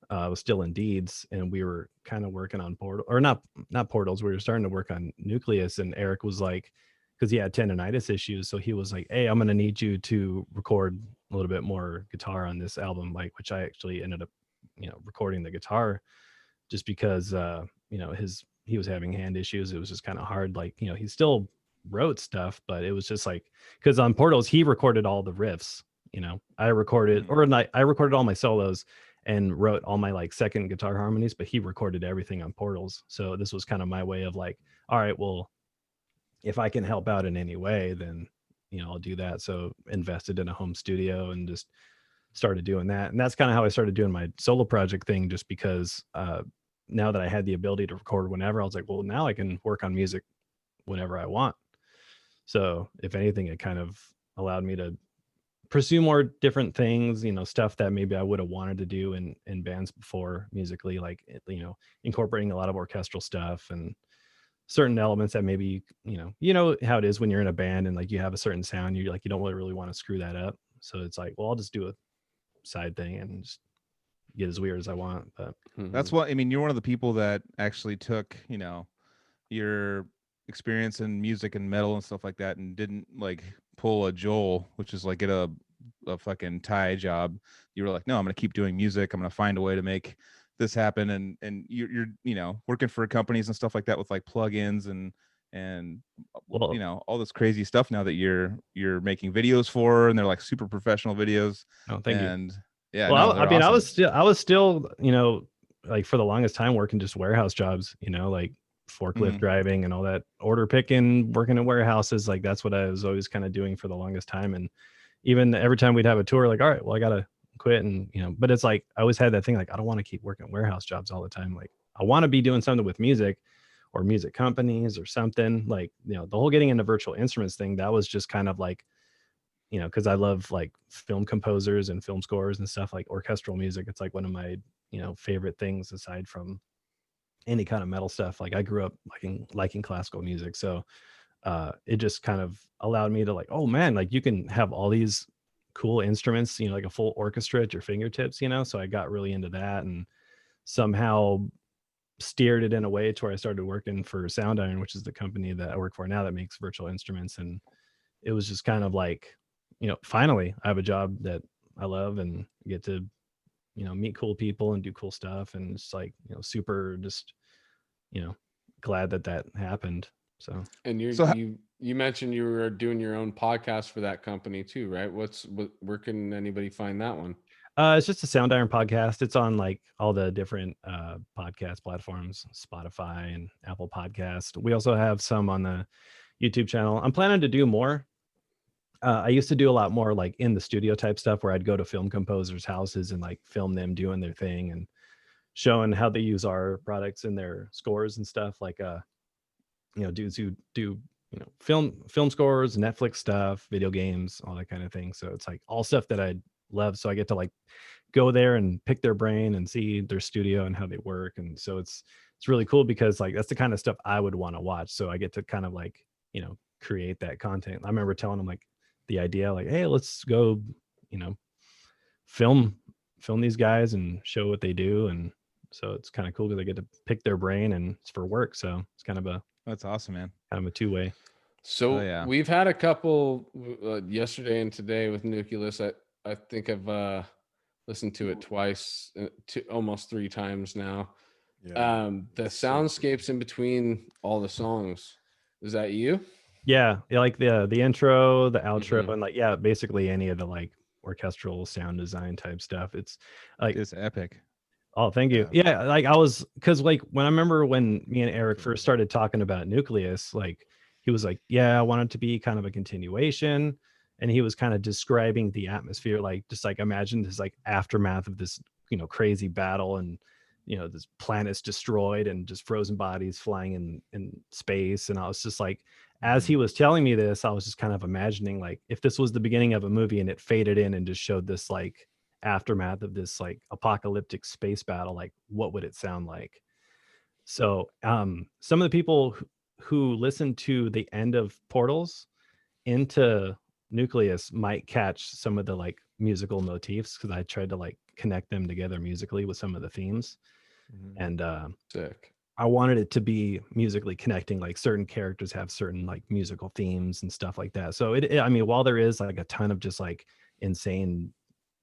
Speaker 2: I was still in Deeds, and we were kind of working on not Portals. We were starting to work on Nucleus, and Eric was like, because he had tendonitis issues, so he was like, hey, I'm going to need you to record a little bit more guitar on this album, like, which I actually ended up, you know, recording the guitar, just because you know, he was having hand issues. It was just kind of hard. Like, you know, he still wrote stuff, but it was just like, because on Portals he recorded all the riffs, you know, I recorded all my solos and wrote all my like second guitar harmonies, but he recorded everything on Portals. So this was kind of my way of like, all right, well, if I can help out in any way, then, you know, I'll do that. So invested in a home studio and just started doing that. And that's kind of how I started doing my solo project thing, just because now that I had the ability to record whenever, I was like, well, now I can work on music whenever I want. So if anything, it kind of allowed me to pursue more different things, you know, stuff that maybe I would have wanted to do in bands before musically, like, you know, incorporating a lot of orchestral stuff and certain elements that maybe, you know how it is when you're in a band and like you have a certain sound, you're like, you don't really want to screw that up. So it's like, well, I'll just do a side thing and just get as weird as I want. But
Speaker 3: that's what I mean. You're one of the people that actually took, you know, your experience in music and metal and stuff like that, and didn't like pull a Joel, which is like get a fucking tie job. You were like, no, I'm gonna keep doing music. I'm gonna find a way to make this happen, and you're working for companies and stuff like that with like plugins and all this crazy stuff now that you're making videos for, and they're like super professional videos.
Speaker 2: Oh, thank you.
Speaker 3: And yeah,
Speaker 2: well,
Speaker 3: no,
Speaker 2: I mean,
Speaker 3: awesome.
Speaker 2: I was still, like for the longest time working just warehouse jobs, like forklift driving and all that, order picking, working in warehouses. Like that's what I was always kind of doing for the longest time. And even every time we'd have a tour, like, all right, well, I gotta quit. And but it's like I always had that thing, like I don't want to keep working warehouse jobs all the time. Like I want to be doing something with music or music companies or something. Like the whole getting into virtual instruments thing, that was just kind of like, because I love like film composers and film scores and stuff, like orchestral music. It's like one of my favorite things aside from any kind of metal stuff. Like I grew up liking classical music, so it just kind of allowed me to like, oh man, like you can have all these cool instruments, like a full orchestra at your fingertips. So I got really into that and somehow steered it in a way to where I started working for Sound Iron, which is the company that I work for now that makes virtual instruments. And it was just kind of like, finally I have a job that I love and get to meet cool people and do cool stuff, and it's like super just glad that happened. So
Speaker 1: and you mentioned you were doing your own podcast for that company too, right? Where can anybody find that one?
Speaker 2: It's just a Sound Iron podcast. It's on like all the different podcast platforms, Spotify and Apple Podcast. We also have some on the YouTube channel. I'm planning to do more. I used to do a lot more like in the studio type stuff where I'd go to film composers' houses and like film them doing their thing and showing how they use our products in their scores and stuff. Like dudes who do film scores, Netflix stuff, video games, all that kind of thing. So it's like all stuff that I love. So I get to like go there and pick their brain and see their studio and how they work. And so it's really cool because like that's the kind of stuff I would want to watch. So I get to kind of like create that content. I remember telling them like the idea, like, hey, let's go film these guys and show what they do. And so it's kind of cool because I get to pick their brain and it's for work. So it's kind of
Speaker 3: that's awesome, man.
Speaker 2: Kind of a two-way.
Speaker 1: So we've had a couple yesterday and today with Nucleus. I think I've listened to it twice, almost 3 times now. Yeah. The soundscapes in between all the songs, is that you?
Speaker 2: Yeah, like the intro, the outro, and like basically any of the like orchestral sound design type stuff. It's like
Speaker 3: it's epic.
Speaker 2: Oh, thank you. Yeah, like I was, because like when I remember when me and Eric first started talking about Nucleus, like he was like, yeah, I want it to be kind of a continuation. And he was kind of describing the atmosphere, like just like imagine this like aftermath of this, crazy battle, and this planet's destroyed and just frozen bodies flying in space. And I was just like, as he was telling me this, I was just kind of imagining like if this was the beginning of a movie and it faded in and just showed this like aftermath of this like apocalyptic space battle, like what would it sound like? So some of the people who listen to the end of Portals into Nucleus might catch some of the like musical motifs, because I tried to like connect them together musically with some of the themes. And
Speaker 1: sick.
Speaker 2: I wanted it to be musically connecting, like certain characters have certain like musical themes and stuff like that. So I mean, while there is like a ton of just like insane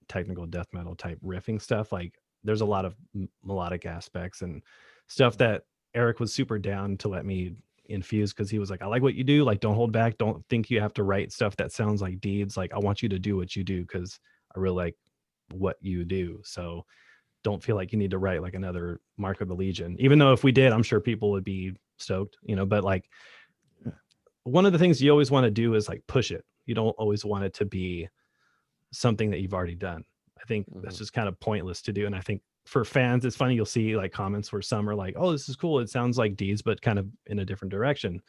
Speaker 2: technical death metal type riffing stuff, like there's a lot of melodic aspects and stuff that Eric was super down to let me infuse, because he was like, I like what you do, like don't hold back, don't think you have to write stuff that sounds like Deeds, like I want you to do what you do because I really like what you do. So don't feel like you need to write like another Mark of the Legion, even though if we did, I'm sure people would be stoked, but like one of the things you always want to do is like push it. You don't always want it to be something that you've already done. I think that's just kind of pointless to do. And I think for fans, it's funny, you'll see like comments where some are like, oh, this is cool, it sounds like Deeds but kind of in a different direction,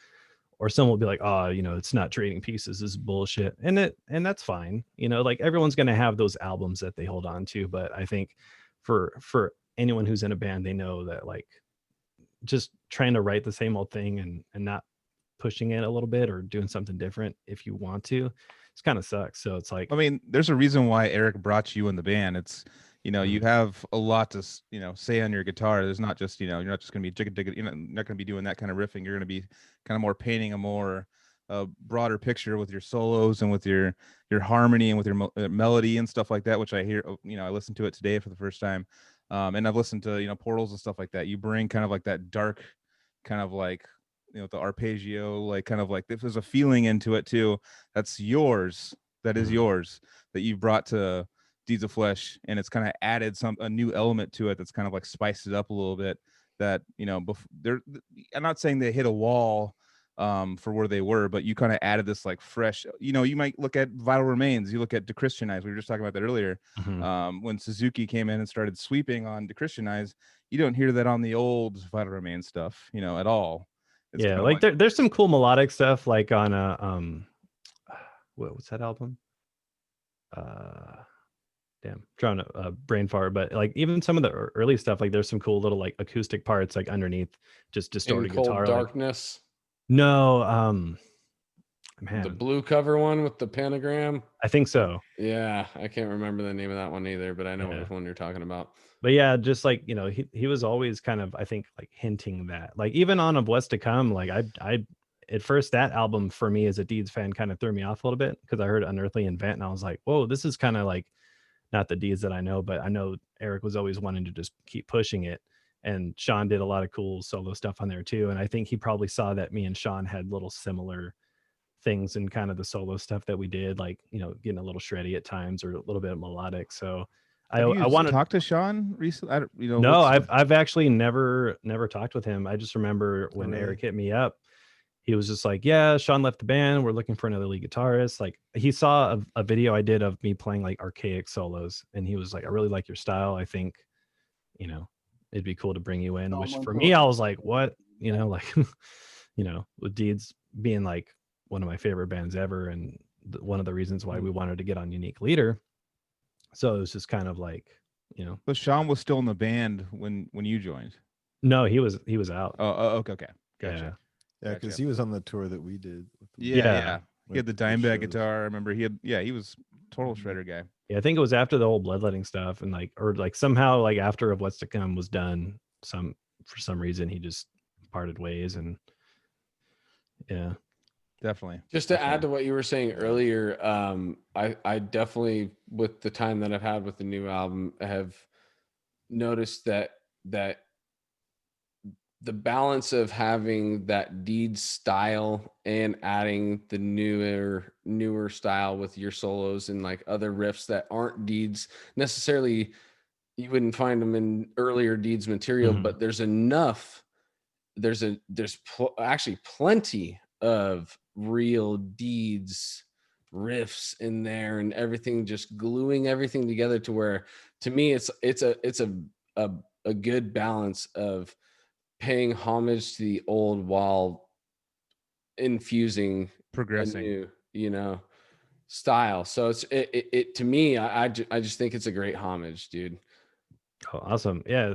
Speaker 2: or some will be like, oh, it's not Trading Pieces, this is bullshit, and that's fine. Like everyone's going to have those albums that they hold on to, but I think for anyone who's in a band, they know that like just trying to write the same old thing and not pushing it a little bit or doing something different if you want to, it's kind of sucks. So it's like,
Speaker 3: I mean, there's a reason why Eric brought you in the band. It's you have a lot to say on your guitar. There's not just you're not just gonna be jigga, you're not gonna be doing that kind of riffing. You're gonna be kind of more painting a more a broader picture with your solos and with your harmony and with your melody and stuff like that, which I hear, I listened to it today for the first time. And I've listened to, Portals and stuff like that. You bring kind of like that dark kind of like, the arpeggio, like kind of like there's a feeling into it too. That's yours. That is yours that you brought to Deeds of Flesh. And it's kind of added a new element to it. That's kind of like spiced it up a little bit that, I'm not saying they hit a wall for where they were, but you kind of added this like fresh, you might look at Vital Remains, you look at Dechristianize, we were just talking about that earlier. When Suzuki came in and started sweeping on Dechristianize, you don't hear that on the old Vital Remains stuff, at all. It's
Speaker 2: like there's some cool melodic stuff like on what's that album? Damn, trying to brain fart, but like even some of the early stuff, like there's some cool little like acoustic parts like underneath just distorted
Speaker 1: In Cold
Speaker 2: guitar.
Speaker 1: Darkness.
Speaker 2: No, man,
Speaker 1: the blue cover one with the pentagram.
Speaker 2: I think so.
Speaker 1: Yeah, I can't remember the name of that one either, but I know which one you're talking about.
Speaker 2: But yeah, just like he was always kind of, I think, like hinting that, like even on Of What's to Come, like I at first that album for me as a Deeds fan kind of threw me off a little bit because I heard Unearthly and Vent and I was like, whoa, this is kind of like not the Deeds that I know, but I know Eric was always wanting to just keep pushing it. And Sean did a lot of cool solo stuff on there too. And I think he probably saw that me and Sean had little similar things in kind of the solo stuff that we did, like, getting a little shreddy at times or a little bit melodic. So I want to
Speaker 3: talk to Sean recently.
Speaker 2: No, I've actually never talked with him. I just remember when Eric hit me up, he was just like, yeah, Sean left the band. We're looking for another lead guitarist. Like he saw a video I did of me playing like archaic solos. And he was like, I really like your style. I think, it'd be cool to bring you in, which for me, I was like, what, with Deeds being like one of my favorite bands ever. And one of the reasons why we wanted to get on Unique Leader. So it was just kind of like,
Speaker 3: But Sean was still in the band when you joined.
Speaker 2: No, he was out.
Speaker 3: Oh, okay. Gotcha.
Speaker 5: Yeah, because he was on the tour that we did.
Speaker 3: Yeah. He had the Dimebag guitar. I remember he was total shredder guy.
Speaker 2: Yeah, I think it was after the whole bloodletting stuff and somehow like after Of What's to Come was done, for some reason he just parted ways. And yeah.
Speaker 3: Definitely.
Speaker 1: Just to add to what you were saying earlier, I definitely, with the time that I've had with the new album, have noticed that the balance of having that Deeds style and adding the newer style with your solos and like other riffs that aren't Deeds necessarily, you wouldn't find them in earlier Deeds material, but there's enough. There's actually plenty of real Deeds riffs in there and everything, just gluing everything together to where, to me, it's a good balance of paying homage to the old while infusing
Speaker 3: progressing
Speaker 1: a new, style. So it to me, I just think it's a great homage, dude.
Speaker 2: Oh, awesome. Yeah,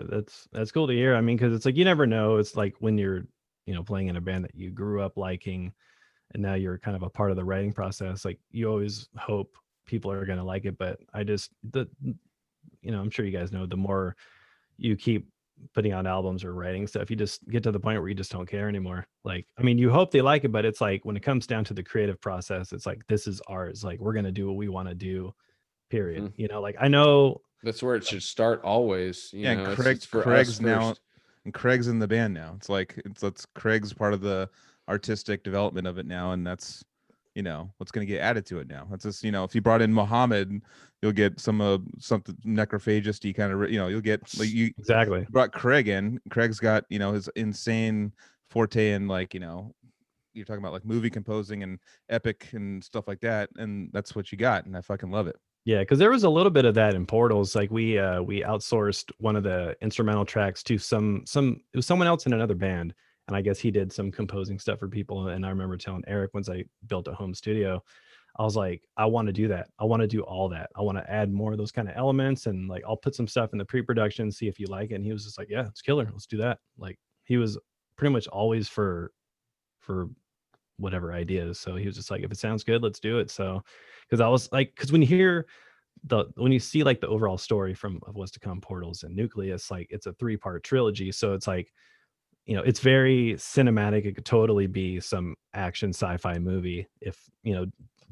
Speaker 2: that's cool to hear. I mean, because it's like you never know. It's like when you're playing in a band that you grew up liking and now you're kind of a part of the writing process, like you always hope people are going to like it. But I'm sure you guys know, the more you keep putting out albums or writing stuff, you just get to the point where you just don't care anymore. Like, I mean, you hope they like it, but it's like when it comes down to the creative process, it's like, this is ours. Like, we're going to do what we want to do, period. Like, I know
Speaker 1: that's where it should start always.
Speaker 3: And Craig's now, and Craig's in the band now. It's like, it's Craig's part of the artistic development of it now. And that's, what's going to get added to it now. That's just, if you brought in Muhammad, you'll get something necrophagist-y kind of, you'll get like you
Speaker 2: exactly
Speaker 3: brought Craig in. Craig's got, his insane forte and like, you're talking about like movie composing and epic and stuff like that. And that's what you got. And I fucking love it.
Speaker 2: Yeah, because there was a little bit of that in Portals. Like we outsourced one of the instrumental tracks to it was someone else in another band. And I guess he did some composing stuff for people. And I remember telling Eric, once I built a home studio, I was like, I want to do that. I want to do all that. I want to add more of those kind of elements. And like, I'll put some stuff in the pre-production, see if you like it. And he was just like, yeah, it's killer. Let's do that. Like, he was pretty much always for whatever ideas. So he was just like, if it sounds good, let's do it. So, because I was like, because when you see like the overall story from Of What's to Come, Portals, and Nucleus, like it's a 3-part trilogy. So it's like, it's very cinematic. It could totally be some action sci-fi movie if,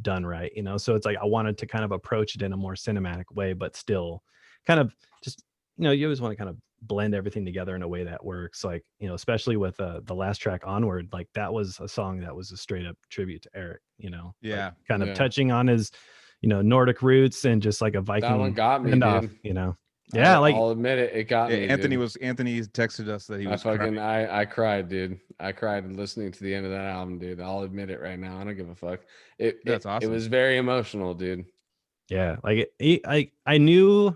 Speaker 2: done right, so it's like I wanted to kind of approach it in a more cinematic way, but still kind of just, you always want to kind of blend everything together in a way that works, like, especially with the last track, Onward. Like that was a song that was a straight up tribute to Eric,
Speaker 3: Yeah.
Speaker 2: like, kind of
Speaker 1: Yeah.
Speaker 2: touching on his Nordic roots and just like a Viking
Speaker 1: That one got me,
Speaker 2: standoff,
Speaker 1: dude.
Speaker 2: yeah, like
Speaker 1: I'll admit it got me.
Speaker 3: Anthony
Speaker 1: dude.
Speaker 3: Anthony texted us that he was crying.
Speaker 1: I cried, dude. I cried listening to the end of that album, dude. I'll admit it right now. I don't give a fuck.
Speaker 3: That's
Speaker 1: It
Speaker 3: awesome.
Speaker 1: was very emotional, dude.
Speaker 2: Yeah, like I knew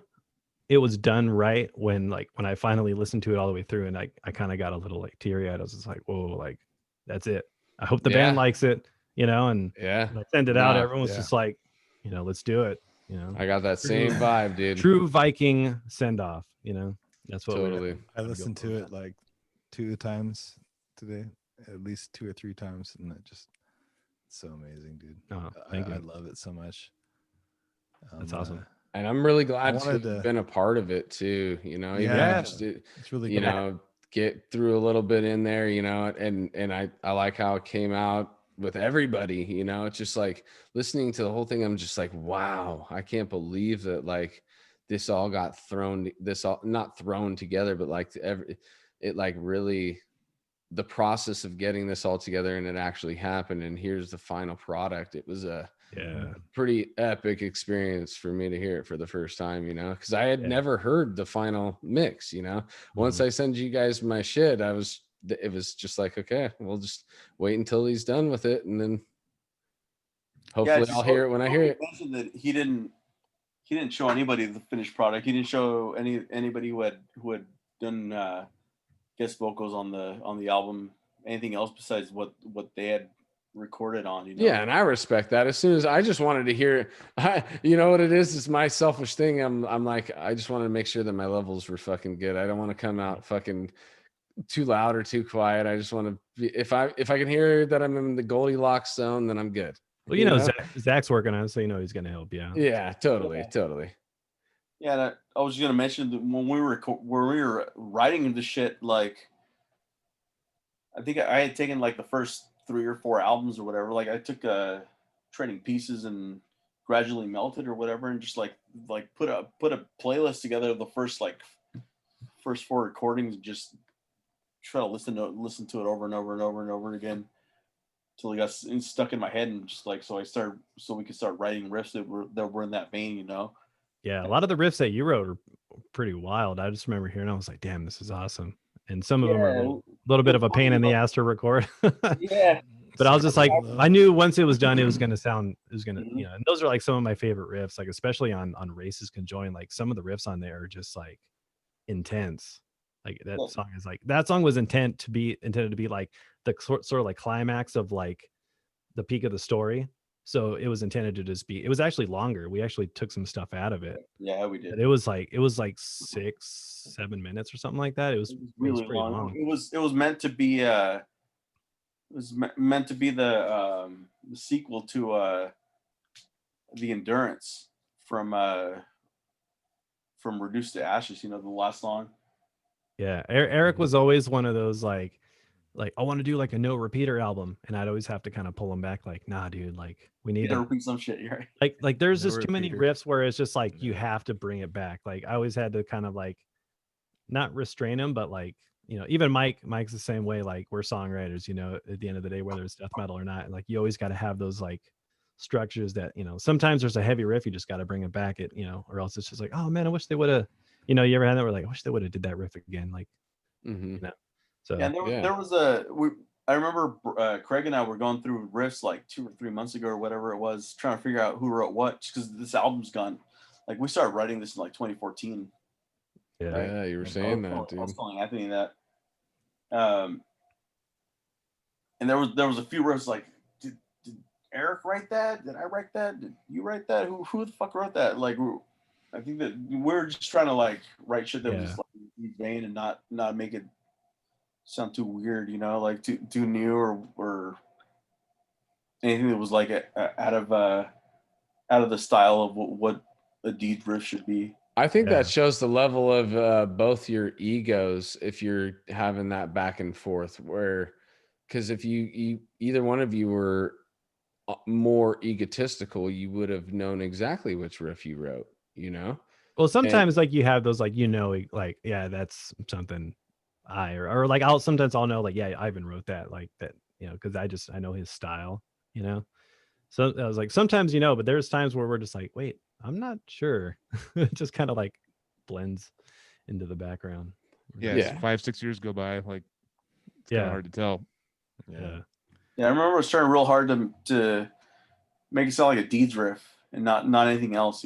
Speaker 2: it was done right when I finally listened to it all the way through, and I kind of got a little like teary eyed. I was just like, whoa, like that's it. I hope the band likes it, and
Speaker 1: Yeah.
Speaker 2: when I sent it out,
Speaker 1: Nah,
Speaker 2: everyone was just like, let's do it.
Speaker 1: I got that same vibe, dude.
Speaker 2: True Viking send off, that's what
Speaker 1: Totally.
Speaker 5: I listened to it like 2 times today, at least 2 or 3 times, and it just so amazing, dude.
Speaker 2: Oh, thank you.
Speaker 5: I love it so much.
Speaker 2: That's awesome.
Speaker 1: And I'm really glad to
Speaker 5: wanted
Speaker 1: have
Speaker 5: to-
Speaker 1: been a part of it too. Even
Speaker 5: Yeah,
Speaker 1: just
Speaker 5: it's really
Speaker 1: you
Speaker 5: cool.
Speaker 1: know, get through a little bit in there, and I like how it came out with everybody. It's just like listening to the whole thing. I'm just like, wow, I can't believe that like this all got not thrown together, but like it like really the process of getting this all together and it actually happened. And here's the final product. It was a pretty epic experience for me to hear it for the first time, because I had never heard the final mix. Once I send you guys my shit, it was just like, okay, we'll just wait until he's done with it, and then hopefully I'll hear it when I hear it.
Speaker 4: Mentioned that he didn't show anybody the finished product. He didn't show anybody who had done guest vocals on the album, anything else besides what they had recorded on.
Speaker 1: Yeah, and I respect that. As soon as I just wanted to hear, you know what it is? It's my selfish thing. I'm like, I just wanted to make sure that my levels were fucking good. I don't want to come out fucking too loud or too quiet. I just want to be, if I can hear that I'm in the Goldilocks zone, then I'm good.
Speaker 2: Well, Zach's working on it, so he's gonna help you out.
Speaker 1: Yeah, totally.
Speaker 4: Yeah, I was gonna mention that when we were writing the shit, like I think I had taken like the first 3 or 4 albums or whatever. Like I took Trading Pieces and Gradually Melted or whatever, and just like put a playlist together of the first 4 recordings, and just try to listen to it over and over and over and over again until it got stuck in my head, and just like so we could start writing riffs that were in that vein,
Speaker 2: Yeah, a lot of the riffs that you wrote are pretty wild. I just remember hearing, I was like, damn, this is awesome. And some of them are a little bit of a pain in the ass to record.
Speaker 4: Yeah.
Speaker 2: But I was just like, I knew once it was done, it was gonna, and those are like some of my favorite riffs, like especially on Races Conjoined. Like some of the riffs on there are just like intense. Like that song was intended to be like the sort of like climax of like the peak of the story. So it was intended to just be, it was actually longer. We actually took some stuff out of it.
Speaker 4: Yeah, we did.
Speaker 2: But it was like 6-7 minutes or something like that. It was
Speaker 4: really long. It was meant to be the sequel to the Endurance from Reduced to Ashes, the last song.
Speaker 2: Yeah, Eric was always one of those like I want to do like a no repeater album, and I'd always have to kind of pull him back, like, nah, dude, like we need to
Speaker 4: repeat some shit. Right?
Speaker 2: Like there's just too many riffs where it's just like you have to bring it back. Like I always had to kind of like not restrain him, but like even Mike's the same way. Like we're songwriters, at the end of the day, whether it's death metal or not, like you always got to have those like structures that sometimes there's a heavy riff, you just got to bring it back, or else it's just like, oh man, I wish they would have. You ever had that where like, I wish they would have did that riff again, like. So
Speaker 4: yeah, there was I remember Craig and I were going through riffs like 2 or 3 months ago or whatever it was, trying to figure out who wrote what, because this album's gone. Like we started writing this in like 2014.
Speaker 2: Yeah,
Speaker 4: right?
Speaker 1: Yeah, you were saying that, dude.
Speaker 4: I was telling Anthony that. And there was a few riffs like, did Eric write that? Did I write that? Did you write that? Who the fuck wrote that? Like I think that we're just trying to like write shit that was just like in vain and not make it sound too weird, like too new or anything that was like out of the style of what a Deed riff should be.
Speaker 1: I think
Speaker 2: Yeah.
Speaker 1: that shows the level of both your egos if you're having that back and forth. Where, because if you either one of you were more egotistical, you would have known exactly which riff you wrote.
Speaker 2: Well,
Speaker 1: And
Speaker 2: sometimes like you have those like like yeah, that's something or like sometimes I'll know like yeah, Ivan wrote that like that, because I know his style, So I was like sometimes but there's times where we're just like, wait, I'm not sure. It just kind of like blends into the background.
Speaker 3: Yeah,
Speaker 1: Yeah.
Speaker 3: 5-6 years go by, like it's kind of hard to tell.
Speaker 2: Yeah.
Speaker 4: Yeah, I remember I was trying real hard to make it sound like a Deeds riff and not anything else,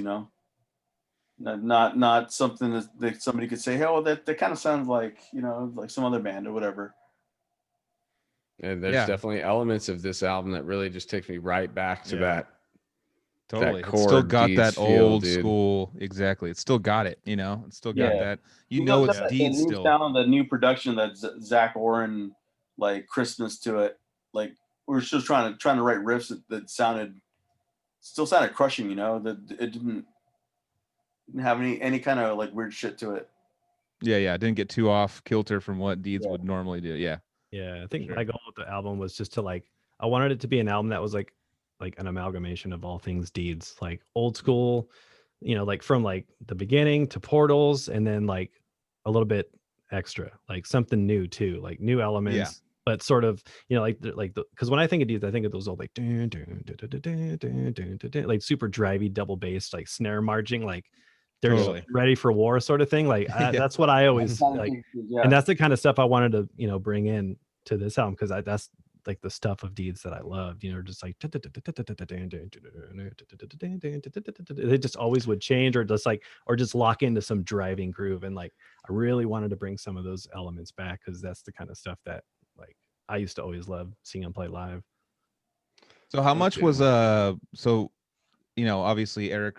Speaker 4: Not something that somebody could say, hey, well, that kind of sounds like, like some other band or whatever.
Speaker 1: And there's definitely elements of this album that really just takes me right back to that.
Speaker 3: Totally.
Speaker 1: That
Speaker 3: It's still
Speaker 1: core
Speaker 3: got
Speaker 1: Deeds
Speaker 3: that
Speaker 1: feel,
Speaker 3: old
Speaker 1: dude.
Speaker 3: school. Exactly. It's still got it, It's still got that.
Speaker 4: It's
Speaker 3: It's Deeds
Speaker 4: the new
Speaker 3: still.
Speaker 4: sound, the new production that Zach Oren, like crispness to it. Like we were just trying to write riffs that still sounded crushing, that it didn't have any kind of like weird shit to it.
Speaker 3: Yeah. It didn't get too off kilter from what Deeds would normally do. Yeah.
Speaker 2: Yeah, I think my goal with the album was just to like, I wanted it to be an album that was like an amalgamation of all things Deeds, like old school, like from like the beginning to Portals, and then like a little bit extra, like something new too, like new elements, but sort of, because when I think of Deeds, I think of those old like like super drivey double bass, like snare marching, like they're ready for war sort of thing. Like that's what I always like, and that's the kind of stuff I wanted to bring in to this album, because that's like the stuff of Deeds that I loved, just like it just always would change or just lock into some driving groove, and like I really wanted to bring some of those elements back, because that's the kind of stuff that like I used to always love seeing him play live.
Speaker 3: So how much was obviously Eric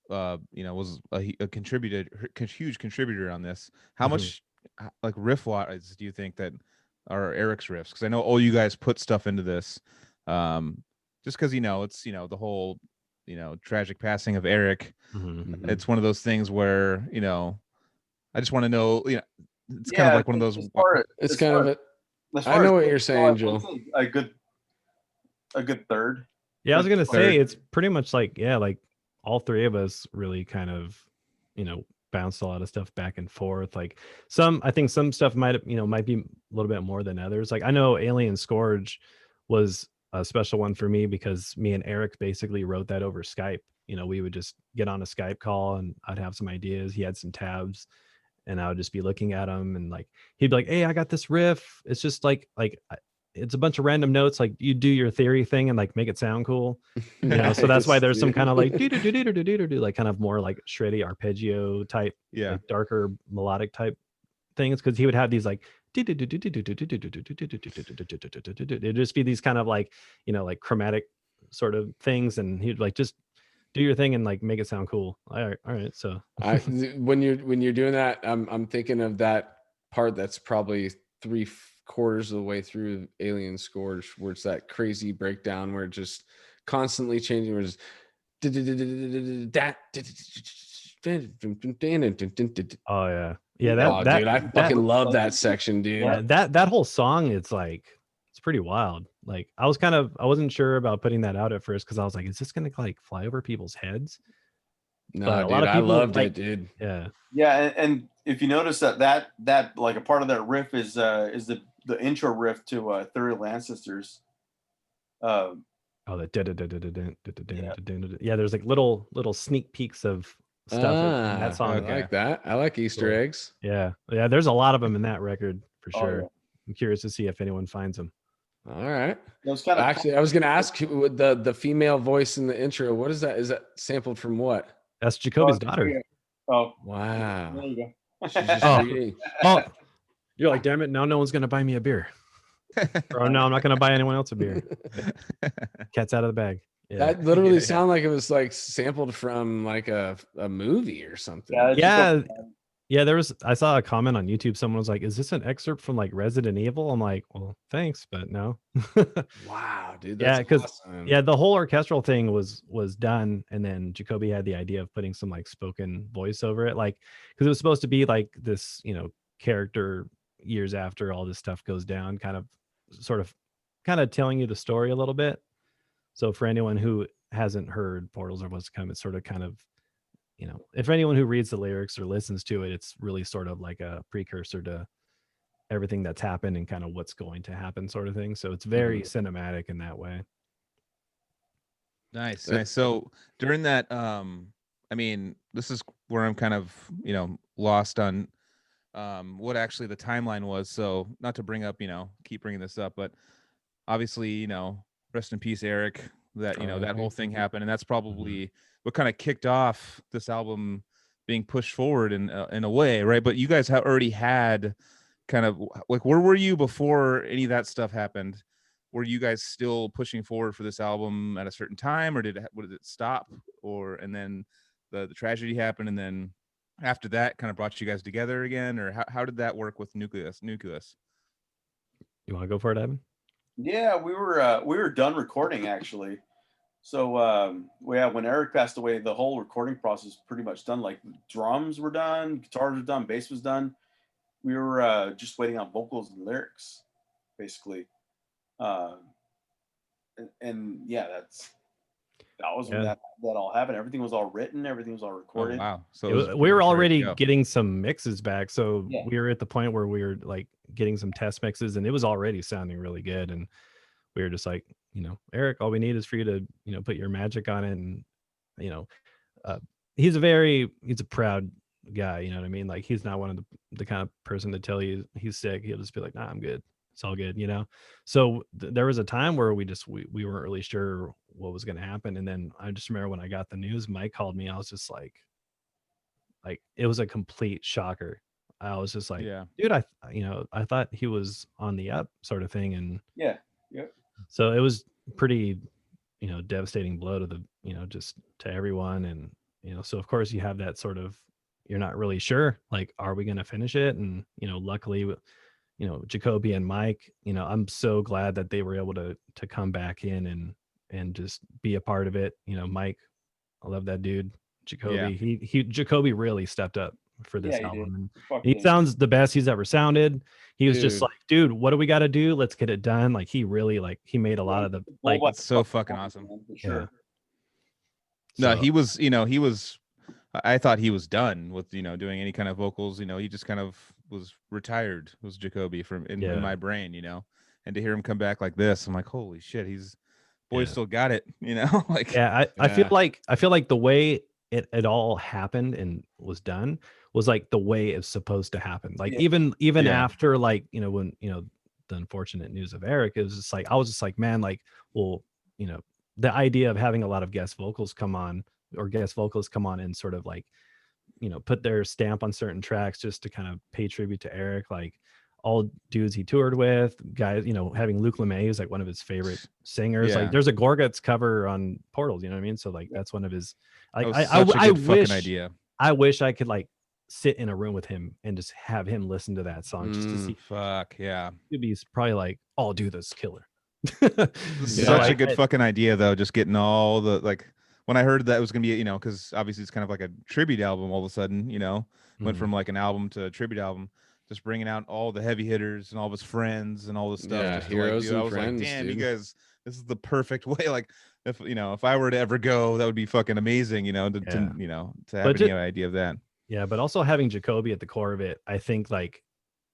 Speaker 3: was a contributor, huge contributor on this. How much like riff wise do you think that are Eric's riffs? Because I know all you guys put stuff into this, just because it's the whole tragic passing of Eric. It's one of those things where I just want to know, it's kind of like one of those.
Speaker 1: It's kind of it. I know what you're saying, Joe.
Speaker 4: A good third.
Speaker 2: Yeah, I was gonna say it's pretty much like like all three of us really kind of bounced a lot of stuff back and forth. Like I think some stuff might be a little bit more than others. Like I know Alien Scourge was a special one for me, because me and Eric basically wrote that over Skype. We would just get on a Skype call and I'd have some ideas. He had some tabs and I would just be looking at them, and like he'd be like, hey, I got this riff. It's just like it's a bunch of random notes. Like you do your theory thing and like make it sound cool. So that's why there's some kind of like like kind of more like shreddy arpeggio type, like darker melodic type things, because he would have these like it'd just be these kind of like like chromatic sort of things, and he'd like just do your thing and like make it sound cool. All right. So
Speaker 1: when you're doing that, I'm thinking of that part that's probably 3/4 of the way through Alien Scourge, where it's that crazy breakdown where it just constantly changing, where it's
Speaker 2: oh yeah,
Speaker 1: dude, I fucking love that section, dude.
Speaker 2: Yeah, that whole song, it's pretty wild. Like I wasn't sure about putting that out at first, because I was like, is this gonna like fly over people's heads?
Speaker 1: No, dude, a lot of people, I loved it, dude.
Speaker 4: Yeah, and if you notice that like a part of that riff is the intro riff to Ethereal Ancestors.
Speaker 2: Yeah, there's like little sneak peeks of stuff in that song.
Speaker 1: I like that. I like Easter eggs.
Speaker 2: Yeah, there's a lot of them in that record for sure. I'm curious to see if anyone finds them.
Speaker 1: All right. Actually, I was going to ask you, the female voice in the intro, what is that? Is that sampled from what?
Speaker 2: That's Jacoby's daughter.
Speaker 4: Oh,
Speaker 1: wow.
Speaker 4: There you go.
Speaker 1: She's just reading.
Speaker 2: Oh, you're like, damn it, now no one's going to buy me a beer. Or no, I'm not going to buy anyone else a beer. Cat's out of the bag. Yeah.
Speaker 1: That literally sounded like it was like sampled from like a movie or something.
Speaker 2: Yeah. Yeah, I saw a comment on YouTube. Someone was like, "Is this an excerpt from like Resident Evil?" I'm like, "Well, thanks, but no."
Speaker 1: Wow, dude,
Speaker 2: Yeah,
Speaker 1: that's
Speaker 2: because
Speaker 1: awesome.
Speaker 2: yeah, the whole orchestral thing was done, and then Jacoby had the idea of putting some like spoken voice over it, like because it was supposed to be like this, character years after all this stuff goes down, sort of, kind of telling you the story a little bit. So for anyone who hasn't heard Portals or What's to Come, it's sort of kind of, if anyone who reads the lyrics or listens to it, it's really sort of like a precursor to everything that's happened and kind of what's going to happen, sort of thing. So it's very cinematic in that way.
Speaker 3: Nice. So during that, I mean, this is where I'm kind of, lost on what actually the timeline was. So not to bring up, keep bringing this up, but obviously, rest in peace, Eric. That that whole thing happened, and that's probably what kind of kicked off this album being pushed forward in a way, right? But you guys have already had kind of like, where were you before any of that stuff happened? Were you guys still pushing forward for this album at a certain time, or did it stop, and then the tragedy happened, and then after that kind of brought you guys together again, or how did that work with Nucleus?
Speaker 2: You want to go for it, Evan?
Speaker 4: Yeah, we were done recording actually. So when Eric passed away, the whole recording process was pretty much done. Like drums were done, guitars were done, bass was done. We were just waiting on vocals and lyrics, basically. And yeah, that was when that all happened. Everything was all written, everything was all recorded.
Speaker 3: Oh, wow. So
Speaker 2: we were already getting some mixes back. So we were at the point where we were like getting some test mixes, and it was already sounding really good. And we were just like, Eric, all we need is for you to, put your magic on it. And, he's a proud guy. You know what I mean? Like, he's not one of the kind of person to tell you he's sick. He'll just be like, nah, I'm good. It's all good, So there was a time where we weren't really sure what was going to happen. And then I just remember when I got the news, Mike called me. I was just like it was a complete shocker. I was just like, dude, I thought he was on the up, sort of thing. And so it was pretty, devastating blow to the, just to everyone. And, so of course you have that sort of, you're not really sure, like, are we going to finish it? And, luckily, Jacoby and Mike, I'm so glad that they were able to come back in and just be a part of it. Mike, I love that dude. Jacoby, Jacoby really stepped up for this album. And he sounds the best he's ever sounded. He was just like, dude, what do we got to do? Let's get it done. Like, he really, he made a lot of the, like,
Speaker 3: it's so fucking awesome.
Speaker 4: Sure.
Speaker 3: No, he was, I thought he was done with, doing any kind of vocals. He just kind of was retired, was Jacoby in my brain, and to hear him come back like this, I'm like, holy shit, boy still got it, like,
Speaker 2: I feel like the way it all happened and was done was like the way it's supposed to happen. Like, even after, like, when, the unfortunate news of Eric, it was just like, I was just like, man, like, well, the idea of having a lot of guest vocals come on and sort of like, put their stamp on certain tracks just to kind of pay tribute to Eric, like all dudes he toured with, guys, having Luke LeMay, who's like one of his favorite singers. Like, there's a Gorguts cover on Portals, you know what I mean? So like, that's one of his, like, I wish idea. I wish I could like sit in a room with him and just have him listen to that song just to see. It'd be probably like, oh dude, that's killer.
Speaker 3: Such a good fucking idea though, just getting all the, like, when I heard that it was gonna be, because obviously it's kind of like a tribute album all of a sudden, went from like an album to a tribute album, just bringing out all the heavy hitters and all of his friends and all this stuff.
Speaker 1: Yeah,
Speaker 3: just
Speaker 1: heroes and
Speaker 3: I was
Speaker 1: friends,
Speaker 3: like, damn,
Speaker 1: dude.
Speaker 3: you guys, this is the perfect way. Like, if I were to ever go, that would be fucking amazing, to have any idea of that.
Speaker 2: Yeah, but also having Jacoby at the core of it, I think, like,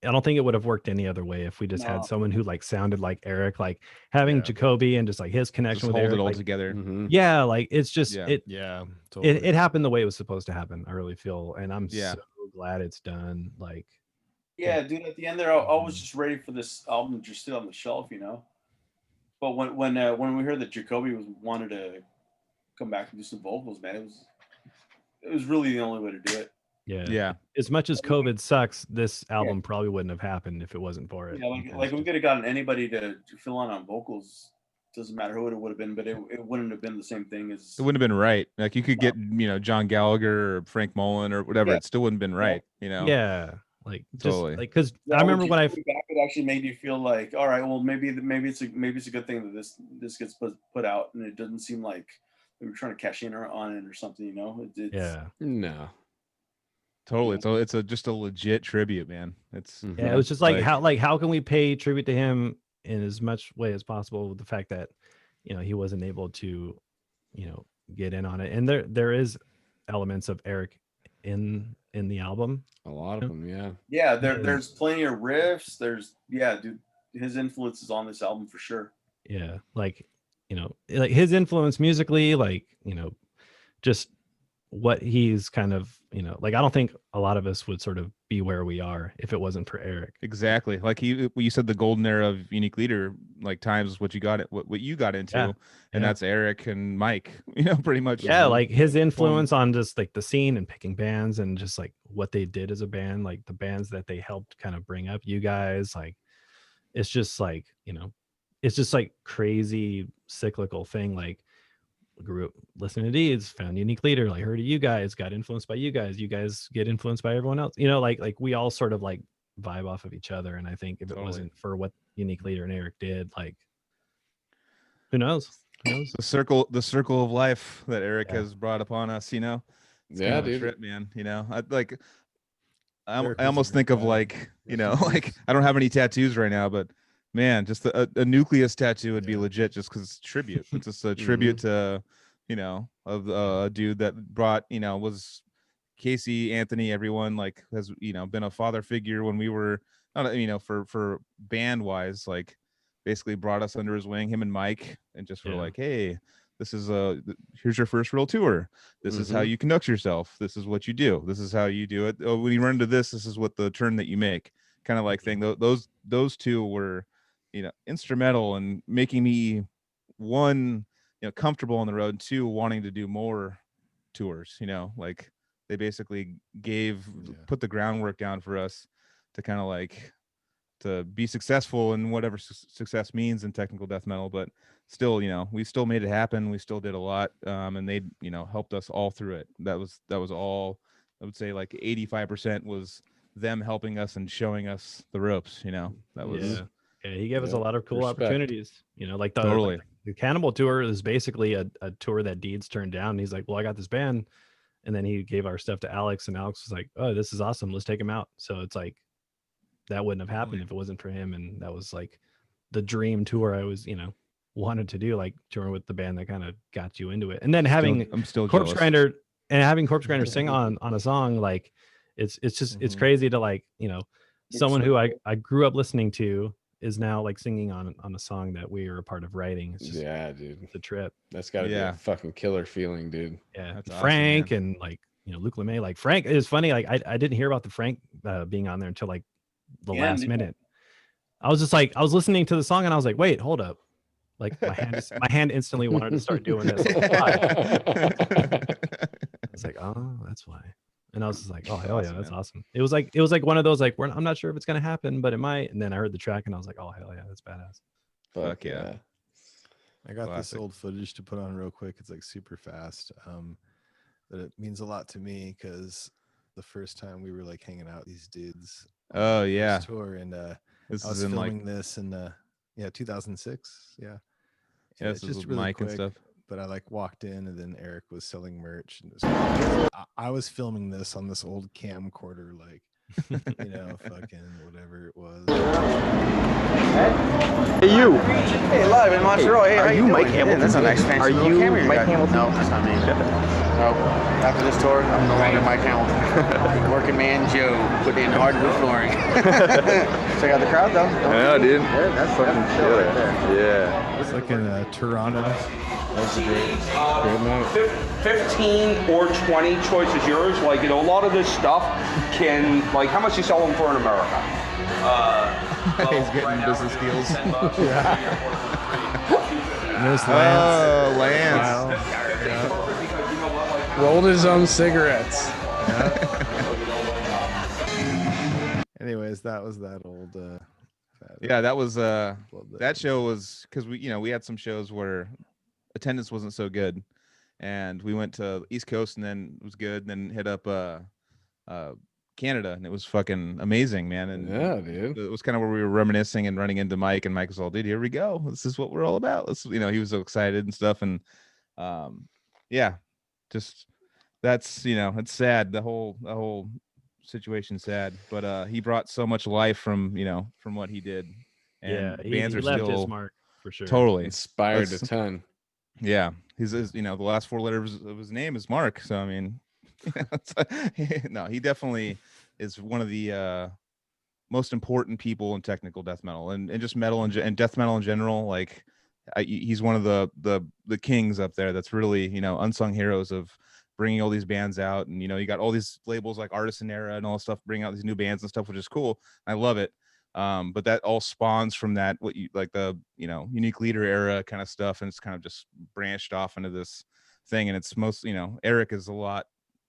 Speaker 2: I don't think it would have worked any other way if we just had someone who like sounded like Eric, like having Jacoby and just like his connection with Eric,
Speaker 3: hold it all
Speaker 2: like,
Speaker 3: together.
Speaker 2: Yeah, like, it's just
Speaker 5: totally.
Speaker 2: It happened the way it was supposed to happen, I really feel, and I'm so glad it's done. Like,
Speaker 4: dude, at the end there, I was just ready for this album to just sit on the shelf, But when we heard that Jacoby wanted to come back and do some vocals, man, it was really the only way to do it.
Speaker 2: Yeah. As much as COVID sucks, this album probably wouldn't have happened if it wasn't for it.
Speaker 4: Yeah, like we could have gotten anybody to fill on vocals, doesn't matter who it would have been, but it wouldn't have been the same thing as.
Speaker 3: It wouldn't have been right. Like you could get, John Gallagher or Frank Mullen or whatever.
Speaker 4: Yeah.
Speaker 3: It still wouldn't have been right.
Speaker 2: Yeah. Like
Speaker 3: Totally.
Speaker 2: just like, because I remember when
Speaker 4: back, it actually made you feel like, all right, well, maybe it's a good thing that this gets put out, and it doesn't seem like we were trying to cash in on it or something,
Speaker 1: No.
Speaker 3: Totally. So it's just a legit tribute, man. It's
Speaker 2: it was just like how can we pay tribute to him in as much way as possible with the fact that he wasn't able to get in on it, and there is elements of Eric in the album,
Speaker 1: a lot of them.
Speaker 4: There's plenty of riffs. Dude, his influence is on this album for sure.
Speaker 2: Like his influence musically, like just what he's kind of like, I don't think a lot of us would sort of be where we are if it wasn't for Eric.
Speaker 3: Exactly. Like you said, the golden era of Unique Leader, like times is what you got into, and that's Eric and Mike, pretty much.
Speaker 2: Like his influence on just like the scene and picking bands and just like what they did as a band, like the bands that they helped kind of bring up, you guys, like it's just like it's just like crazy cyclical thing. Like grew up listening to Deeds, found Unique Leader, like heard of you guys, got influenced by you guys get influenced by everyone else, like we all sort of like vibe off of each other. And I think if it wasn't for what Unique Leader and Eric did, like who knows
Speaker 3: the circle of life that Eric has brought upon us, dude. Trip, man. I almost think of like like I don't have any tattoos right now, but man, just a nucleus tattoo would be legit, just because it's tribute. It's just a tribute to, of a dude that brought, was Casey, Anthony, everyone like has, been a father figure when we were, for band wise, like basically brought us under his wing, him and Mike, and just were like, hey, this is here's your first real tour. This is how you conduct yourself. This is what you do. This is how you do it. Oh, when you run into this is what the turn that you make, kind of like thing. Those two were, instrumental in making me, one, comfortable on the road, and two, wanting to do more tours. Like they basically put the groundwork down for us to kind of like to be successful in whatever success means in technical death metal, but still, we still made it happen. We still did a lot, and they, helped us all through it. That was all. I would say like 85% was them helping us and showing us the ropes. That was.
Speaker 2: Yeah, he gave us a lot of cool opportunities. Like
Speaker 3: totally.
Speaker 2: The Cannibal tour is basically a tour that Deeds turned down. And he's like, well, I got this band. And then he gave our stuff to Alex, and Alex was like, oh, this is awesome. Let's take him out. So it's like, that wouldn't have happened if it wasn't for him. And that was like the dream tour I was, wanted to do, like touring with the band that kind of got you into it. And then having
Speaker 3: I'm still
Speaker 2: Corpse
Speaker 3: jealous.
Speaker 2: Grinder and having Corpse Grinder sing on a song, like it's just, it's crazy to like, someone who I grew up listening to is now like singing on a song that we are a part of writing. It's just,
Speaker 1: dude,
Speaker 2: it's a trip.
Speaker 1: That's gotta be a fucking killer feeling, dude.
Speaker 2: That's
Speaker 3: awesome,
Speaker 2: Frank,
Speaker 3: man.
Speaker 2: and like Luke LeMay. Like Frank is funny. Like I didn't hear about the Frank being on there until like the last minute. I was just like, I was listening to the song and I was like, wait, hold up. Like my hand instantly wanted to start doing this. It's like, oh, that's why. And I was just like, oh hell yeah, that's awesome. It was like one of those like, I'm not sure if it's gonna happen, but it might. And then I heard the track and I was like, oh hell yeah, that's badass.
Speaker 3: Fuck yeah.
Speaker 5: I got this old footage to put on real quick. It's like super fast. But it means a lot to me because the first time we were like hanging out with these dudes.
Speaker 3: Oh yeah.
Speaker 5: Tour, and I
Speaker 3: this
Speaker 5: was
Speaker 3: is in
Speaker 5: filming
Speaker 3: like
Speaker 5: this in 2006. Yeah.
Speaker 3: Yeah, this is with Mike and stuff.
Speaker 5: But I like walked in, and then Eric was selling merch, and I was filming this on this old camcorder, like fucking whatever it was.
Speaker 7: Hey, you.
Speaker 8: Hey, live in Montreal. Hey,
Speaker 7: Are you Mike Hamilton?
Speaker 8: That's a nice fancy
Speaker 7: Are
Speaker 8: little
Speaker 7: you
Speaker 8: camera
Speaker 7: Mike
Speaker 8: got.
Speaker 7: Hamilton?
Speaker 8: No, that's not me. Nope. After this tour, I'm no longer Mike Hamilton. Working man Joe, putting in hardwood flooring. Check out the crowd, though.
Speaker 7: Yeah, dude. Yeah, that's fucking chill right there. Yeah.
Speaker 5: It's like in Toronto.
Speaker 7: That's a great night. 15 or 20, choice is yours. Like, a lot of this stuff can, like, how much you sell them for in America?
Speaker 3: He's getting business deals.
Speaker 5: And there's Lance.
Speaker 3: Lance.
Speaker 1: Rolled his own cigarettes.
Speaker 5: Anyways, that was that old fat.
Speaker 3: Yeah, that was
Speaker 5: Love
Speaker 3: that show was because we had some shows where attendance wasn't so good, and we went to East Coast and then it was good, and then hit up Canada, and it was fucking amazing, man. And
Speaker 1: Yeah, dude.
Speaker 3: it was kind of where we were reminiscing and running into Mike, and Mike was all, dude, here we go. This is what we're all about. He was so excited and stuff. And yeah, just that's it's sad. The whole situation's sad, but he brought so much life from what he did. And
Speaker 2: Yeah,
Speaker 3: bands
Speaker 2: he
Speaker 3: are
Speaker 2: left
Speaker 3: still
Speaker 2: his mark for sure.
Speaker 3: totally
Speaker 1: Inspired a
Speaker 3: That's-
Speaker 1: ton.
Speaker 3: Yeah, he's the last four letters of his name is Mark. So I mean, no, he definitely is one of the most important people in technical death metal and just metal and death metal in general. Like he's one of the kings up there. That's really unsung heroes of bringing all these bands out. And you got all these labels like Artisan Era and all this stuff, bringing out these new bands and stuff, which is cool. I love it. But that all spawns from that what you like the Unique Leader era kind of stuff, and it's kind of just branched off into this thing. And it's most Eric is a lot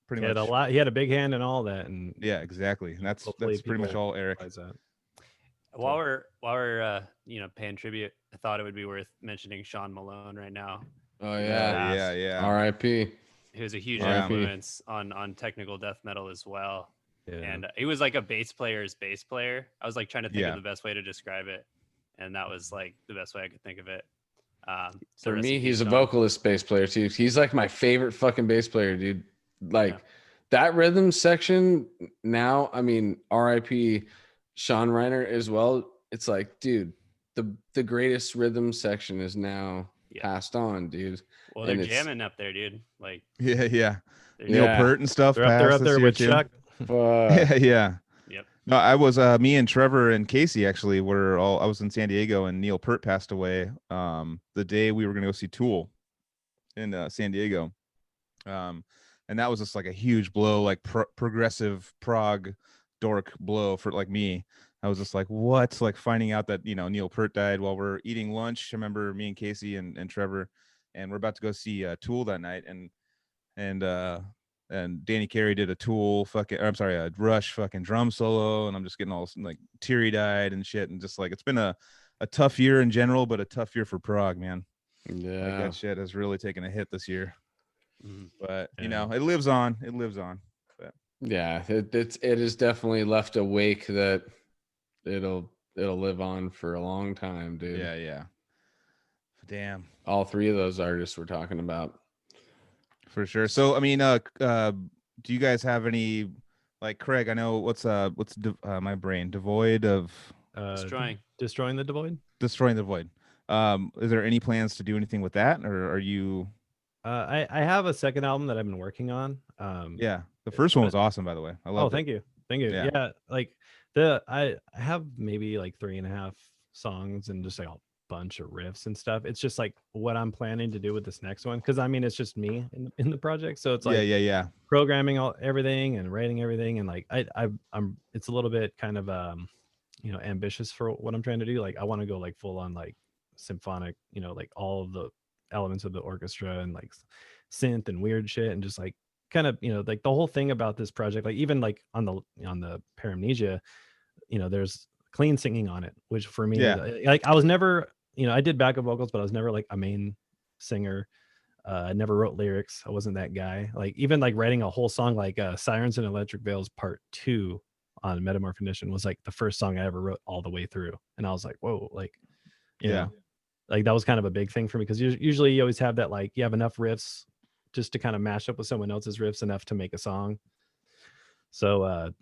Speaker 3: pretty
Speaker 2: He
Speaker 3: much
Speaker 2: had a lot. He had a big hand in all that, and
Speaker 3: yeah, exactly. And that's
Speaker 2: hopefully
Speaker 3: pretty much
Speaker 2: people
Speaker 3: all Eric.
Speaker 2: realize that.
Speaker 6: While we're paying tribute, I thought it would be worth mentioning Sean Malone right now.
Speaker 1: Oh yeah.
Speaker 3: Yeah.
Speaker 1: R.I.P.
Speaker 6: He was a huge
Speaker 1: R.I.P.
Speaker 6: influence on technical death metal as well.
Speaker 2: Yeah.
Speaker 6: And he was like a bass player's bass player. I was like trying to think
Speaker 3: Yeah.
Speaker 6: of the best way to describe it, and that was like the best way I could think of it. So
Speaker 1: For
Speaker 6: rest
Speaker 1: me,
Speaker 6: in
Speaker 1: he's
Speaker 6: peace,
Speaker 1: a
Speaker 6: Sean.
Speaker 1: vocalist bass player too. He's like my favorite fucking bass player, dude. Like
Speaker 6: Yeah.
Speaker 1: that rhythm section now, I mean, RIP Sean Reiner as well. It's like, dude, the greatest rhythm section is now passed on, dude.
Speaker 6: Well, they're
Speaker 1: and it's-
Speaker 6: jamming up there, dude. Like
Speaker 3: Yeah.
Speaker 6: they're
Speaker 3: Neil
Speaker 1: Yeah.
Speaker 3: Peart and stuff.
Speaker 2: They're up
Speaker 3: passed
Speaker 2: there
Speaker 3: this year,
Speaker 2: with
Speaker 3: too.
Speaker 2: Chuck.
Speaker 1: Fuck.
Speaker 3: Yeah.
Speaker 6: Yep.
Speaker 3: No, I was me and Trevor and Casey actually I was in San Diego, and Neil Peart passed away the day we were gonna go see Tool in San Diego. And that was just like a huge blow, like progressive prog dork blow for like me. I was just like, what? Like finding out that Neil Peart died while we're eating lunch. I remember me and Casey and Trevor, and we're about to go see Tool that night, and Danny Carey did a Rush fucking drum solo, and I'm just getting all like teary-eyed and shit, and just like it's been a tough year in general, but a tough year for prog, man.
Speaker 1: Yeah.
Speaker 3: Like that shit has really taken a hit this year.
Speaker 6: Mhm.
Speaker 3: But
Speaker 2: Yeah.
Speaker 3: it lives on. It lives on.
Speaker 1: Yeah, it has definitely left a wake that it'll live on for a long time, dude.
Speaker 3: Yeah. Damn.
Speaker 1: All three of those artists we're talking about.
Speaker 3: For sure. So I mean, do you guys have any like Craig? I know what's my brain devoid of
Speaker 2: Destroying the Devoid.
Speaker 3: destroying the void. Is there any plans to do anything with that, or are you?
Speaker 2: I have a second album that I've been working on.
Speaker 3: Yeah, the first one was awesome, by the way. I love.
Speaker 2: Thank you.
Speaker 3: Yeah.
Speaker 2: Yeah, like I have maybe like 3.5 songs and just like a bunch of riffs and stuff. It's just like what I'm planning to do with this next one, because I mean it's just me in the project, so it's like
Speaker 3: yeah.
Speaker 2: programming everything and writing everything, and like I'm it's a little bit kind of ambitious for what I'm trying to do. Like I want to go like full on like symphonic, like all of the elements of the orchestra and like synth and weird shit, and just like kind of like the whole thing about this project, like even like on the Paramnesia, there's clean singing on it, which for me, like I was never, I did backup vocals, but I was never like a main singer. I never wrote lyrics. I wasn't that guy. Like even like writing a whole song like Sirens and Electric Veils Part 2 on Metamorphonition was like the first song I ever wrote all the way through, and I was like, whoa, like you know, like that was kind of a big thing for me, because usually you always have that, like you have enough riffs just to kind of mash up with someone else's riffs enough to make a song. So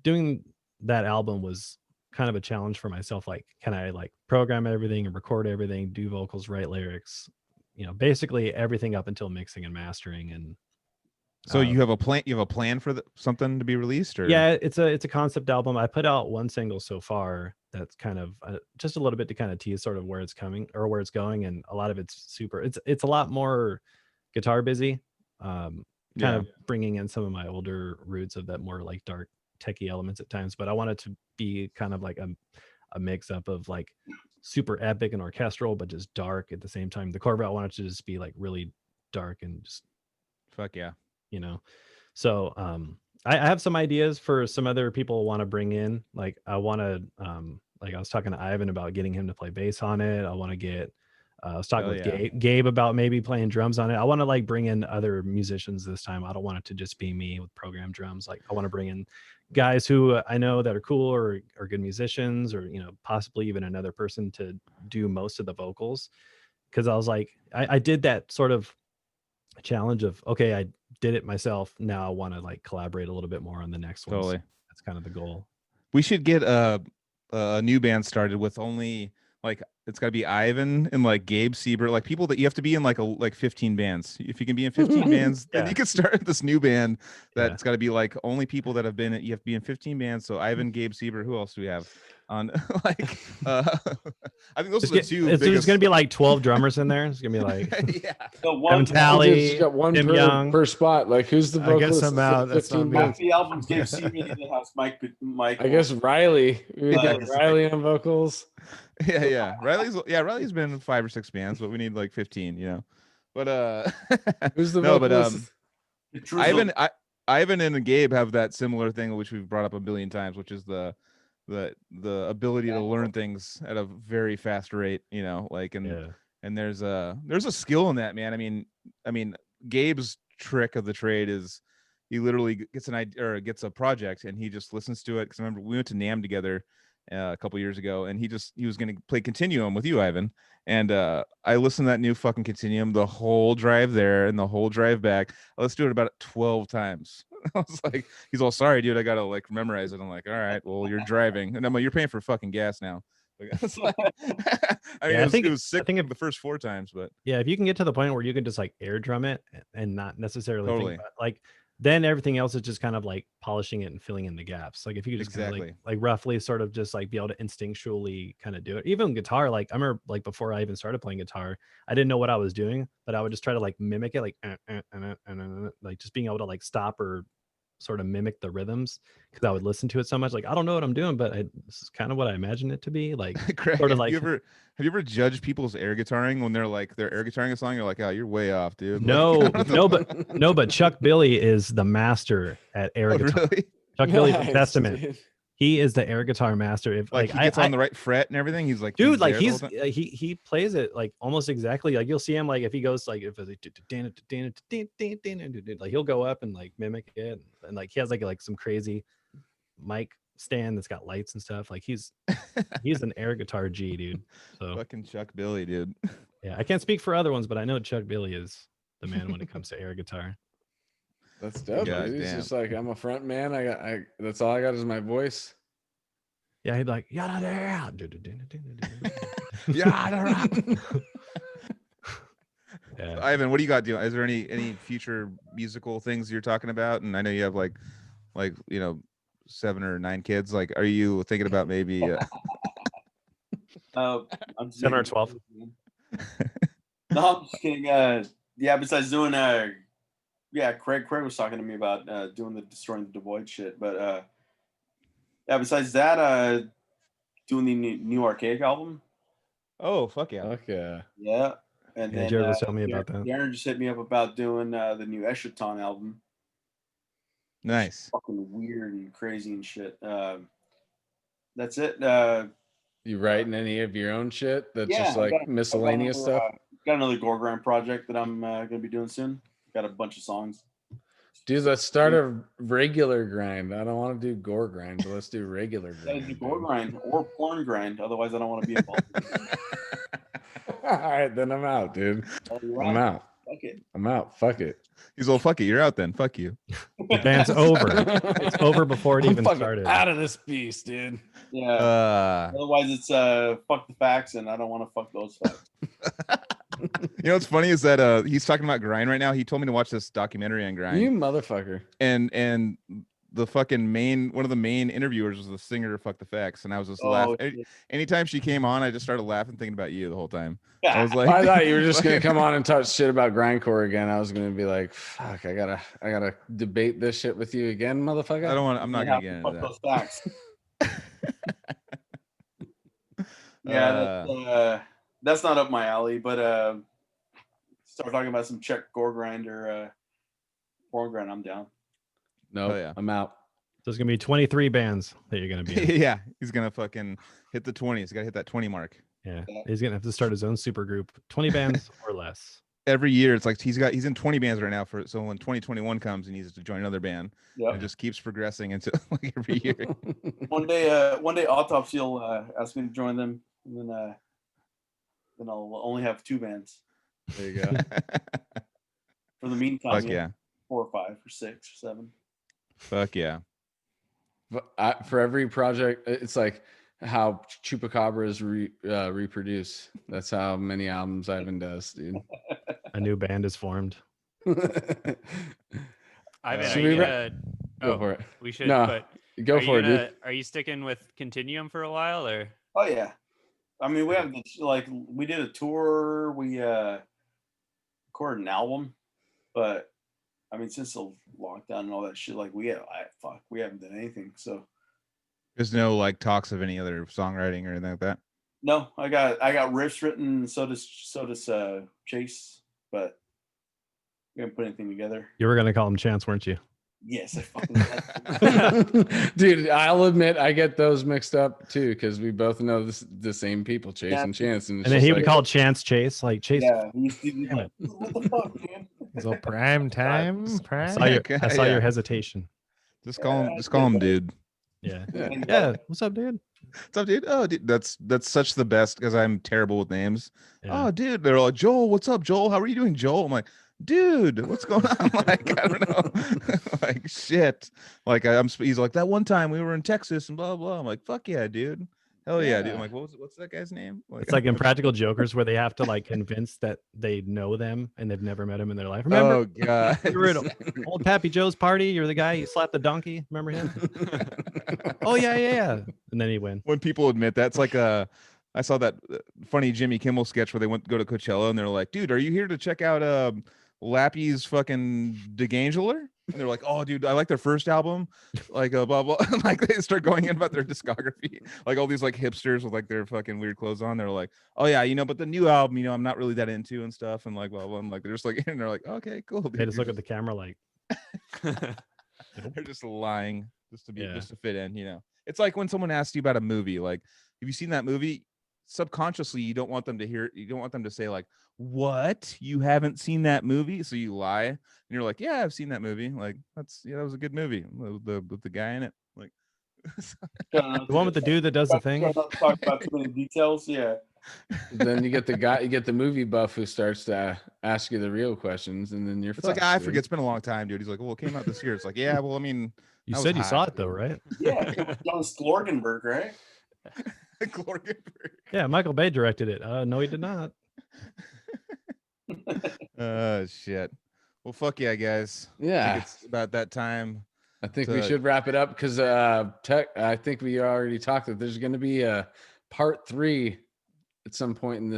Speaker 2: doing that album was kind of a challenge for myself. Like, can I like program everything and record everything, do vocals, write lyrics, basically everything up until mixing and mastering. And
Speaker 3: so you have a plan for something to be released, or?
Speaker 2: Yeah, it's a concept album. I put out one single so far that's kind of just a little bit to kind of tease sort of where it's coming or where it's going, and a lot of it's it's a lot more guitar busy, kind of bringing in some of my older roots of that more like dark techie elements at times, but I want it to be kind of like a mix up of like super epic and orchestral, but just dark at the same time. The core, I want it to just be like really dark and just
Speaker 3: fuck yeah.
Speaker 2: So I have some ideas for some other people want to bring in. Like I want to Like I was talking to Ivan about getting him to play bass on it. I want to get. I was talking
Speaker 3: Hell
Speaker 2: with
Speaker 3: yeah.
Speaker 2: Gabe about maybe playing drums on it. I want to like bring in other musicians this time. I don't want it to just be me with programmed drums. Like I want to bring in guys who I know that are cool or are good musicians, or possibly even another person to do most of the vocals. Because I was like, I did that sort of challenge of, okay, I did it myself. Now I want to like collaborate a little bit more on the next one.
Speaker 3: Totally.
Speaker 2: So that's kind of the goal.
Speaker 3: We should get a new band started with only like, it's got to be Ivan and like Gabe Siebert, like people that you have to be in like 15 bands. If you can be in 15 bands, then you can start this new band that's got to be like only people that have been, you have to be in 15 bands. So Ivan, Gabe Siebert, who else do we have on like I think those are the two biggest.
Speaker 2: There's gonna be like 12 drummers in there. It's gonna be like
Speaker 4: So one
Speaker 2: Tally,
Speaker 1: You got one
Speaker 2: Tim
Speaker 1: per,
Speaker 2: Young.
Speaker 1: per spot. Like who's the
Speaker 5: I guess
Speaker 1: vocalist?
Speaker 5: I'm
Speaker 1: for
Speaker 5: out.
Speaker 1: the
Speaker 5: That's
Speaker 1: 15
Speaker 5: not me.
Speaker 1: bands?
Speaker 4: half the albums Gabe Seaman in the house. Mike.
Speaker 1: I guess Riley. We got
Speaker 4: Nice.
Speaker 1: Riley on vocals.
Speaker 3: Yeah. Riley's been in 5 or 6 bands, but we need like 15, But
Speaker 1: Who's the
Speaker 3: no,
Speaker 1: vocalist?
Speaker 3: but Ivan and Gabe have that similar thing which we've brought up a billion times, which is the ability to learn things at a very fast rate, like and there's a skill in that, man. I mean Gabe's trick of the trade is he literally gets an idea or gets a project and he just listens to it. Because I remember we went to NAMM together a couple years ago, and he was going to play Continuum with you, Ivan, and I listened to that new fucking Continuum the whole drive there and the whole drive back. Let's do it about 12 times. I was like, he's all, sorry, dude, I gotta like memorize it. I'm like, all right, well, you're driving, and I'm like, you're paying for fucking gas now. Like, I think it was sick. I think the first 4 times, but
Speaker 2: yeah, if you can get to the point where you can just like air drum it and not necessarily
Speaker 3: totally
Speaker 2: think about, like, then everything else is just kind of like polishing it and filling in the gaps. Like if you could just kind of like roughly sort of just like be able to instinctually kind of do it. Even guitar, like I remember like before I even started playing guitar, I didn't know what I was doing, but I would just try to like mimic it, like like just being able to like stop or sort of mimic the rhythms, because I would listen to it so much. Like I don't know what I'm doing, but this is kind of what I imagine it to be. Like
Speaker 3: Craig,
Speaker 2: sort of like.
Speaker 3: Have you ever judged people's air guitaring when they're air guitaring a song? You're like, oh, you're way off, dude.
Speaker 2: No, but Chuck Billy is the master at air guitar.
Speaker 3: Really?
Speaker 2: Chuck Billy from Testament. Dude. He is the air guitar master. If
Speaker 3: like he gets on the right fret and everything, he's like,
Speaker 2: dude, like he plays it like almost exactly like you'll see him like if he goes like if it's like he'll go up and like mimic it, and like he has like some crazy mic stand that's got lights and stuff. Like he's an air guitar G, dude. So
Speaker 3: fucking Chuck Billy, dude.
Speaker 2: Yeah, I can't speak for other ones, but I know Chuck Billy is the man when it comes to air guitar.
Speaker 1: That's dope. He's just like, I'm a front man. I that's all I got is my voice.
Speaker 2: Yeah, he'd be like, yada there.
Speaker 3: Yeah. Ivan, what do you got doing? Is there any future musical things you're talking about? And I know you have like 7 or 9 kids. Like, are you thinking about maybe
Speaker 4: I'm
Speaker 2: 7 or 12?
Speaker 4: No, I'm just kidding. Yeah, besides doing Craig was talking to me about doing the Destroying the Devoid shit, but yeah, besides that, doing the new Archaic album.
Speaker 3: Oh, fuck yeah.
Speaker 1: Okay.
Speaker 4: Yeah. And then
Speaker 2: Jared was telling me about that.
Speaker 4: Darren just hit me up about doing the new Eschaton album.
Speaker 3: Nice.
Speaker 4: Fucking weird and crazy and shit. That's it.
Speaker 1: You writing any of your own shit that's just like miscellaneous stuff?
Speaker 4: Got another gore grind project that I'm gonna be doing soon. Got a bunch of songs.
Speaker 1: Dude, let's start a regular grind. I don't want to do gore grind, but let's do regular grind.
Speaker 4: Do gore grind or porn grind. Otherwise, I don't want to be involved.
Speaker 1: All right, then I'm out, dude. I'm out.
Speaker 4: Fuck it.
Speaker 1: I'm out. Fuck it.
Speaker 3: He's all, fuck it. You're out then. Fuck you.
Speaker 2: The band's over. It's over before it even started.
Speaker 1: Out of this beast, dude.
Speaker 4: Yeah. Otherwise, it's fuck the facts, and I don't want to fuck those facts.
Speaker 3: You know what's funny is that he's talking about grind right now. He told me to watch this documentary on grind.
Speaker 1: You motherfucker.
Speaker 3: And the fucking one of the main interviewers was the singer of Fuck the Facts, and I was just laughing. Anytime she came on, I just started laughing, thinking about you the whole time. I was like,
Speaker 1: I thought you were just gonna come on and talk shit about grindcore again. I was gonna be like, fuck, I gotta debate this shit with you again, motherfucker.
Speaker 3: I'm not gonna get into that.
Speaker 4: Those facts. Yeah, that's not up my alley, but start talking about some Czech gore grind or porn grind, I'm down.
Speaker 1: No,
Speaker 3: yeah.
Speaker 1: I'm out.
Speaker 2: So it's gonna be 23 bands that you're gonna be in.
Speaker 3: Yeah, he's gonna fucking hit the 20. He's gotta hit that 20 mark.
Speaker 2: Yeah, he's gonna have to start his own super group, 20 bands or less.
Speaker 3: Every year, it's like he's in 20 bands right now. So when 2021 comes, he needs to join another band.
Speaker 4: Yeah,
Speaker 3: it just keeps progressing until like every year.
Speaker 4: One day, Autopsy will ask me to join them, and then I'll only have 2 bands.
Speaker 3: There you go.
Speaker 4: For the meantime,
Speaker 3: Fuck yeah.
Speaker 4: 4 or 5 or 6 or 7.
Speaker 3: Fuck yeah.
Speaker 1: But for every project, it's like how Chupacabras reproduce. That's how many albums Ivan does, dude.
Speaker 2: A new band is formed.
Speaker 6: Ivan,
Speaker 1: Go for it.
Speaker 6: We should.
Speaker 1: No,
Speaker 6: but
Speaker 1: go for it, dude.
Speaker 6: Are you sticking with Continuum for a while, or?
Speaker 4: Oh yeah, I mean we have this, like we did a tour, we recorded an album, but I mean since the lockdown and all that shit, like we haven't done anything. So
Speaker 3: there's no like talks of any other songwriting or anything like that.
Speaker 4: No, I got riffs written. So does Chase, but we haven't put anything together.
Speaker 2: You were gonna call him Chance, weren't you?
Speaker 4: Yes, I fucking
Speaker 1: dude. I'll admit I get those mixed up too because we both know the same people, Chase and Chance, and
Speaker 2: then he would call Chance Chase, like Chase.
Speaker 4: Yeah, he's like, what the fuck, man?
Speaker 5: He's all prime time.
Speaker 2: I saw your hesitation.
Speaker 3: Just call him dude.
Speaker 2: Yeah. Yeah. What's up, dude?
Speaker 3: What's up, dude? Oh, dude, that's such the best because I'm terrible with names.
Speaker 2: Yeah.
Speaker 3: Oh, dude, they're like, Joel, what's up, Joel? How are you doing, Joel? I'm like, dude, what's going on? Like, I don't know. Like, shit. Like, he's like, that one time we were in Texas and blah, blah. I'm like, fuck yeah, dude. Hell yeah, dude. I'm like, what's that guy's name? Like,
Speaker 2: it's like Impractical Jokers where they have to like convince that they know them and they've never met him in their life. Remember?
Speaker 3: Oh, God.
Speaker 2: You were at old Pappy Joe's party. You're the guy who slapped the donkey. Remember him? Oh, yeah. And then he win.
Speaker 3: When people admit that, it's like I saw that funny Jimmy Kimmel sketch where they went to go to Coachella and they're like, dude, are you here to check out Lappy's fucking DeGangelo? And they're like, oh, dude, I like their first album, like blah blah. Like they start going in about their discography, like all these like hipsters with like their fucking weird clothes on. They're like, oh yeah, but the new album, I'm not really that into and stuff, and like blah blah. And like they're just like, and they're like, okay, cool. Dude.
Speaker 2: They just look at the camera like
Speaker 3: they're just lying just to fit in. It's like when someone asks you about a movie, like, have you seen that movie? Subconsciously, you don't want them to say like, what, you haven't seen that movie, so you lie and you're like, yeah, I've seen that movie, like that was a good movie with the guy in it, like
Speaker 2: the one with the dude that does the thing.
Speaker 4: Talk about too many details. Yeah.
Speaker 1: Then you get the movie buff who starts to ask you the real questions, and then you're
Speaker 3: it's like, I forget, it's been a long time, dude. He's like, well, it came out this year. It's like, yeah, well, I mean,
Speaker 2: you said you saw it though, right?
Speaker 4: Yeah, John Slorgenberg, right?
Speaker 2: Yeah, Michael Bay directed it. No, he did not.
Speaker 3: Shit. Well, fuck yeah, guys.
Speaker 1: Yeah,
Speaker 3: it's about that time.
Speaker 1: I think we should wrap it up because I think we already talked that there's going to be a part 3 at some point in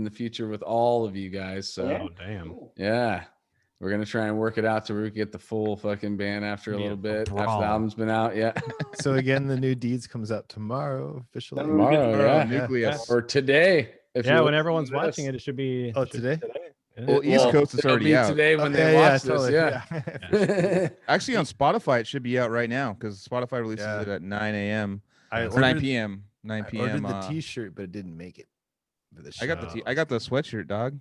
Speaker 1: the future with all of you guys. So
Speaker 2: damn.
Speaker 1: Yeah. We're gonna try and work it out to where we can get the full fucking band after a little bit after the album's been out. Yeah.
Speaker 5: So again, the new Deeds comes out tomorrow officially.
Speaker 1: Tomorrow,
Speaker 3: Nucleus.
Speaker 1: Or today.
Speaker 2: When everyone's watching it should be.
Speaker 5: Oh, today?
Speaker 3: Well, East Coast is already out
Speaker 1: today when they watch this.
Speaker 5: Totally.
Speaker 1: Yeah.
Speaker 3: Actually, on Spotify, it should be out right now because Spotify releases it at 9 a.m. or 9 p.m. 9 p.m.
Speaker 5: I ordered the T-shirt, but it didn't make it. For the show.
Speaker 3: I got the sweatshirt, dog.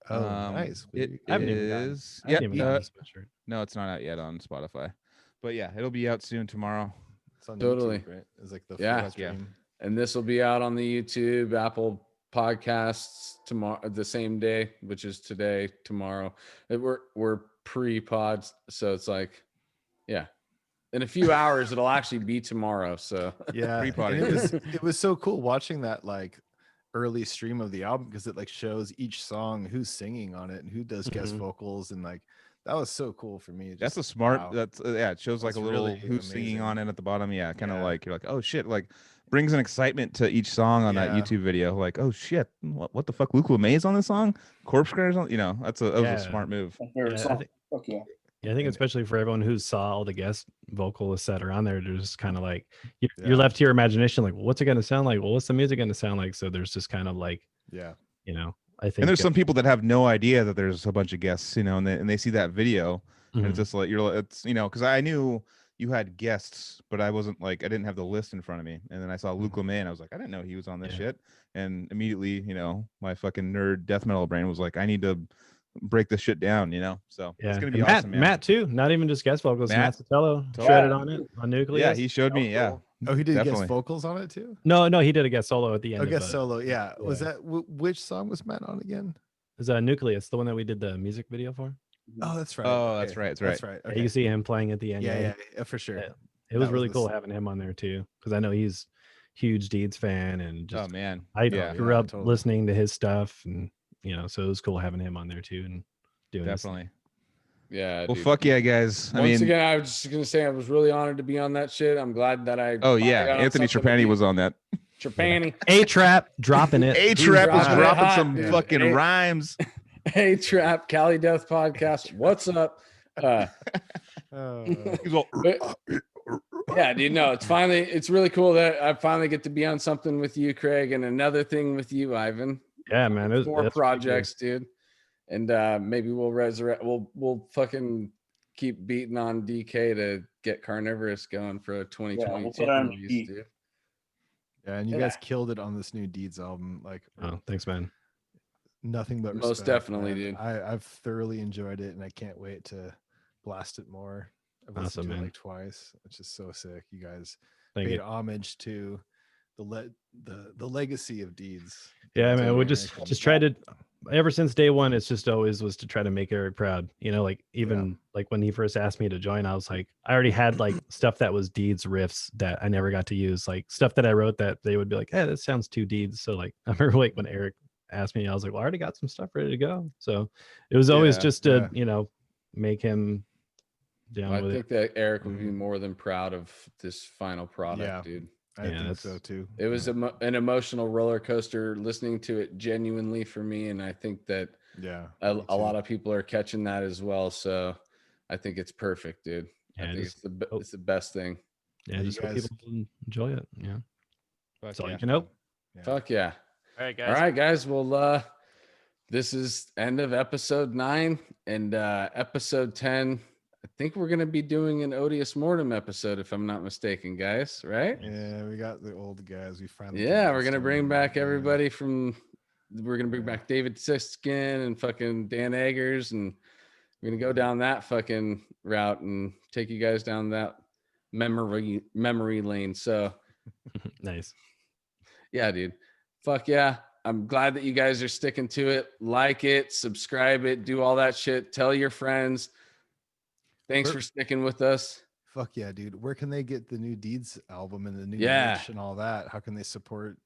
Speaker 5: Nice.
Speaker 3: It is. No, it's not out yet on Spotify, but yeah, it'll be out soon tomorrow.
Speaker 5: It's on
Speaker 1: totally.
Speaker 5: YouTube, right? It's like the
Speaker 1: yeah. And this will be out on the YouTube, Apple Podcasts tomorrow, the same day, which is today, tomorrow. We're pre-pods, so it's like, yeah. In a few hours, it'll actually be tomorrow. So
Speaker 5: yeah, it was so cool watching that like early stream of the album because it like shows each song who's singing on it and who does guest vocals, and like that was so cool for me.
Speaker 3: That's a smart. Wow. That's it shows like a little really who's amazing. Singing on it at the bottom. Yeah, kind of like you're like, oh shit, like brings an excitement to each song on that YouTube video. Like, oh shit, what the fuck, Luke LeMay's on this song, Corpse Crackers on. That was a smart move.
Speaker 2: I think especially for everyone who saw all the guest vocalists that are on there, there's just kind of like you're left to your imagination, like, well, what's it going to sound like? Well, what's the music going to sound like? So there's just kind of like, I think.
Speaker 3: And there's some people that have no idea that there's a bunch of guests, and they see that video, and it's just like it's because I knew you had guests, but I wasn't like, I didn't have the list in front of me. And then I saw Luke LeMay and I was like, I didn't know he was on this shit. And immediately, you know, my fucking nerd death metal brain was like, I need to break this shit down, you know? So it's going to be awesome, man.
Speaker 2: Matt too, not even just guest vocals. Matt Sotelo
Speaker 3: Totally.
Speaker 2: shredded on it on Nucleus.
Speaker 3: Yeah, he showed me. Yeah.
Speaker 5: Oh, he did
Speaker 3: Definitely.
Speaker 5: guest vocals on it too?
Speaker 2: No, he did a guest solo at the end.
Speaker 5: Oh, guest solo. Yeah. Was that which song was Matt on again?
Speaker 2: It was Nucleus, the one that we did the music video for.
Speaker 5: Oh, that's right.
Speaker 3: Oh, that's right.
Speaker 5: That's right.
Speaker 2: Yeah, you can see him playing at the end.
Speaker 5: Yeah, for sure.
Speaker 2: Yeah. It was really cool having him on there too, because I know he's huge Deeds fan and just.
Speaker 3: Oh man,
Speaker 2: I grew up listening to his stuff, and you know, so it was cool having him on there too and doing
Speaker 3: definitely.
Speaker 1: Yeah.
Speaker 3: Well,
Speaker 1: dude.
Speaker 3: fuck yeah, guys.
Speaker 1: Once again, I was just gonna say I was really honored to be on that shit. I'm glad that I.
Speaker 3: Oh yeah, Anthony Trapani was on that.
Speaker 1: Trapani.
Speaker 2: A-Trap dropping it.
Speaker 3: A-Trap was dropping some
Speaker 1: dude.
Speaker 3: fucking rhymes.
Speaker 1: A-Trap, Cali Death Podcast. What's up?
Speaker 3: He's all,
Speaker 1: yeah, dude. No, it's really cool that I finally get to be on something with you, Craig, and another thing with you, Ivan.
Speaker 2: Yeah, man.
Speaker 1: More projects, dude. And maybe we'll resurrect. We'll fucking keep beating on DK to get Carnivorous going for a 2022 release, dude.
Speaker 5: Yeah, and you guys killed it on this new Deeds album. Like,
Speaker 2: oh, thanks, man.
Speaker 5: Nothing but
Speaker 1: most
Speaker 5: respect,
Speaker 1: definitely,
Speaker 5: man.
Speaker 1: dude.
Speaker 5: I've thoroughly enjoyed it, and I can't wait to blast it more. I've listened to it like twice. It's just so sick. You guys paid homage to the legacy of Deeds.
Speaker 2: Yeah, man. We just tried to. Ever since day one, it's just always was to try to make Eric proud. You know, like even like when he first asked me to join, I was like, I already had like stuff that was Deeds riffs that I never got to use, like stuff that I wrote that they would be like, hey, that sounds too Deeds. So like I remember like when Eric asked me, I was like, well, I already got some stuff ready to go. So it was always just to you know make him down with it.
Speaker 1: I think that Eric would be more than proud of this final product, dude.
Speaker 5: I think so too.
Speaker 1: It was an emotional roller coaster listening to it genuinely for me, and I think that a lot of people are catching that as well. So I think it's perfect, dude. I think it's the best thing.
Speaker 2: Yeah, just hope people enjoy it. Yeah, that's all you can hope.
Speaker 1: Fuck yeah!
Speaker 6: All right, guys.
Speaker 1: All right, guys. Well, this is end of episode 9 and episode 10. I think we're gonna be doing an Odious Mortem episode, if I'm not mistaken, guys. Right?
Speaker 5: Yeah, we got the old guys. We finally.
Speaker 1: Yeah, we're gonna bring back everybody from. We're gonna bring back David Siskin and fucking Dan Eggers, and we're gonna go down that fucking route and take you guys down that memory lane. So
Speaker 2: nice.
Speaker 1: Yeah, dude. Fuck yeah. I'm glad that you guys are sticking to it. Like it, subscribe it, do all that shit. Tell your friends. Thanks for sticking with us.
Speaker 5: Fuck yeah, dude. Where can they get the new Deeds album and the new merch and all that? How can they support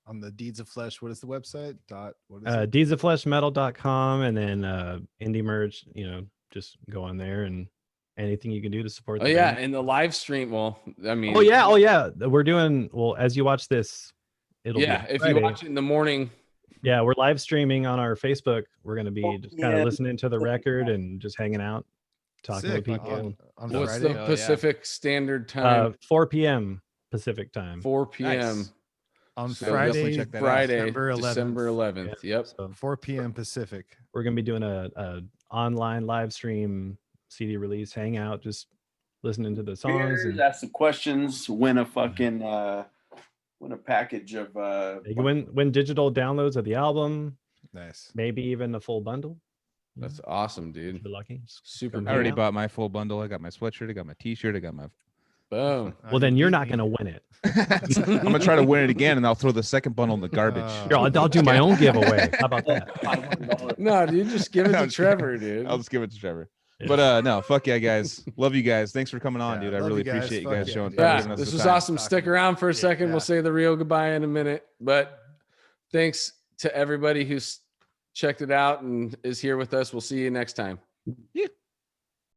Speaker 5: on the Deeds of Flesh? What is the website?
Speaker 2: deedsofleshmetal.com, and then indie merch, you know, just go on there and anything you can do to support the band.
Speaker 1: And the live stream. Well, I mean,
Speaker 2: oh yeah. We're doing as you watch this, it'll
Speaker 1: if you watch it in the morning.
Speaker 2: Yeah, we're live streaming on our Facebook. We're gonna be just kind of listening to the record and just hanging out. Talking to people
Speaker 5: on
Speaker 1: what's
Speaker 5: Friday?
Speaker 1: the Pacific Standard Time?
Speaker 2: 4 p.m. Pacific time.
Speaker 1: 4 p.m.
Speaker 5: Nice. On
Speaker 1: So
Speaker 5: Friday,
Speaker 1: December 11th. Yep.
Speaker 2: So
Speaker 5: 4 p.m. Pacific.
Speaker 2: We're gonna be doing a online live stream CD release hangout, just listening to the songs and
Speaker 4: ask the questions. Win a fucking win a package of
Speaker 2: win digital downloads of the album.
Speaker 5: Nice.
Speaker 2: Maybe even a full bundle.
Speaker 1: That's awesome, dude.
Speaker 2: If you're lucky.
Speaker 1: Super.
Speaker 3: I already bought my full bundle. I got my sweatshirt. I got my t-shirt. I got my.
Speaker 1: Boom.
Speaker 2: Well, then you're not gonna win it.
Speaker 3: I'm gonna try to win it again, and I'll throw the second bundle in the garbage.
Speaker 2: Here, I'll do my own giveaway. How about that?
Speaker 1: No, dude, just give it to Trevor, dude.
Speaker 3: I'll just give it to Trevor. Yeah. But no, fuck yeah, guys. Love you guys. Thanks for coming on, dude. I really appreciate you guys showing time.
Speaker 1: Yeah, this was awesome. Stick around for a second. We'll say the real goodbye in a minute. But thanks to everybody who's checked it out and is here with us. We'll see you next time.
Speaker 3: Yeah.